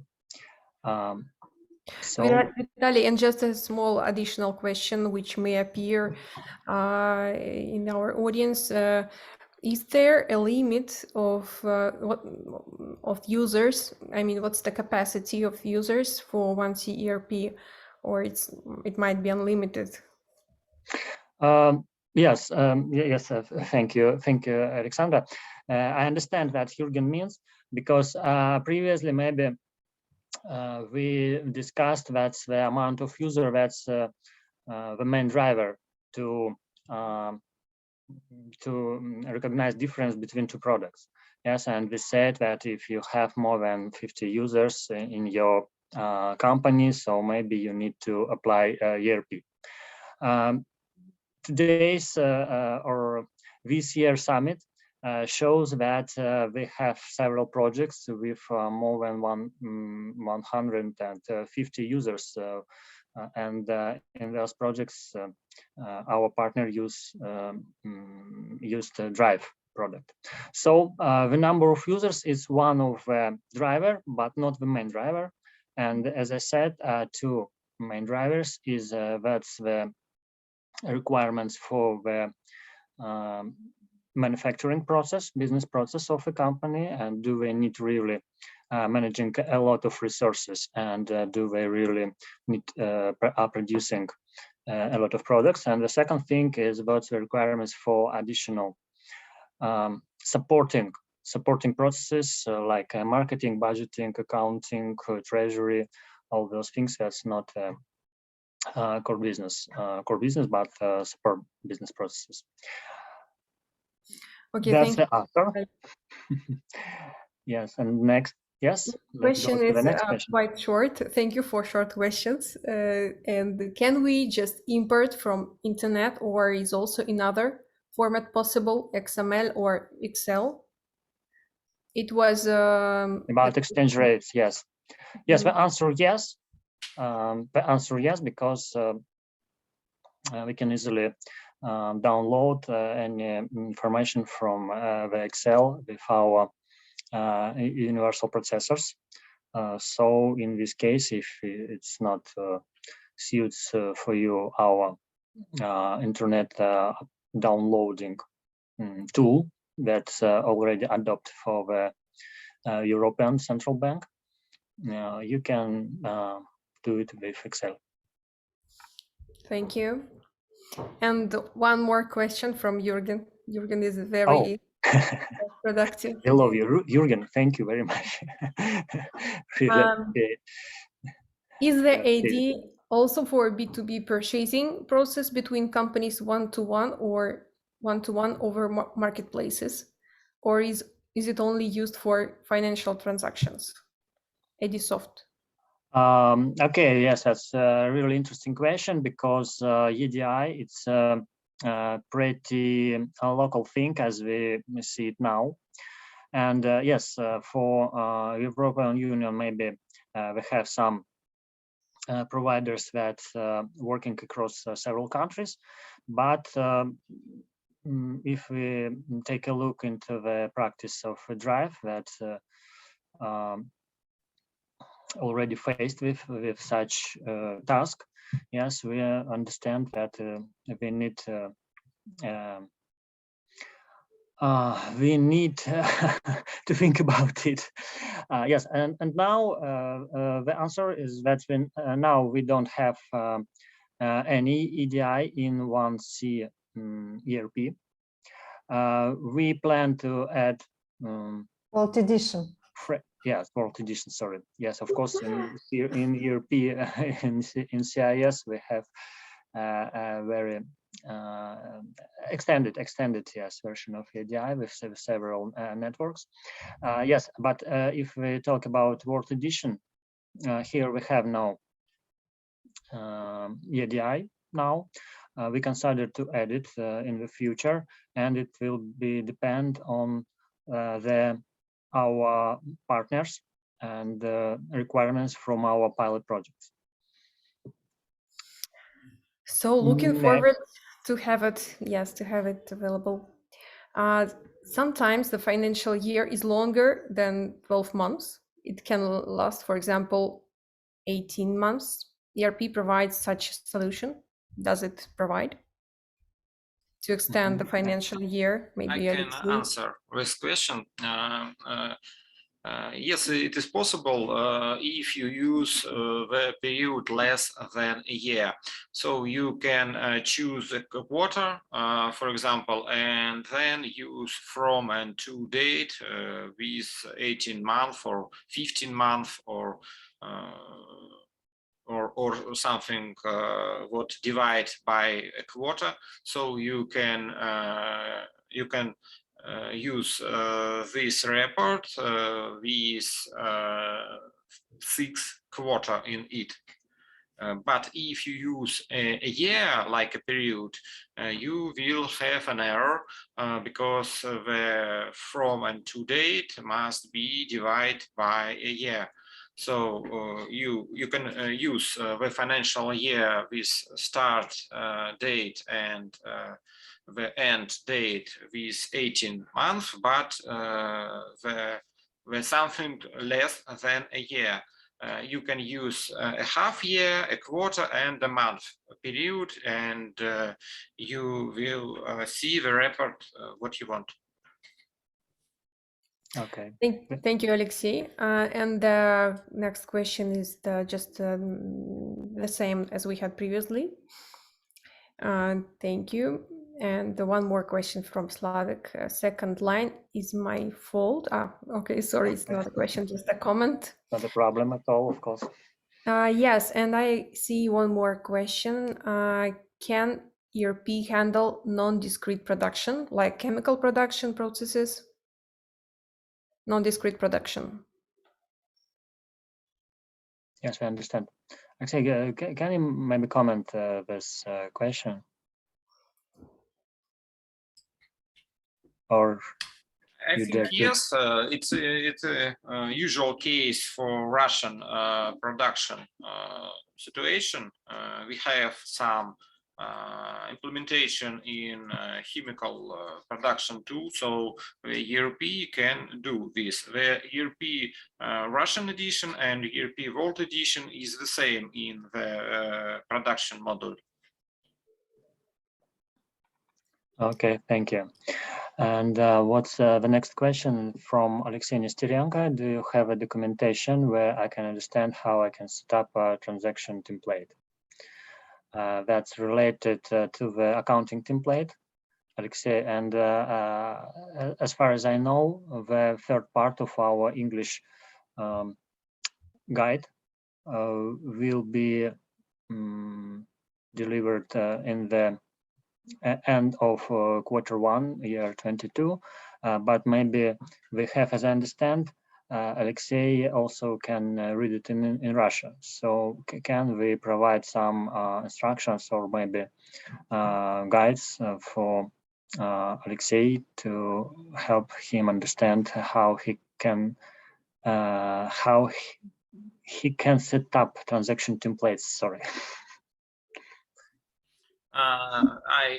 So, Vitaly, and just a small additional question which may appear in our audience. Is there a limit of users? I mean, what's the capacity of users for 1C ERP, or it might be unlimited? Yes, yes. Thank you, Alexandra. I understand that Jürgen means, because previously maybe we discussed that's the amount of user that's the main driver to recognize difference between two products. Yes, and we said that if you have more than 50 users in your company, so maybe you need to apply ERP. Today's or this year summit shows that we have several projects with more than 150 users, and in those projects, our partner used the Drive product. So the number of users is one of the driver, but not the main driver. And as I said, two main drivers is that's the requirements for the manufacturing process, business process of a company, and do they need really managing a lot of resources, and do they really need are producing a lot of products. And the second thing is about the requirements for additional supporting processes like marketing, budgeting, accounting, treasury, all those things. That's not core business, but support business processes. Okay, that's the answer. Yes, and next, yes. Question is quite short. Thank you for short questions. And can we just import from internet, or is also another format possible, XML or Excel? It was about exchange rates. Yes, yes. The answer yes. The answer yes, because we can easily download any information from the Excel with our universal processors. So in this case, if it's not suits for you our internet downloading tool that's already adopted for the European Central Bank, you can do it with Excel. Thank you. And one more question from Jürgen. Jürgen is very productive. I love you, Jürgen. Thank you very much. Is the idea also for B2B purchasing process between companies one-to-one or one-to-one over marketplaces, or is it only used for financial transactions? Edisoft. Okay, yes, that's a really interesting question, because EDI, it's a pretty local thing as we see it now. And yes, for European Union, maybe we have some providers that working across several countries. But if we take a look into the practice of Drive, that's already faced with such task, yes, we understand that we need to think about it. Yes, and now the answer is that now we don't have any EDI in 1C ERP. We plan to add World edition. Yes, World Edition, sorry. Yes, of course, in ERP, in CIS, we have a very extended yes, version of EDI with several networks. Yes, but if we talk about World Edition, here we have no EDI now. We consider to add it in the future, and it will be depend on our partners and requirements from our pilot projects. So looking forward to have it, yes, to have it available. Sometimes the financial year is longer than 12 months. It can last, for example, 18 months. ERP provides such a solution. Does it provide to extend the financial year? Maybe I can answer this question. Yes, it is possible if you use the period less than a year. So you can choose a quarter, for example, and then use from and to date with 18 months or 15 months or something what divide by a quarter. So you can use this report with 6 quarters in it. But if you use a year like a period, you will have an error because the from and to date must be divided by a year. So you can use the financial year with start date and the end date with 18 months, but the something less than a year. You can use a half year, a quarter, and a month period, and you will see the report what you want. Okay. Thank you, Alexey. And the next question is just the same as we had previously. Thank you. And the one more question from Slavik. Second line is my fault. Okay, sorry, it's not a question, just a comment. Not a problem at all, of course. Yes, and I see one more question. Can ERP handle non-discrete production, like chemical production processes? Non-discrete production. Yes, we understand. Actually, can you maybe comment this question? Or I think yes, it's a usual case for Russian production situation. We have some implementation in chemical production too, so the ERP can do this. The ERP Russian edition and ERP World edition is the same in the production model. Okay, thank you. And what's the next question from Alexey Nesterenko? Do you have a documentation where I can understand how I can set up a transaction template? That's related to the accounting template, Alexey. And as far as I know, the third part of our English guide will be delivered in the end of Q1 year 22, but maybe we have, as I understand, Alexey also can read it in Russian. So can we provide some instructions or maybe guides for Alexey to help him understand how he can set up transaction templates? Sorry. I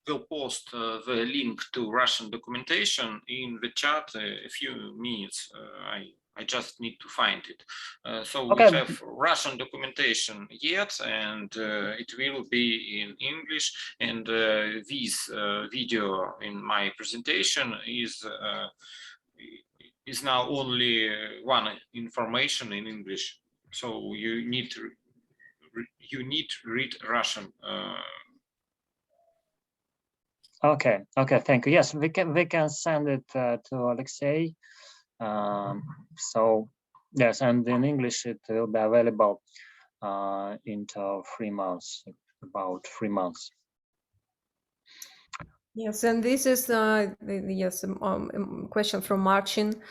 will post the link to Russian documentation in the chat a few minutes. I just need to find it. So okay. We have Russian documentation yet, and it will be in English. And this video in my presentation is now only one information in English. So you need to you need to read Russian. Okay, thank you. Yes, we can send it to Alexey. So yes, and in English it will be available into 3 months, about 3 months. Yes, and this is question from Marcin.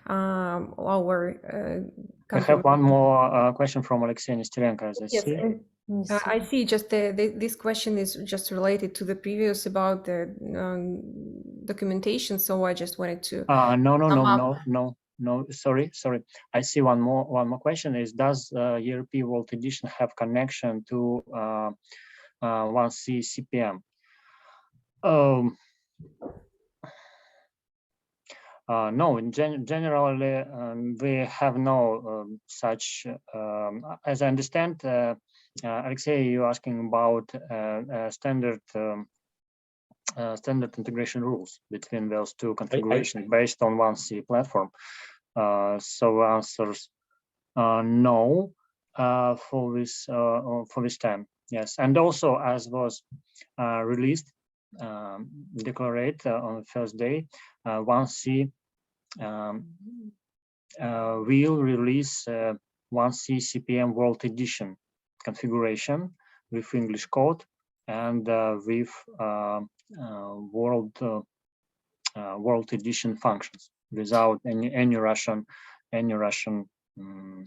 Our I have one more question from Alexey Nesterenko, as I yes, see. I see. Just this question is just related to the previous about the documentation. So I just wanted to. No. Sorry. I see one more question. Is does ERP World Edition have connection to 1C CPM? No, generally we have no such. As I understand, Alexey, you're asking about standard integration rules between those two configurations based on 1C platform. So answers no for this time. Yes, and also as was released, declared on the first day, 1C will release 1C CPM World Edition configuration with English code and with World Edition functions without any Russian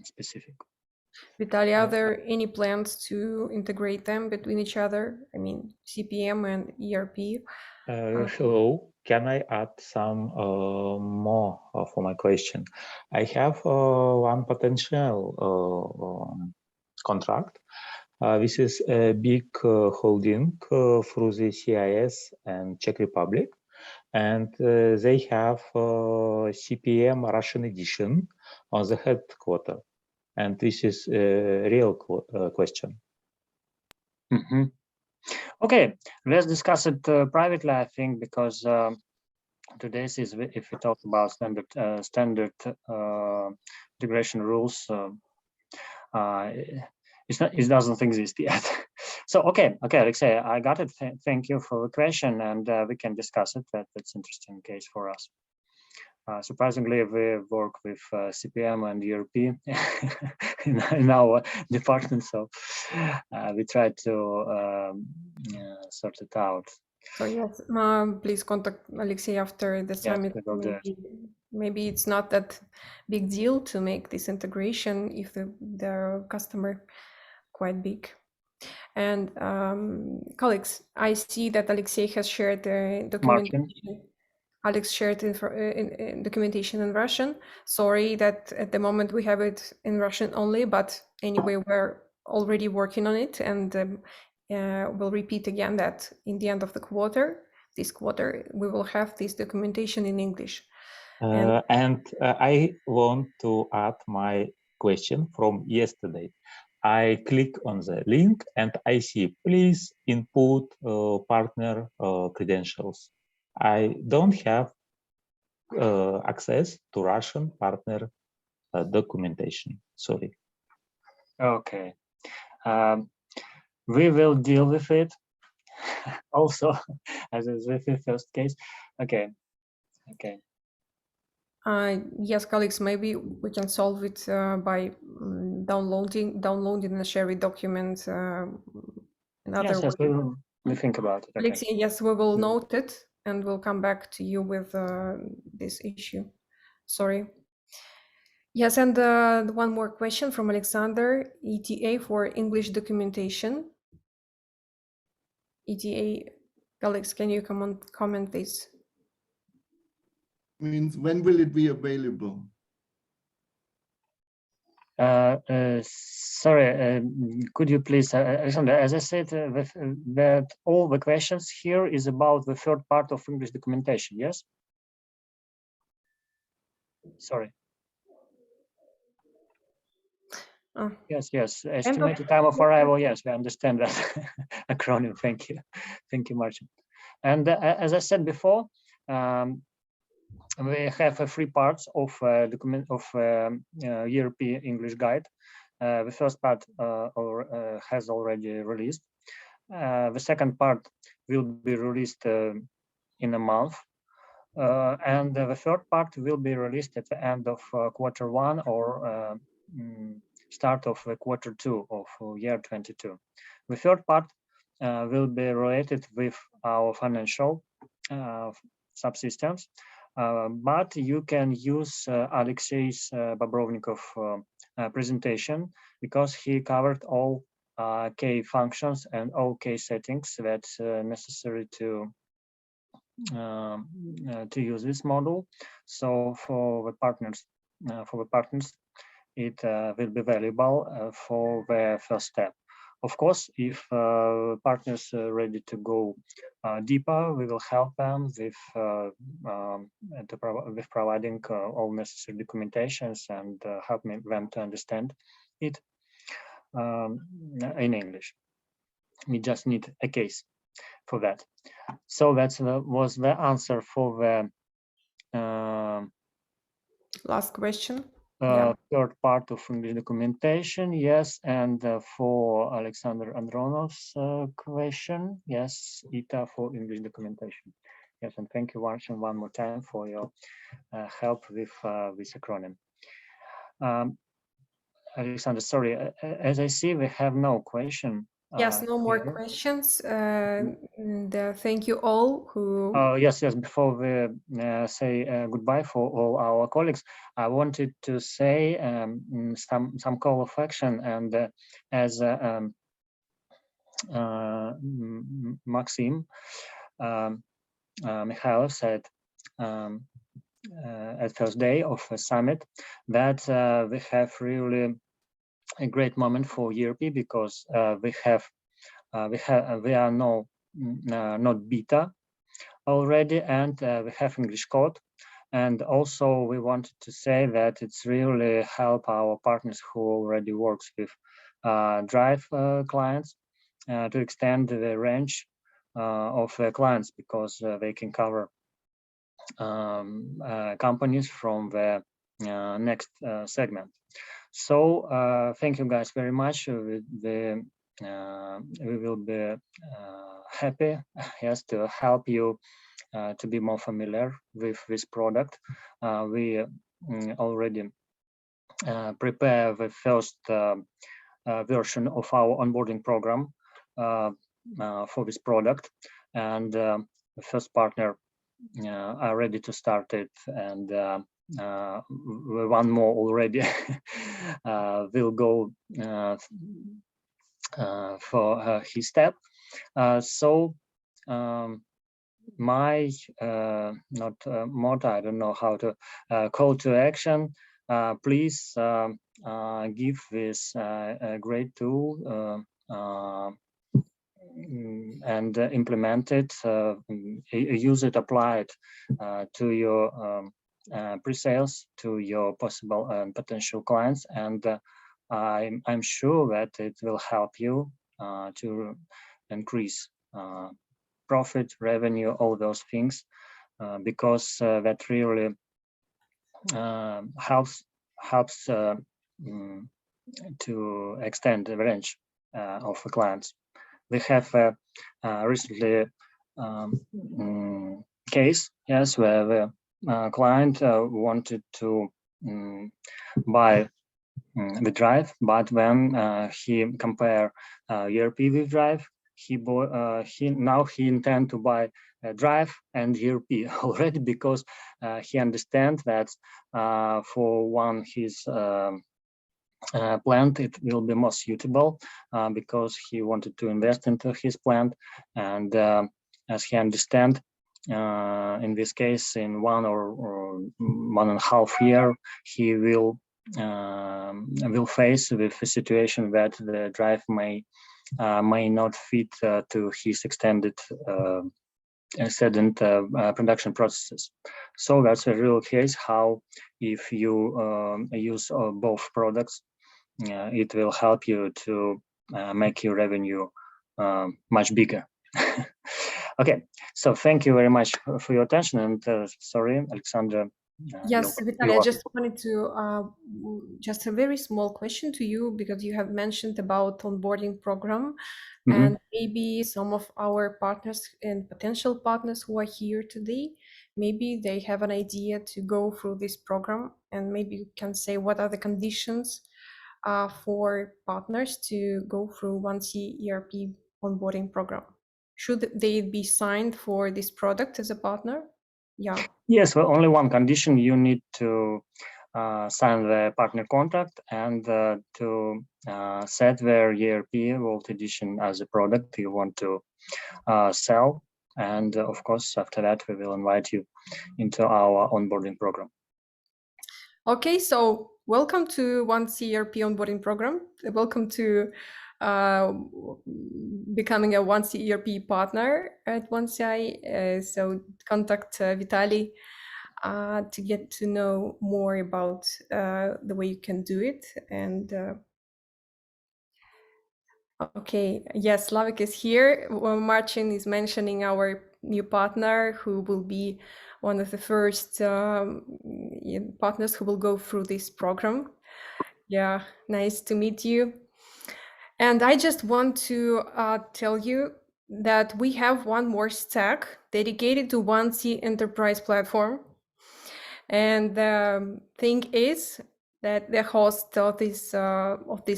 specific. Vitaly, are there any plans to integrate them between each other? I mean, CPM and ERP. Hello, can I add some more for my question? I have one potential contract. This is a big holding through the CIS and Czech Republic, and they have CPM Russian edition on the headquarters. And this is a real question. Mm-hmm. Okay, let's discuss it privately, I think, because today is if we talk about standard integration rules, it doesn't exist yet. So okay, Alexey, I got it. Thank you for the question, and we can discuss it. That's an interesting case for us. Surprisingly, we work with CPM and ERP in our department, so we try to sort it out. So yes, please contact Alexey after the summit. Maybe it's not that big deal to make this integration if the customer quite big. And colleagues, I see that Alexey has shared the documentation. Alex shared in documentation in Russian. Sorry that at the moment we have it in Russian only, but anyway, we're already working on it, and we'll repeat again that in the end of the quarter, this quarter, we will have this documentation in English. And I want to add my question from yesterday. I click on the link and I see, please input partner credentials. I don't have access to Russian partner documentation. Sorry. Okay. We will deal with it also as is with the first case. Okay. Yes, colleagues, maybe we can solve it by downloading and sharing documents. Yes, we think about it. Okay. Alexey, yes, we will note it and we'll come back to you with this issue. Sorry. Yes, and one more question from Alexander, ETA for English documentation. ETA, Alex, can you comment this? Means when will it be available? Sorry, could you please, Alexander, as I said, that all the questions here is about the third part of English documentation, yes? Sorry. Yes, estimated time of arrival, yes, we understand that acronym, thank you, Marcin. And as I said before, we have 3 parts of document of ERP English guide. The first part has already released. The second part will be released in a month. And the third part will be released at the end of Q1 or start of Q2 of year 22. The third part will be related with our financial subsystems, but you can use Alexey Bobrovnikov presentation because he covered all key functions and all key settings that's necessary to use this model. So for the partners, it will be valuable for the first step. Of course, if partners are ready to go deeper, we will help them with providing all necessary documentations and help them to understand it in English. We just need a case for that. So that was the answer for the last question. Third part of English documentation, yes, and for Alexander Andronov's question, yes, ITA for English documentation. Yes, and thank you one more time for your help with this acronym. Alexander, sorry, as I see, we have no question. Yes, no more questions. Thank you all who. Yes. Before we say goodbye for all our colleagues, I wanted to say some call of action, and as Maxim Mikhailov said at first day of the summit, that we have really a great moment for ERP because we are not beta already, and we have English code. And also we wanted to say that it's really help our partners who already works with Drive clients to extend the range of the clients, because they can cover companies from the next segment. So thank you guys very much. We will be happy, yes, to help you to be more familiar with this product. We already prepare the first version of our onboarding program for this product, and the first partner are ready to start it, and one more already will go for his step. So my motto, I don't know how to call to action, please give this great tool and implement it, use it, apply it to your pre-sales, to your possible and potential clients, and I'm sure that it will help you to increase profit, revenue, all those things, because that really helps to extend the range of the clients. We have recently case, yes, where the client wanted to buy the Drive, but when he compare ERP with Drive, now he intend to buy a Drive and ERP already, because he understands that for one his plant it will be more suitable, because he wanted to invest into his plant, and as he understands, in this case, in 1 or 1.5 years, he will face with a situation that the Drive may not fit to his extended production processes. So that's a real case how if you use both products, it will help you to make your revenue much bigger. Okay, so thank you very much for your attention, and sorry, Alexander Yes, look, Vitaly, I just wanted to just a very small question to you, because you have mentioned about onboarding program, and maybe some of our partners and potential partners who are here today, maybe they have an idea to go through this program, and maybe you can say what are the conditions for partners to go through 1C ERP onboarding program. Should they be signed for this product as a partner? Yeah. Yes, well, only one condition: you need to sign the partner contract and to set their ERP Vault Edition as a product you want to sell. And of course, after that, we will invite you into our onboarding program. Okay, so welcome to 1C ERP onboarding program. Welcome to becoming a 1C ERP partner at 1CI. So contact Vitaly to get to know more about the way you can do it. And okay, yes, Slavik is here. Well, Marcin is mentioning our new partner who will be one of the first partners who will go through this program. Yeah, nice to meet you. And I just want to tell you that we have one more stack dedicated to 1C Enterprise platform. And the thing is that the host of this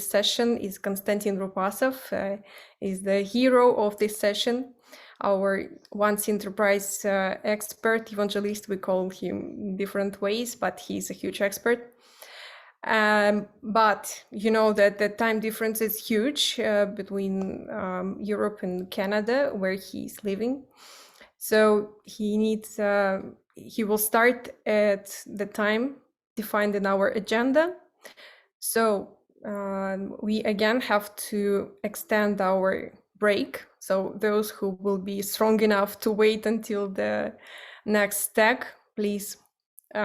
session is Konstantin Rupasov, is the hero of this session, our 1C Enterprise expert, evangelist. We call him in different ways, but he's a huge expert. But you know that the time difference is huge between Europe and Canada, where he's living. So he needs, he will start at the time defined in our agenda. So we again have to extend our break. So those who will be strong enough to wait until the next stack, please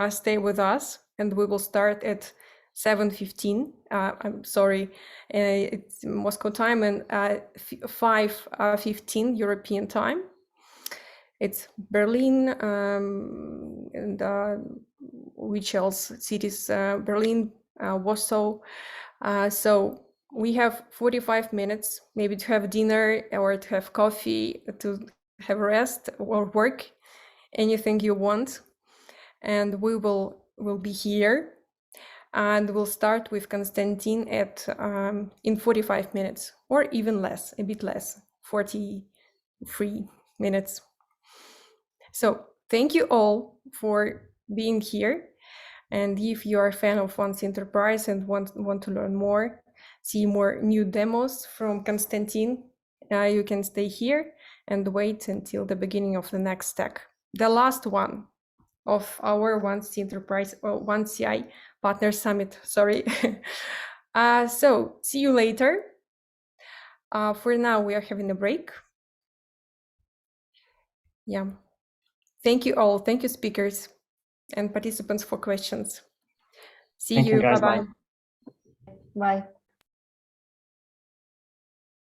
stay with us, and we will start at 7:15. I'm sorry, it's Moscow time, and 5:15 European time. It's Berlin, and which else cities? Berlin, Warsaw. So we have 45 minutes, maybe to have dinner or to have coffee, to have rest or work, anything you want. And we will be here. And we'll start with Konstantin at in 45 minutes, or even less, a bit less, 43 minutes. So thank you all for being here. And if you are a fan of 1C Enterprise and want to learn more, see more new demos from Konstantin, you can stay here and wait until the beginning of the next stack, the last one of our 1C Enterprise or 1CI Partner Summit, sorry. So see you later. For now, we are having a break. Yeah. Thank you all. Thank you, speakers and participants, for questions. See you. Guys. Bye-bye. Bye.